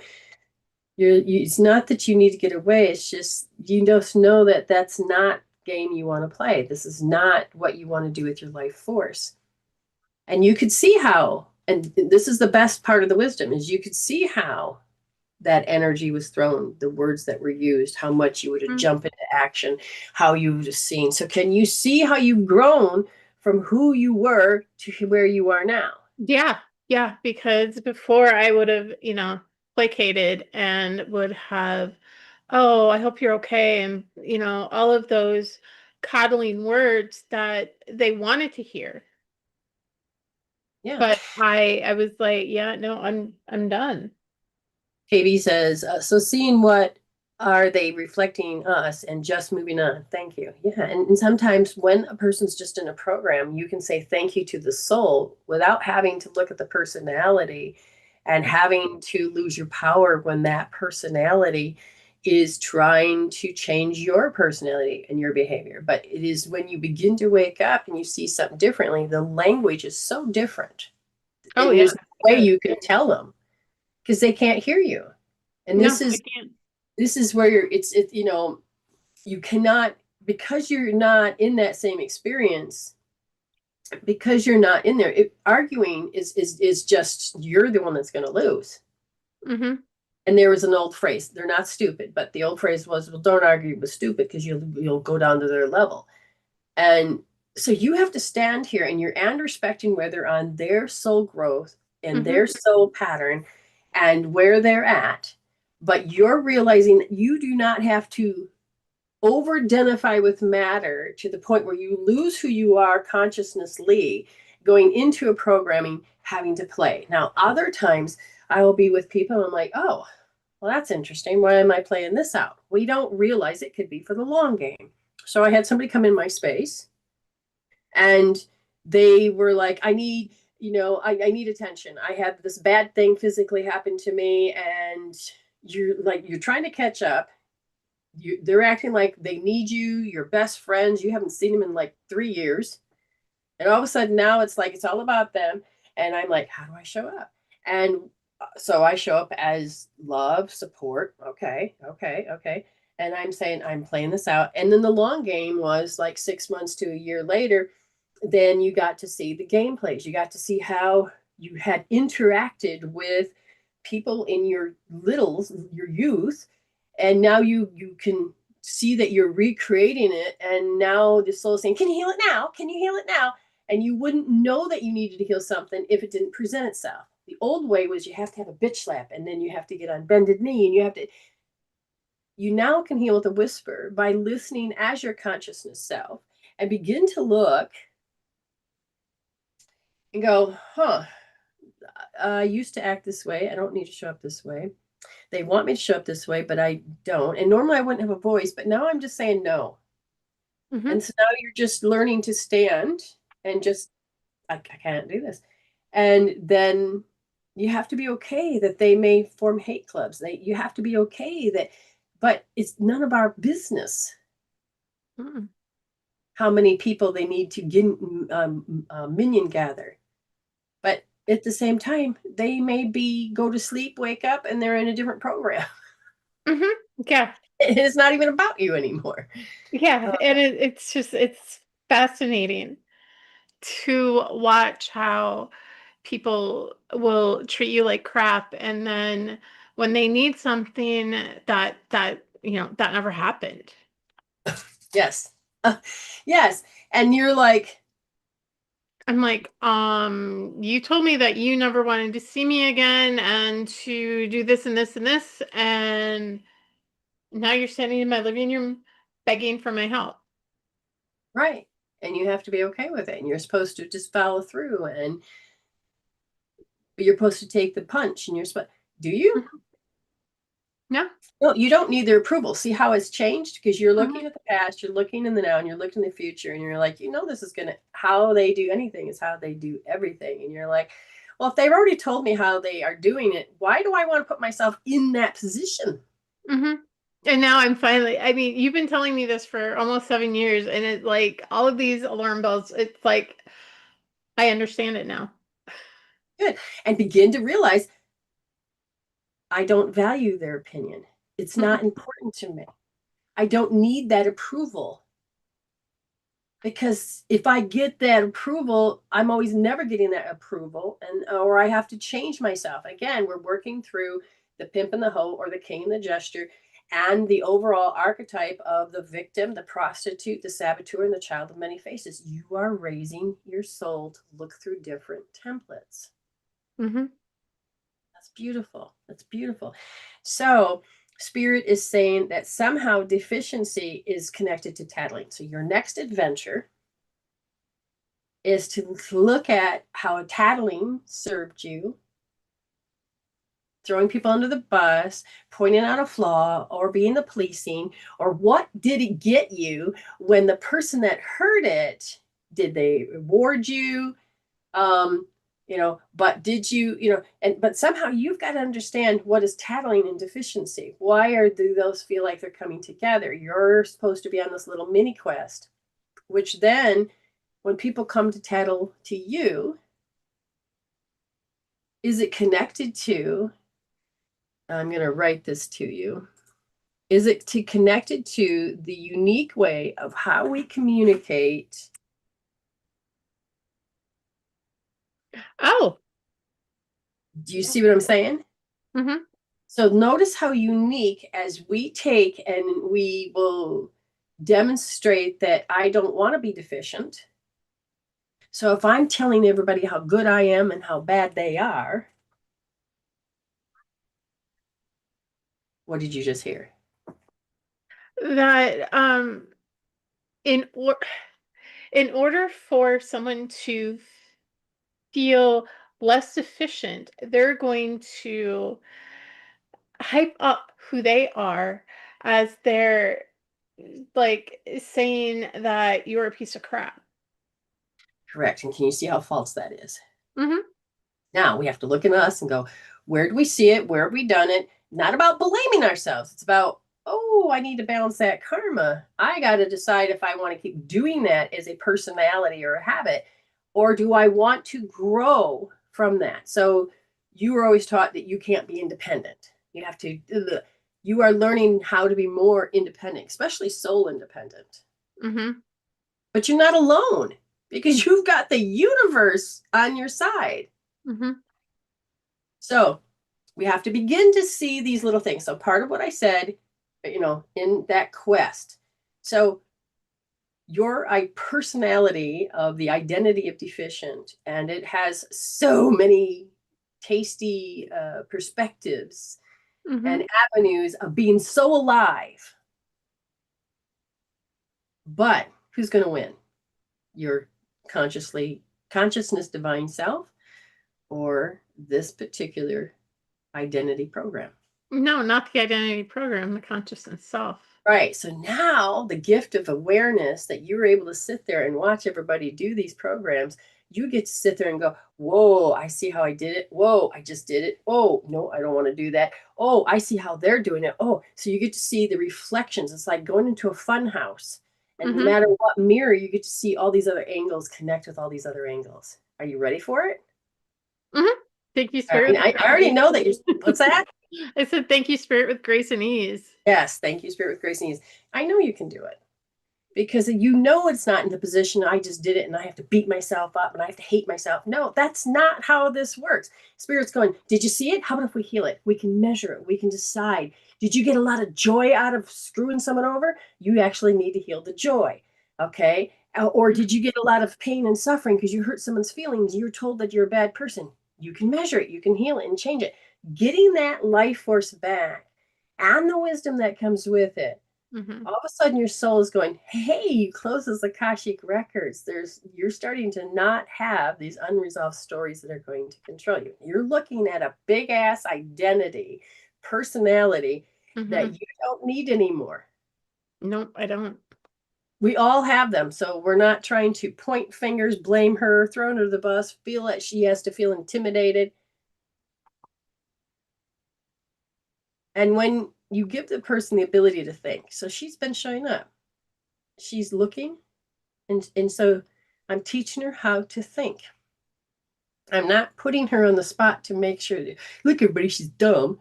it's not that you need to get away. It's just, you just know that that's not game you want to play. This is not what you want to do with your life force. And you could see how, and this is the best part of the wisdom, is you could see how that energy was thrown, the words that were used, how much you would have jumped into action, how you would have seen. So can you see how you've grown from who you were to where you are now? Yeah, because before I would have, placated and would have, oh, I hope you're okay, and all of those coddling words that they wanted to hear. Yeah. But I was like, yeah, no, I'm done. KB says, so seeing what are they reflecting us and just moving on. Thank you. Yeah. And sometimes when a person's just in a program, you can say thank you to the soul without having to look at the personality and having to lose your power when that personality is trying to change your personality and your behavior. But it is when you begin to wake up and you see something differently, the language is so different. Oh, and yeah. there's no way you can tell them because they can't hear you. And No, this I is can't. this is where you cannot, because you're not in that same experience, because you're not in there, arguing is just, you're the one that's going to lose. Mm-hmm. And there was an old phrase, they're not stupid, but the old phrase was, well, don't argue with stupid because you'll go down to their level. And so you have to stand here and you're respecting where they're on their soul growth and their soul pattern and where they're at. But you're realizing that you do not have to over identify with matter to the point where you lose who you are consciously going into a programming, having to play. Now, other times I will be with people and I'm like, oh, well, that's interesting. Why am I playing this out? We don't realize it could be for the long game. So I had somebody come in my space and they were like, I need, I need attention. I had this bad thing physically happen to me, and you're trying to catch up. They're acting like they need you, your best friends. You haven't seen them in like 3 years. And all of a sudden now it's like, it's all about them. And I'm like, how do I show up? And so I show up as love, support. Okay. And I'm saying, I'm playing this out. And then the long game was like 6 months to a year later. Then you got to see the game plays. You got to see how you had interacted with people in your youth. And now you can see that you're recreating it. And now the soul is saying, can you heal it now? Can you heal it now? And you wouldn't know that you needed to heal something if it didn't present itself. The old way was you have to have a bitch slap, and then you have to get on bended knee, and you now can heal with a whisper by listening as your consciousness self and begin to look and go, I used to act this way. I don't need to show up this way. They want me to show up this way, but I don't. And normally I wouldn't have a voice, but now I'm just saying no. Mm-hmm. And so now you're just learning to stand and just, I can't do this. And then you have to be okay that they may form hate clubs. You have to be okay that, but it's none of our business. Mm-mm. How many people they need to get, minion gather. But at the same time, they may go to sleep, wake up, and they're in a different program. Mm-hmm. Yeah. It's not even about you anymore. Yeah. And it's fascinating to watch how people will treat you like crap, and then when they need something that never happened. Yes. Yes. And you're like, I'm like, you told me that you never wanted to see me again and to do this and this and this, and now you're standing in my living room begging for my help. Right. And you have to be okay with it. And you're supposed to just follow through, and you're supposed to take the punch, and do you? No. No, you don't need their approval. See how it's changed? Because you're looking at the past, you're looking in the now, and you're looking in the future, and you're like, this is how they do anything is how they do everything. And you're like, well, if they've already told me how they are doing it, why do I want to put myself in that position? Mm-hmm. And now I'm finally, you've been telling me this for almost 7 years, and it's like all of these alarm bells, it's like, I understand it now. Good. And begin to realize I don't value their opinion. It's not important to me. I don't need that approval. Because if I get that approval, I'm always never getting that approval, or I have to change myself. Again, we're working through the pimp and the hoe, or the king and the jester, and the overall archetype of the victim, the prostitute, the saboteur, and the child of many faces. You are raising your soul to look through different templates. Mm-hmm. That's beautiful. That's beautiful. So Spirit is saying that somehow deficiency is connected to tattling. So your next adventure is to look at how tattling served you, throwing people under the bus, pointing out a flaw, or being the policing, or what did it get you when the person that heard it, did they reward you? But did you, but somehow you've got to understand what is tattling and deficiency. Why do those feel like they're coming together? You're supposed to be on this little mini quest, which then when people come to tattle to you, is it connected to, I'm going to write this to you. Is it connected to the unique way of how we communicate? Oh. Do you see what I'm saying? Mm-hmm. So notice how unique, as we take and we will demonstrate that I don't want to be deficient. So if I'm telling everybody how good I am and how bad they are, what did you just hear? That in order for someone to feel less deficient. They're going to hype up who they are as they're like saying that you're a piece of crap. Correct. And can you see how false that is? Mm-hmm. Now we have to look at us and go, where do we see it? Where have we done it? Not about blaming ourselves. It's about, oh, I need to balance that karma. I got to decide if I want to keep doing that as a personality or a habit, or do I want to grow from that? So you were always taught that you can't be independent. You have to, you are learning how to be more independent, especially soul independent. Mm-hmm. But you're not alone because you've got the universe on your side. Mm-hmm. So we have to begin to see these little things. So part of what I said, in that quest. So your personality of the identity of deficient, and it has so many tasty perspectives Mm-hmm. and avenues of being so alive. But who's going to win? Your consciousness divine self, or this particular identity program? No, not the identity program, the consciousness self. Right. So now the gift of awareness that you were able to sit there and watch everybody do these programs, you get to sit there and go, whoa, I see how I did it. Whoa, I just did it. Oh, no, I don't want to do that. Oh, I see how they're doing it. Oh, so you get to see the reflections. It's like going into a fun house. And no matter what mirror, you get to see all these other angles connect with all these other angles. Are you ready for it? Mm-hmm. Thank you, Spirit. I already know that you're, what's that? I said, thank you, Spirit, with grace and ease. Yes, thank you, Spirit with grace and ease. I know you can do it because it's not in the position I just did it and I have to beat myself up and I have to hate myself. No, that's not how this works. Spirit's going, did you see it? How about if we heal it? We can measure it. We can decide. Did you get a lot of joy out of screwing someone over? You actually need to heal the joy. Okay. Or did you get a lot of pain and suffering because you hurt someone's feelings? You're told that you're a bad person. You can measure it. You can heal it and change it. Getting that life force back and the wisdom that comes with it. Mm-hmm. All of a sudden your soul is going, hey, you close those Akashic records. You're starting to not have these unresolved stories that are going to control you. You're looking at a big ass identity, personality that you don't need anymore. Nope, I don't. We all have them. So we're not trying to point fingers, blame her, throw her under the bus, feel that she has to feel intimidated. And when you give the person the ability to think, so she's been showing up, she's looking, and so I'm teaching her how to think. I'm not putting her on the spot to make sure that, look, everybody, she's dumb.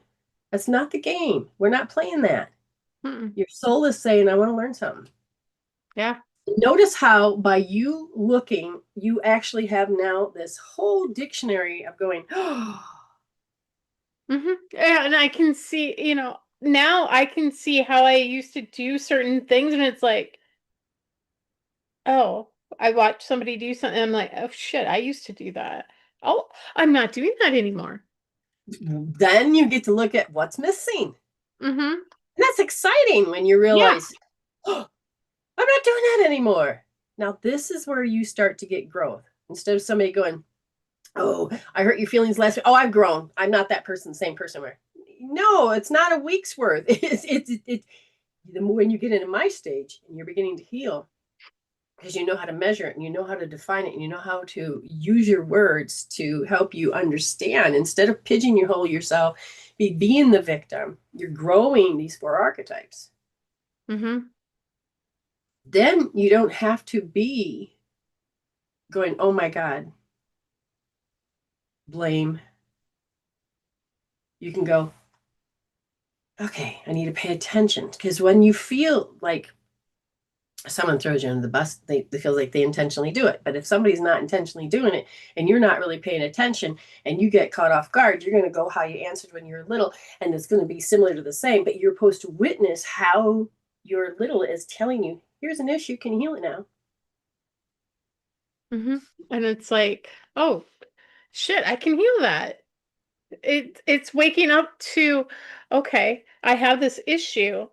That's not the game. We're not playing that. Your soul is saying, I want to learn something. Yeah. Notice how by you looking, you actually have now this whole dictionary of going, oh. Yeah, and I can see, now I can see how I used to do certain things, and it's like, oh, I watched somebody do something, and I'm like, oh shit, I used to do that. Oh, I'm not doing that anymore. Then you get to look at what's missing. Mm-hmm. And that's exciting when you realize, oh, I'm not doing that anymore. Now, this is where you start to get growth. Instead of somebody going, oh, I hurt your feelings last week. Oh, I've grown. I'm not that person, same person. No, it's not a week's worth. It's when you get into my stage and you're beginning to heal, because you know how to measure it and you know how to define it and you know how to use your words to help you understand instead of pigeonhole yourself, being the victim. You're growing these 4 archetypes. Then you don't have to be going, oh my God, blame. You can go, okay, I need to pay attention. Because when you feel like someone throws you under the bus, they feel like they intentionally do it. But if somebody's not intentionally doing it and you're not really paying attention and you get caught off guard, you're going to go how you answered when you were little, and it's going to be similar to the same. But you're supposed to witness how your little is telling you, here's an issue, can you heal it now? And it's like, oh shit, I can heal that. It's waking up to, okay, I have this issue.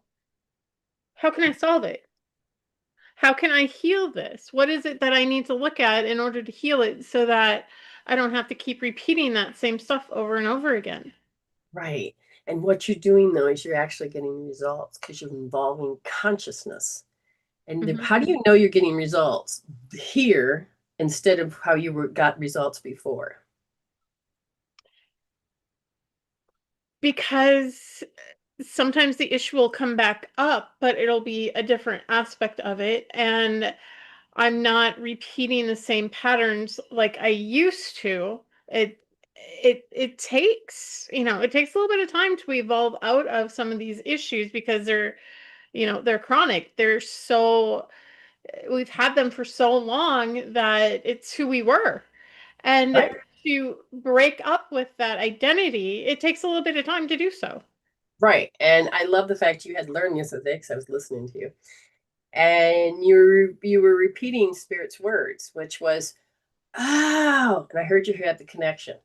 How can I solve it? How can I heal this? What is it that I need to look at in order to heal it so that I don't have to keep repeating that same stuff over and over again. Right. And what you're doing though is you're actually getting results because you're involving consciousness. And how do you know you're getting results here instead of how you got results before? Because sometimes the issue will come back up, but it'll be a different aspect of it. And I'm not repeating the same patterns like I used to. It takes, it takes a little bit of time to evolve out of some of these issues because they're chronic. We've had them for so long that it's who we were. And Right. to break up with that identity, it takes a little bit of time to do so. Right. And I love the fact you had learned this because I was listening to you. And you were repeating Spirit's words, which was, oh, and I heard you had the connection.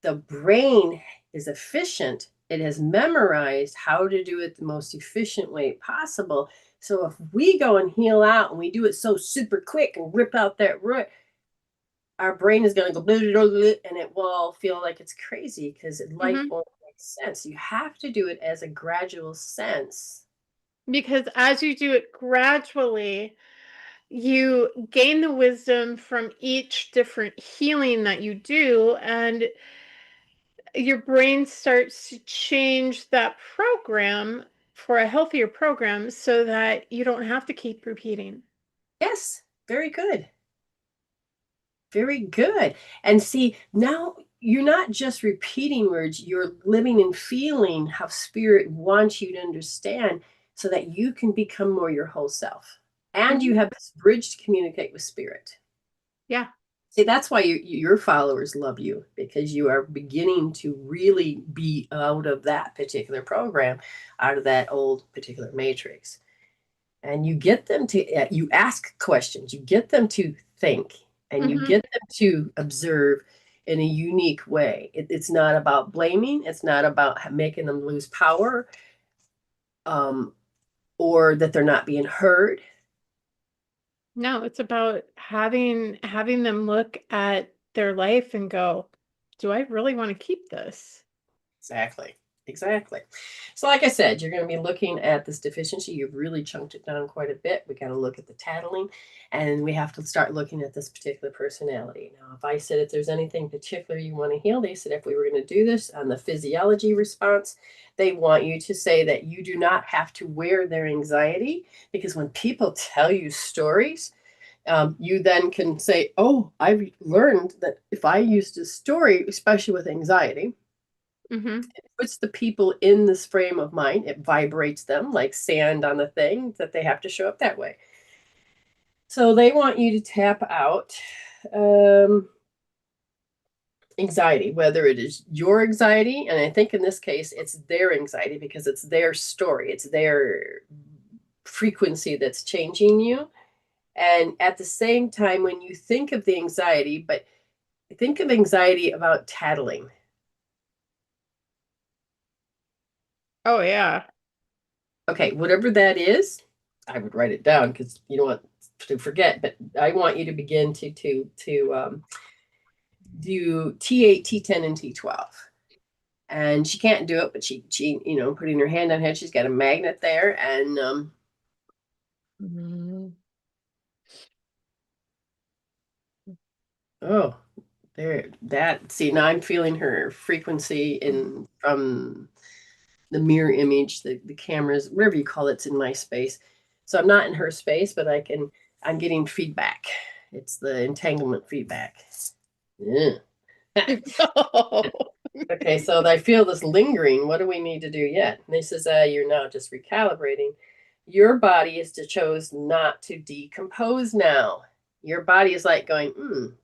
The brain is efficient. It has memorized how to do it the most efficient way possible. So if we go and heal out and we do it so super quick and rip out that root, our brain is going to go blah, blah, blah, and it will feel like it's crazy because life won't make sense. You have to do it as a gradual sense. Because as you do it gradually, you gain the wisdom from each different healing that you do, and your brain starts to change that program for a healthier program so that you don't have to keep repeating. Yes, very good. Very good. And see, now you're not just repeating words, you're living and feeling how Spirit wants you to understand so that you can become more your whole self. And you have this bridge to communicate with Spirit. Yeah. See, that's why your followers love you, because you are beginning to really be out of that particular program, out of that old particular matrix. And you get them to, you ask questions, you get them to think, and you get them to observe in a unique way. It's not about blaming, it's not about making them lose power, or that they're not being heard. No, it's about having them look at their life and go, do I really want to keep this? Exactly. Exactly. So like I said, you're going to be looking at this deficiency. You've really chunked it down quite a bit. We got to look at the tattling, and we have to start looking at this particular personality. Now, if I said if there's anything particular you want to heal, they said if we were going to do this on the physiology response, they want you to say that you do not have to wear their anxiety, because when people tell you stories, you then can say, oh, I've learned that if I used a story, especially with anxiety, it puts the people in this frame of mind. It vibrates them like sand on a thing, that they have to show up that way. So they want you to tap out anxiety, whether it is your anxiety, and I think in this case it's their anxiety because it's their story, it's their frequency that's changing you. And at the same time, when you think of the anxiety, but think of anxiety about tattling. Oh, yeah. Okay, whatever that is, I would write it down because you don't want to forget. But I want you to begin to do T8, T10, and T12. And she can't do it, but she putting her hand on head, she's got a magnet there, and oh, there, that, see, now I'm feeling her frequency in from the mirror image, the cameras, whatever you call it's in my space. So I'm not in her space, but I'm getting feedback. It's the entanglement feedback. Yeah. Okay, so I feel this lingering. What do we need to do yet? And this is you're now just recalibrating. Your body is to chose not to decompose now. Your body is like going,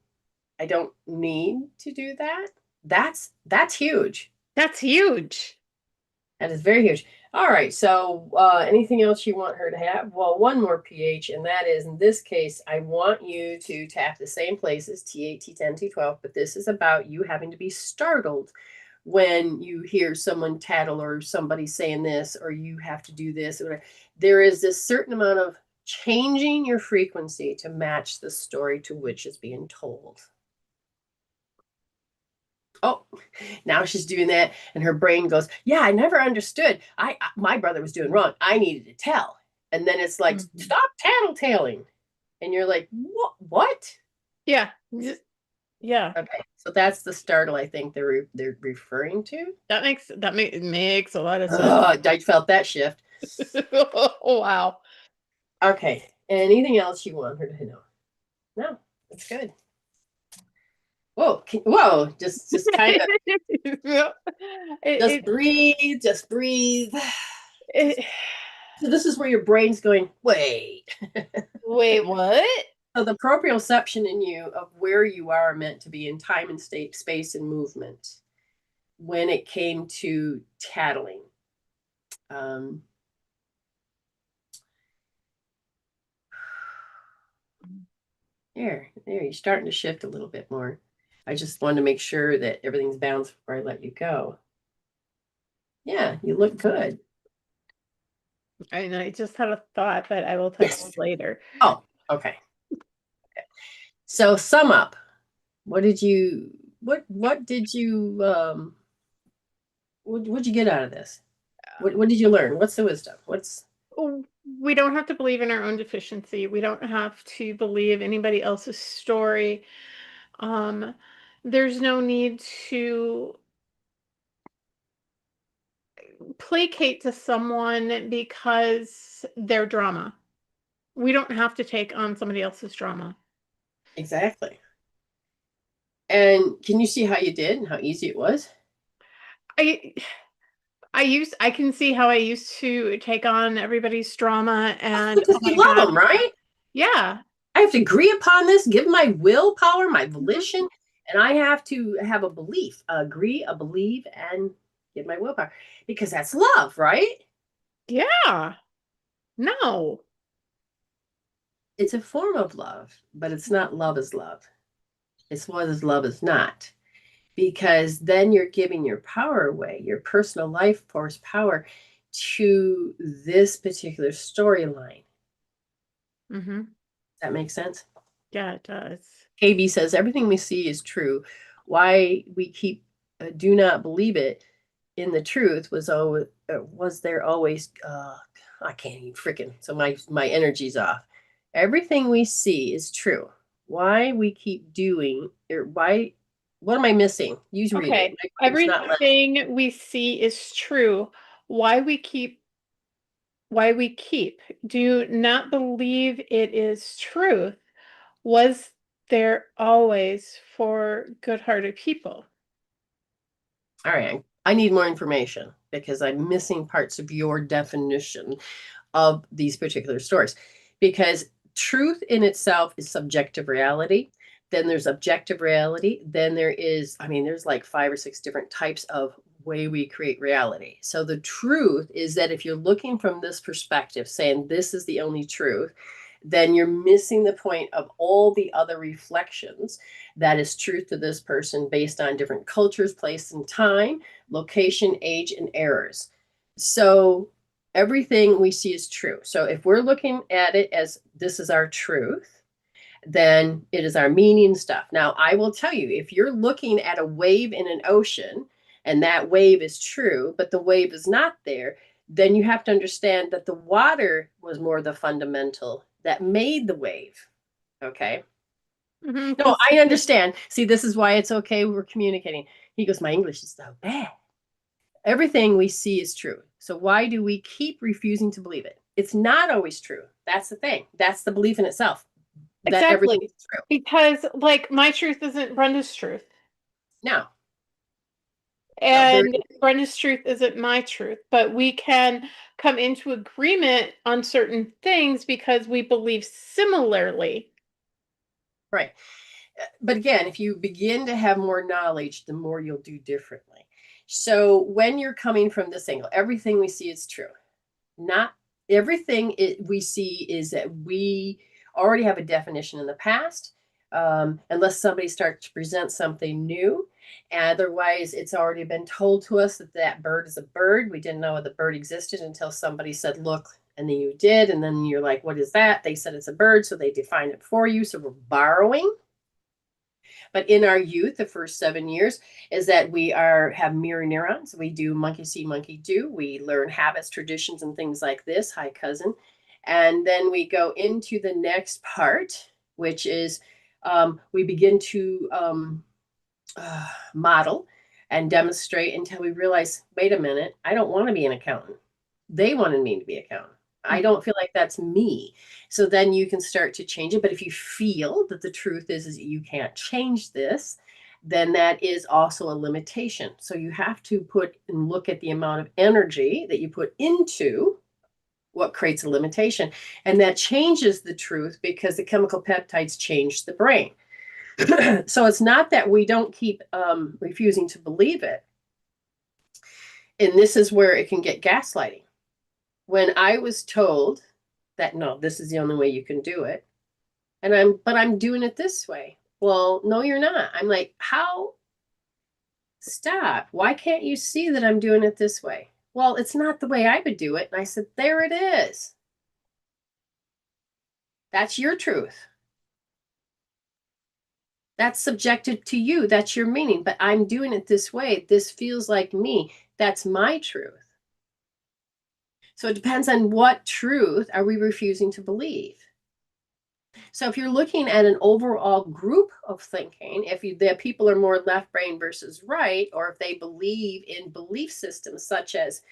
I don't need to do that. That's huge. That's huge. That is very huge. All right. So anything else you want her to have? Well, one more pH, and that is, in this case, I want you to tap the same places, T8, T10, T12, but this is about you having to be startled when you hear someone tattle or somebody saying this, or you have to do this. Or there is this certain amount of changing your frequency to match the story to which is being told. Oh, now she's doing that. And her brain goes, yeah, I never understood. My brother was doing wrong. I needed to tell. And then it's like, stop tattletaling. And you're like, what? Yeah. Yeah. Okay. So that's the startle I think they're referring to. That makes a lot of sense. I felt that shift. Oh, wow. Okay. Anything else you want her to know? No, that's good. Whoa, just kind of just breathe, just breathe. So this is where your brain's going, wait. Wait, what? So the proprioception in you of where you are meant to be in time and state, space and movement when it came to tattling. There, you're starting to shift a little bit more. I just wanted to make sure that everything's balanced before I let you go. Yeah, you look good. I just had a thought, but I will tell you later. Oh, okay. So sum up. What'd you what'd you get out of this? What did you learn? What's the wisdom? We don't have to believe in our own deficiency. We don't have to believe anybody else's story. There's no need to placate to someone because they're drama. We don't have to take on somebody else's drama. Exactly. And can you see how you did and how easy it was? I can see how I used to take on everybody's drama and because you love them, right? Yeah. I have to agree upon this, give my willpower, my volition, and I have to have a belief, agree, a believe, and give my willpower because that's love, right? Yeah. No. It's a form of love, but it's not love is love. It's what is love is not. Because then you're giving your power away, your personal life force power to this particular storyline. Does that make sense? Yeah, it does. KB says everything we see is true. Why we keep do not believe it in the truth was there always I can't even freaking, so my energy's off. Everything we see is true. Why we keep doing or why what am I missing? You read it. Everything we see is true. Why we keep do not believe it is truth was there always for good-hearted people. All right. I need more information because I'm missing parts of your definition of these particular stories. Because truth in itself is subjective reality. Then there's objective reality. Then there's like 5 or 6 different types of way we create reality. So the truth is that if you're looking from this perspective, saying this is the only truth, then you're missing the point of all the other reflections that is truth to this person based on different cultures, place and time, location, age, and errors. So everything we see is true. So if we're looking at it as this is our truth, then it is our meaning stuff. Now, I will tell you, if you're looking at a wave in an ocean and that wave is true, but the wave is not there, then you have to understand that the water was more the fundamental that made the wave. Okay. No, I understand. See, this is why it's okay. We're communicating. He goes, my English is so bad. Everything we see is true. So why do we keep refusing to believe it? It's not always true. That's the thing. That's the belief in itself. That everything is true. Because like my truth isn't Brenda's truth. No. And Brenda's truth isn't my truth, but we can come into agreement on certain things because we believe similarly. Right. But again, if you begin to have more knowledge, the more you'll do differently. So when you're coming from this angle, everything we see is true. Not everything we see is that we already have a definition in the past, unless somebody starts to present something new. Otherwise, it's already been told to us that that bird is a bird. We didn't know the bird existed until somebody said, look, and then you did. And then you're like, what is that? They said it's a bird, so they defined it for you. So we're borrowing. But in our youth, the first 7 years is that we have mirror neurons. We do monkey see, monkey do. We learn habits, traditions, and things like this. Hi, cousin. And then we go into the next part, which is we begin to model and demonstrate until we realize, wait a minute, I don't want to be an accountant. They wanted me to be an accountant. I don't feel like that's me. So then you can start to change it. But if you feel that the truth is you can't change this, then that is also a limitation. So you have to put and look at the amount of energy that you put into what creates a limitation. And that changes the truth because the chemical peptides change the brain. So it's not that we don't keep refusing to believe it. And this is where it can get gaslighting. When I was told that, no, this is the only way you can do it. But I'm doing it this way. Well, no, you're not. I'm like, how? Stop. Why can't you see that I'm doing it this way? Well, it's not the way I would do it. And I said, there it is. That's your truth. That's subjective to you. That's your meaning. But I'm doing it this way. This feels like me. That's my truth. So it depends on what truth are we refusing to believe. So if you're looking at an overall group of thinking, if the people are more left brain versus right, or if they believe in belief systems such as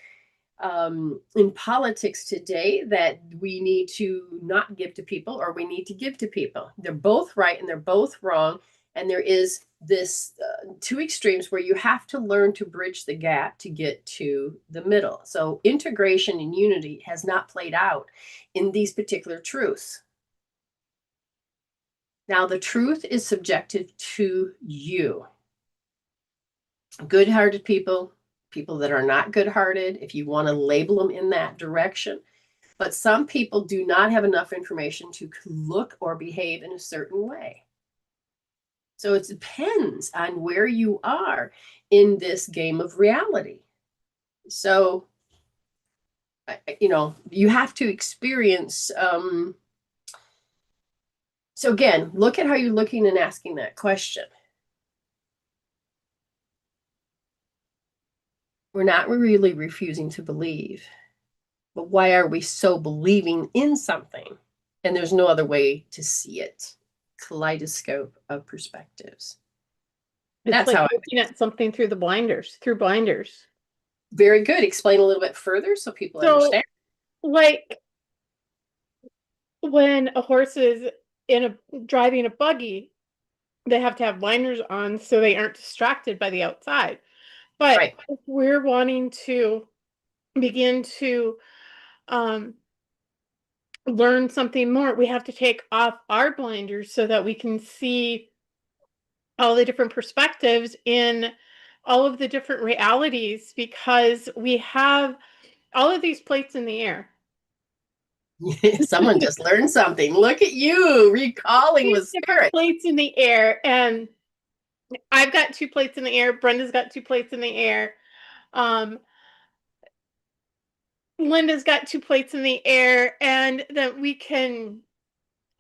in politics today that we need to not give to people or we need to give to people. They're both right and they're both wrong. And there is this two extremes where you have to learn to bridge the gap to get to the middle. So integration and unity has not played out in these particular truths. Now, the truth is subjective to you. Good-hearted people, people that are not good-hearted, if you want to label them in that direction. But some people do not have enough information to look or behave in a certain way. So it depends on where you are in this game of reality. So, you have to experience. So again, look at how you're looking and asking that question. We're not really refusing to believe, but why are we so believing in something? And there's no other way to see it. Kaleidoscope of perspectives. That's like how looking at something through blinders. Very good. Explain a little bit further so people understand. Like when a horse is driving a buggy, they have to have blinders on so they aren't distracted by the outside. But if we're wanting to begin to learn something more, we have to take off our blinders so that we can see all the different perspectives in all of the different realities, because we have all of these plates in the air. Someone just learned something. Look at you recalling with spirit. Plates in the air, and I've got 2 plates in the air. Brenda's got 2 plates in the air. Linda's got 2 plates in the air, and that we can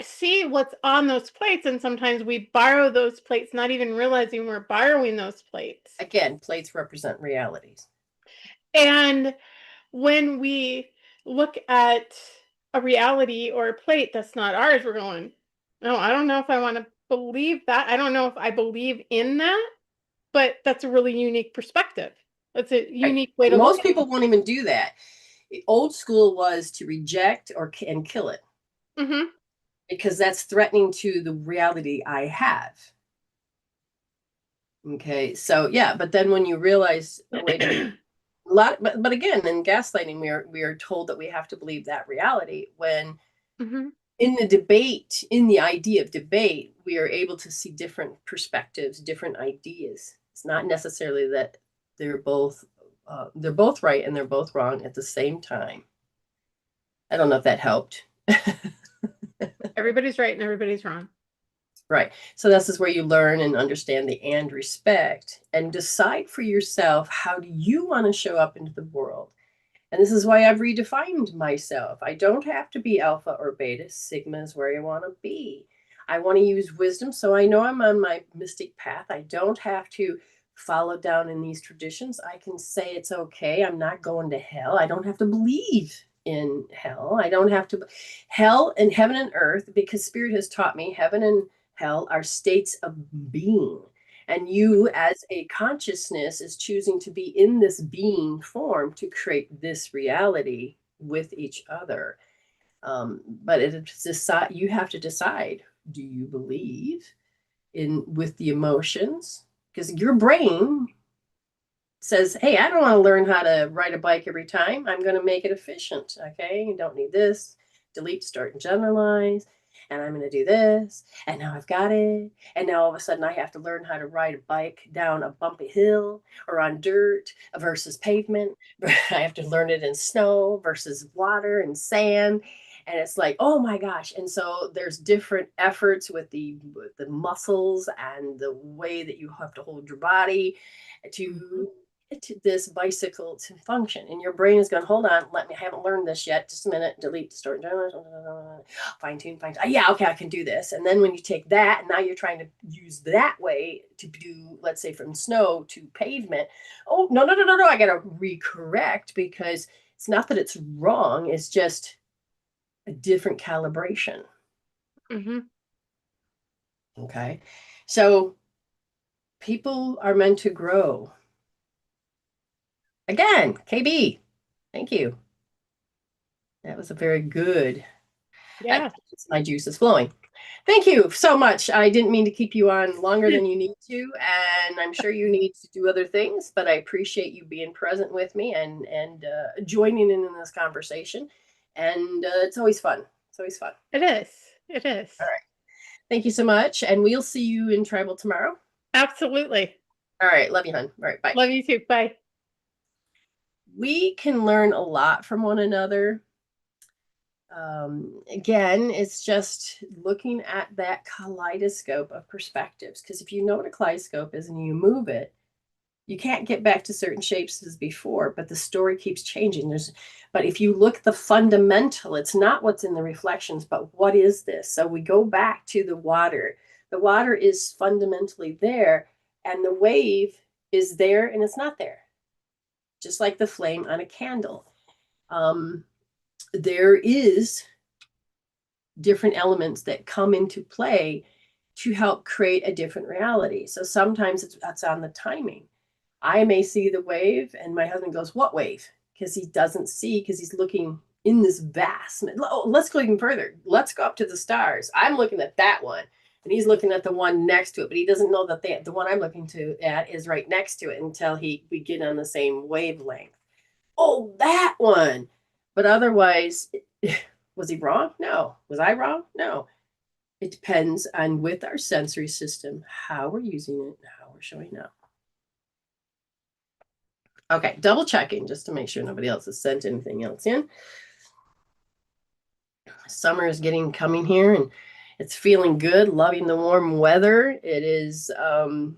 see what's on those plates. And sometimes we borrow those plates, not even realizing we're borrowing those plates. Again, plates represent realities. And when we look at a reality or a plate that's not ours, we're going, no, I don't know if I want to believe that. I don't know if I believe in that, but that's a really unique perspective. That's a unique way to look at it. Most people won't even do that. Old school was to reject and kill it. Mm-hmm. Because that's threatening to the reality I have. Okay, so yeah, but then when you realize, wait a minute, but again, in gaslighting, we are told that we have to believe that reality when in the debate, in the idea of debate, we are able to see different perspectives, different ideas. It's not necessarily that they're both right and they're both wrong at the same time. I don't know if that helped. Everybody's right and everybody's wrong. Right. So this is where you learn and understand the and respect and decide for yourself, how do you want to show up into the world? And this is why I've redefined myself. I don't have to be alpha or beta. Sigma is where I want to be. I want to use wisdom. So I know I'm on my mystic path. I don't have to follow down in these traditions. I can say it's okay. I'm not going to hell. I don't have to believe in hell. I don't have to. Hell and heaven and earth, because spirit has taught me heaven and hell are states of being. And you, as a consciousness, is choosing to be in this being form to create this reality with each other. But you have to decide, do you believe in with the emotions? Because your brain says, hey, I don't want to learn how to ride a bike every time. I'm going to make it efficient. Okay. You don't need this. Delete, start, and generalize. And I'm going to do this. And now I've got it. And now all of a sudden I have to learn how to ride a bike down a bumpy hill or on dirt versus pavement. I have to learn it in snow versus water and sand. And it's like, oh my gosh. And so there's different efforts with the muscles and the way that you have to hold your body to this bicycle to function. And your brain is going, hold on, I haven't learned this yet. Just a minute, delete, start, fine tune. Yeah, okay, I can do this. And then when you take that, and now you're trying to use that way to do, let's say from snow to pavement. Oh, no, I got to recorrect, because it's not that it's wrong. It's just a different calibration. Okay. So people are meant to grow. Again, KB, thank you. That was a very good. Yeah. My juice is flowing. Thank you so much. I didn't mean to keep you on longer than you need to, and I'm sure you need to do other things, but I appreciate you being present with me and joining in this conversation. And it's always fun. It's always fun. It is. It is. All right. Thank you so much. And we'll see you in Tribal tomorrow. Absolutely. All right. Love you, hon. All right. Bye. Love you too. Bye. We can learn a lot from one another. Again, it's just looking at that kaleidoscope of perspectives. Because if you know what a kaleidoscope is and you move it, you can't get back to certain shapes as before, but the story keeps changing. But if you look at the fundamental, it's not what's in the reflections, but what is this? So we go back to the water. The water is fundamentally there, and the wave is there and it's not there. Just like the flame on a candle. There is different elements that come into play to help create a different reality. So sometimes that's on the timing. I may see the wave and my husband goes, what wave? Because he doesn't see, because he's looking in this vast. Oh, let's go even further. Let's go up to the stars. I'm looking at that one and he's looking at the one next to it, but he doesn't know that the one I'm looking at is right next to it until we get on the same wavelength. Oh, that one. But otherwise, was he wrong? No. Was I wrong? No. It depends on, with our sensory system, how we're using it and how we're showing up. Okay, double checking just to make sure nobody else has sent anything else in. Summer is coming here and it's feeling good, loving the warm weather. It is, I'm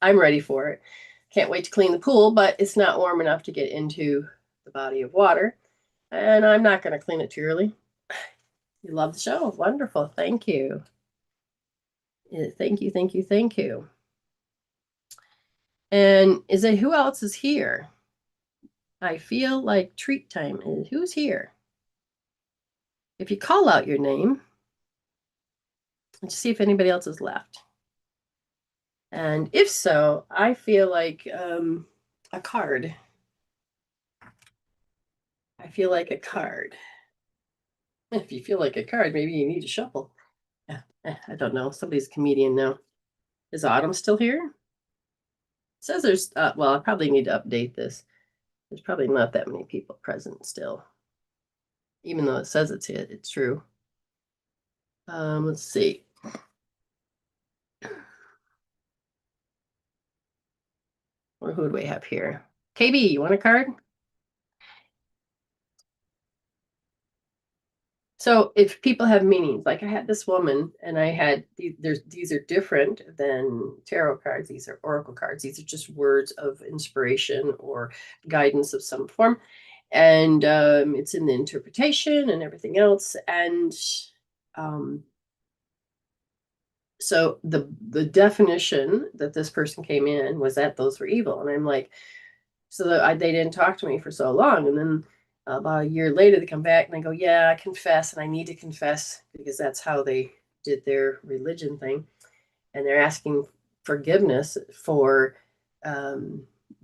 ready for it. Can't wait to clean the pool, but it's not warm enough to get into the body of water. And I'm not going to clean it too early. You love the show. Wonderful. Thank you. Thank you. And who else is here? I feel like treat time. Who's here? If you call out your name, let's see if anybody else is left. And if so, I feel like a card. I feel like a card. If you feel like a card, maybe you need to shuffle. I don't know. Somebody's a comedian now. Is Autumn still here? It says there's, well, I probably need to update this. There's probably not that many people present still. Even though it says it's true. Let's see. Or who do we have here? KB, you want a card? So if people have meanings, like I had this woman and I had, these are different than tarot cards. These are oracle cards. These are just words of inspiration or guidance of some form. And it's in the interpretation and everything else. And So the definition that this person came in was that those were evil. And I'm like, they didn't talk to me for so long. And then about a year later, they come back and they go, yeah, I confess, and I need to confess because that's how they did their religion thing. And they're asking forgiveness for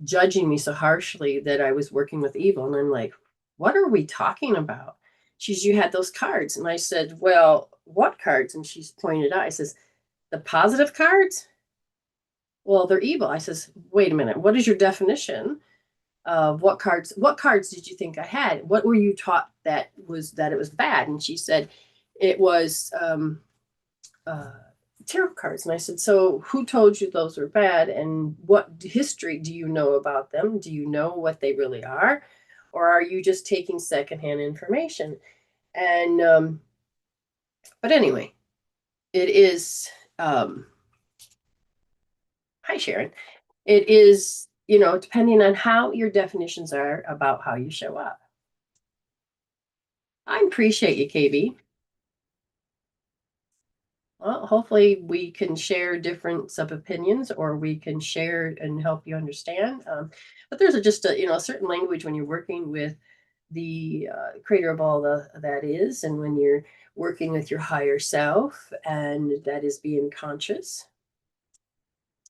judging me so harshly that I was working with evil. And I'm like, what are we talking about? She's, you had those cards. And I said, well, what cards? And she's pointed out, I says, the positive cards? Well, they're evil. I says, wait a minute, what is your definition of what cards did you think I had? What were you taught that it was bad? And she said, it was tarot cards. And I said, so who told you those were bad? And what history do you know about them? Do you know what they really are? Or are you just taking secondhand information? And, but anyway, it is, hi, Sharon. It is, depending on how your definitions are about how you show up. I appreciate you, KB. Well, hopefully we can share different sub-opinions, or we can share and help you understand. But there's just a certain language when you're working with the creator of all that is, and when you're working with your higher self, and that is being conscious.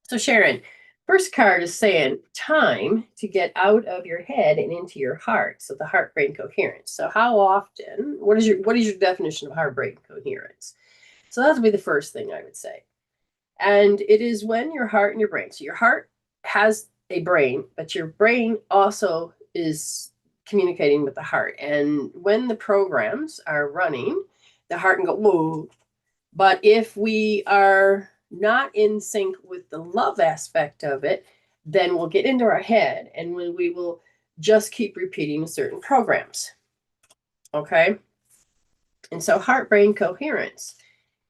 So Sharon, first card is saying time to get out of your head and into your heart. So the heart-brain coherence. So how often? What is your definition of heart-brain coherence? So that would be the first thing I would say. And it is when your heart and your brain. So your heart has a brain, but your brain also is communicating with the heart. And when the programs are running, the heart can go, whoa. But if we are not in sync with the love aspect of it, then we'll get into our head and we will just keep repeating certain programs. Okay. And so heart-brain coherence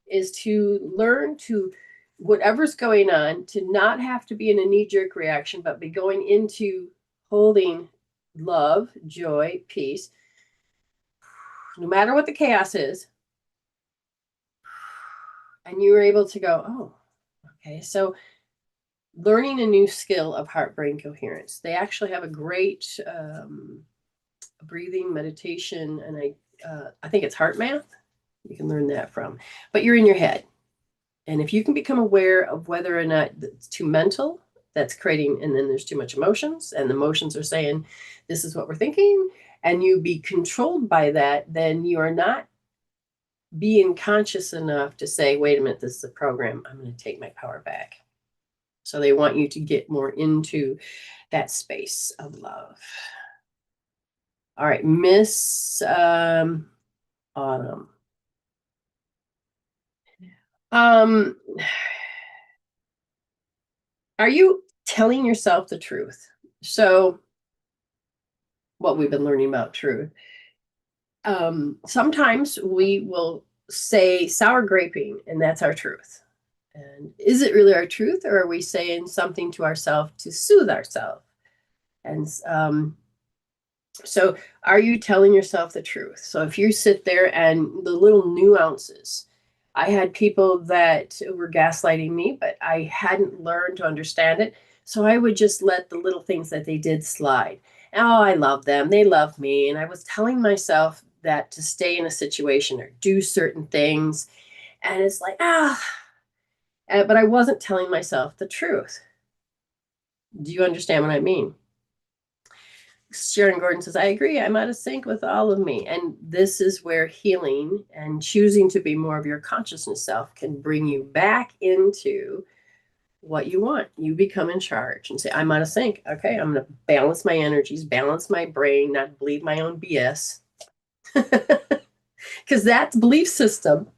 is to learn to, whatever's going on, to not have to be in a knee-jerk reaction, but be going into holding love, joy, peace, no matter what the chaos is. And you were able to go, oh, okay. So learning a new skill of heart-brain coherence. They actually have a great breathing meditation, and I think it's heart math. You can learn that from, but you're in your head. And if you can become aware of whether or not it's too mental, that's creating, and then there's too much emotions, and the emotions are saying, this is what we're thinking, and you be controlled by that, then you are not being conscious enough to say, wait a minute, this is a program. I'm going to take my power back. So they want you to get more into that space of love. All right, Miss Autumn. Are you telling yourself the truth? So what we've been learning about truth. Sometimes we will say sour graping, and that's our truth. And is it really our truth, or are we saying something to ourselves to soothe ourselves? And so are you telling yourself the truth? So if you sit there and the little nuances, I had people that were gaslighting me, but I hadn't learned to understand it. So I would just let the little things that they did slide. Oh, I love them. They love me. And I was telling myself that to stay in a situation or do certain things. And it's like, but I wasn't telling myself the truth. Do you understand what I mean? Sharon Gordon says, I agree. I'm out of sync with all of me. And this is where healing and choosing to be more of your consciousness self can bring you back into what you want. You become in charge and say, I'm out of sync. Okay, I'm going to balance my energies, balance my brain, not believe my own BS. Because that belief system,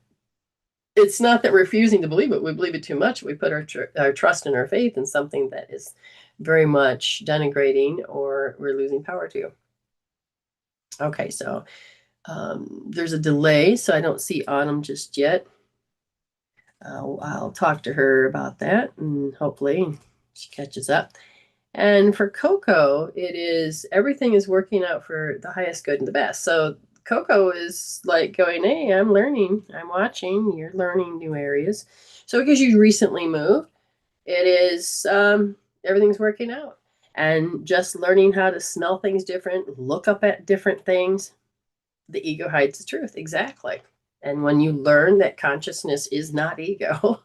it's not that we're refusing to believe it. We believe it too much. We put our trust and our faith in something that is very much denigrating, or we're losing power to. Okay, so there's a delay, so I don't see Autumn just yet. I'll talk to her about that, and hopefully she catches up. And for Coco, it is everything is working out for the highest good and the best. So Coco is like going, hey, I'm learning, I'm watching, you're learning new areas. So because you recently moved, it is everything's working out. And just learning how to smell things different, look up at different things, the ego hides the truth. Exactly. And when you learn that consciousness is not ego,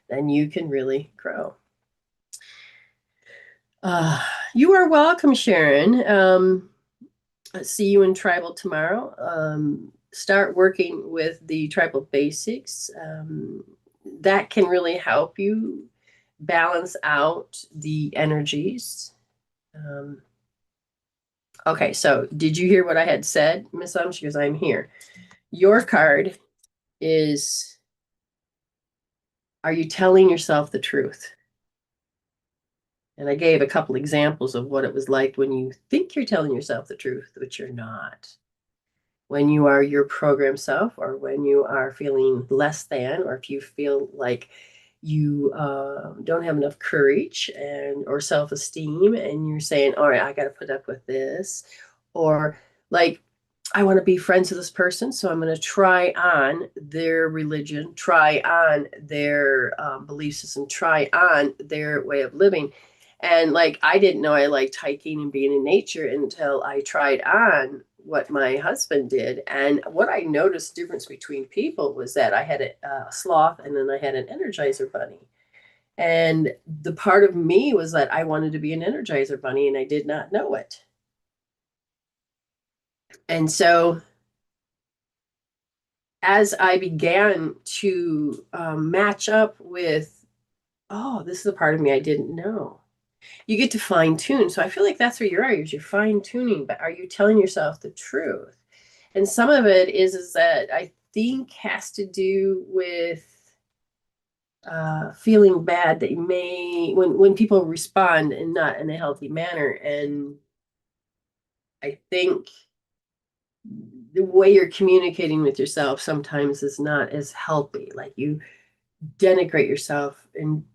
then you can really grow. You are welcome, Sharon. See you in Tribal tomorrow. Start working with the Tribal Basics. That can really help you balance out the energies. Okay, so did you hear what I had said, Miss She goes, I'm here. Your card is, are you telling yourself the truth? And I gave a couple examples of what it was like when you think you're telling yourself the truth, but you're not. When you are your program self, or when you are feeling less than, or if you feel like you don't have enough courage or self-esteem, and you're saying, all right, I got to put up with this, or like, I want to be friends with this person, so I'm going to try on their religion, try on their belief system, try on their way of living. And like, I didn't know I liked hiking and being in nature until I tried on what my husband did. And what I noticed difference between people was that I had a sloth, and then I had an Energizer bunny. And the part of me was that I wanted to be an Energizer bunny, and I did not know it. And so as I began to match up with, oh, this is a part of me I didn't know. You get to fine tune. So I feel like that's where you are. You're fine tuning, but are you telling yourself the truth? And some of it is that I think has to do with feeling bad that you may, when people respond and not in a healthy manner. And I think the way you're communicating with yourself sometimes is not as healthy. Like you denigrate yourself in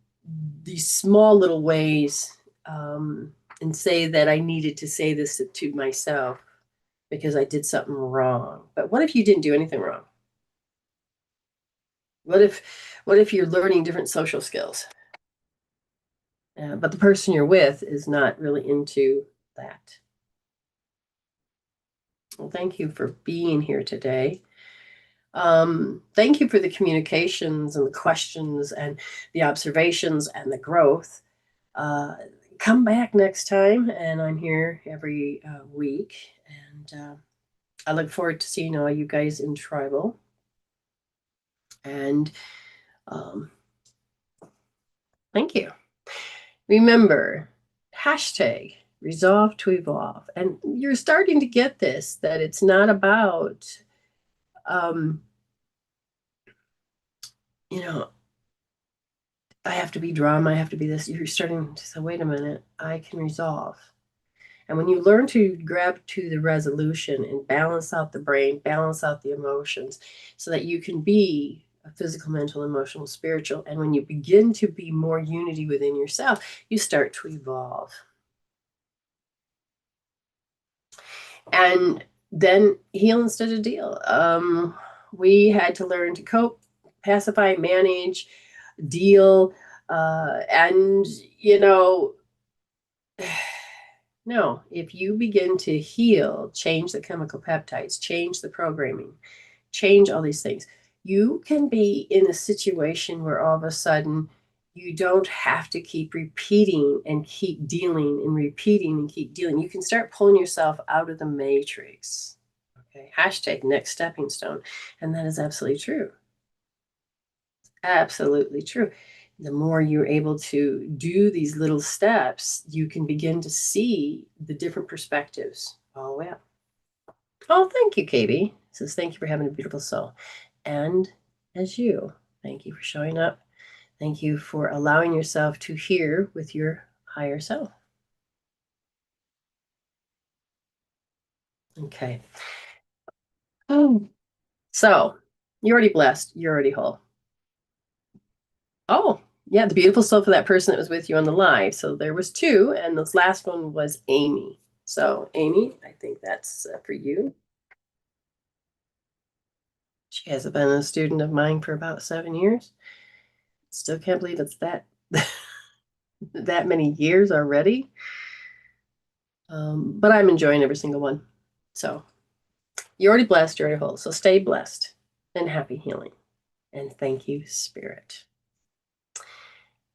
these small little ways, and say that I needed to say this to myself because I did something wrong. But what if you didn't do anything wrong? What if you're learning different social skills, but the person you're with is not really into that? Well, thank you for being here today. Thank you for the communications and the questions and the observations and the growth. Come back next time, and I'm here every week. And I look forward to seeing all you guys in Tribal. And thank you. Remember, hashtag resolve to evolve. And you're starting to get this, that it's not about, you know, I have to be drama, I have to be this. You're starting to say, wait a minute, I can resolve. And when you learn to grab to the resolution and balance out the brain, balance out the emotions, so that you can be a physical, mental, emotional, spiritual, and when you begin to be more unity within yourself, you start to evolve. And then heal instead of deal. We had to learn to cope, pacify, manage, deal, and no, if you begin to heal, change the chemical peptides, change the programming, change all these things, you can be in a situation where all of a sudden you don't have to keep repeating and keep dealing and repeating and keep dealing. You can start pulling yourself out of the matrix. Okay, hashtag next stepping stone. And that is absolutely true. Absolutely true. The more you're able to do these little steps, you can begin to see the different perspectives all the way up. Oh, thank you, KB. Says, thank you for having a beautiful soul. And as you, thank you for showing up. Thank you for allowing yourself to hear with your higher self. Okay. Oh, so you're already blessed. You're already whole. Oh, yeah, the beautiful soul for that person that was with you on the live. So there was two, and this last one was Amy. So Amy, I think that's for you. She has been a student of mine for about 7 years. Still can't believe it's that that many years already. But I'm enjoying every single one. So you're already blessed, you're already whole. So stay blessed and happy healing. And thank you, Spirit.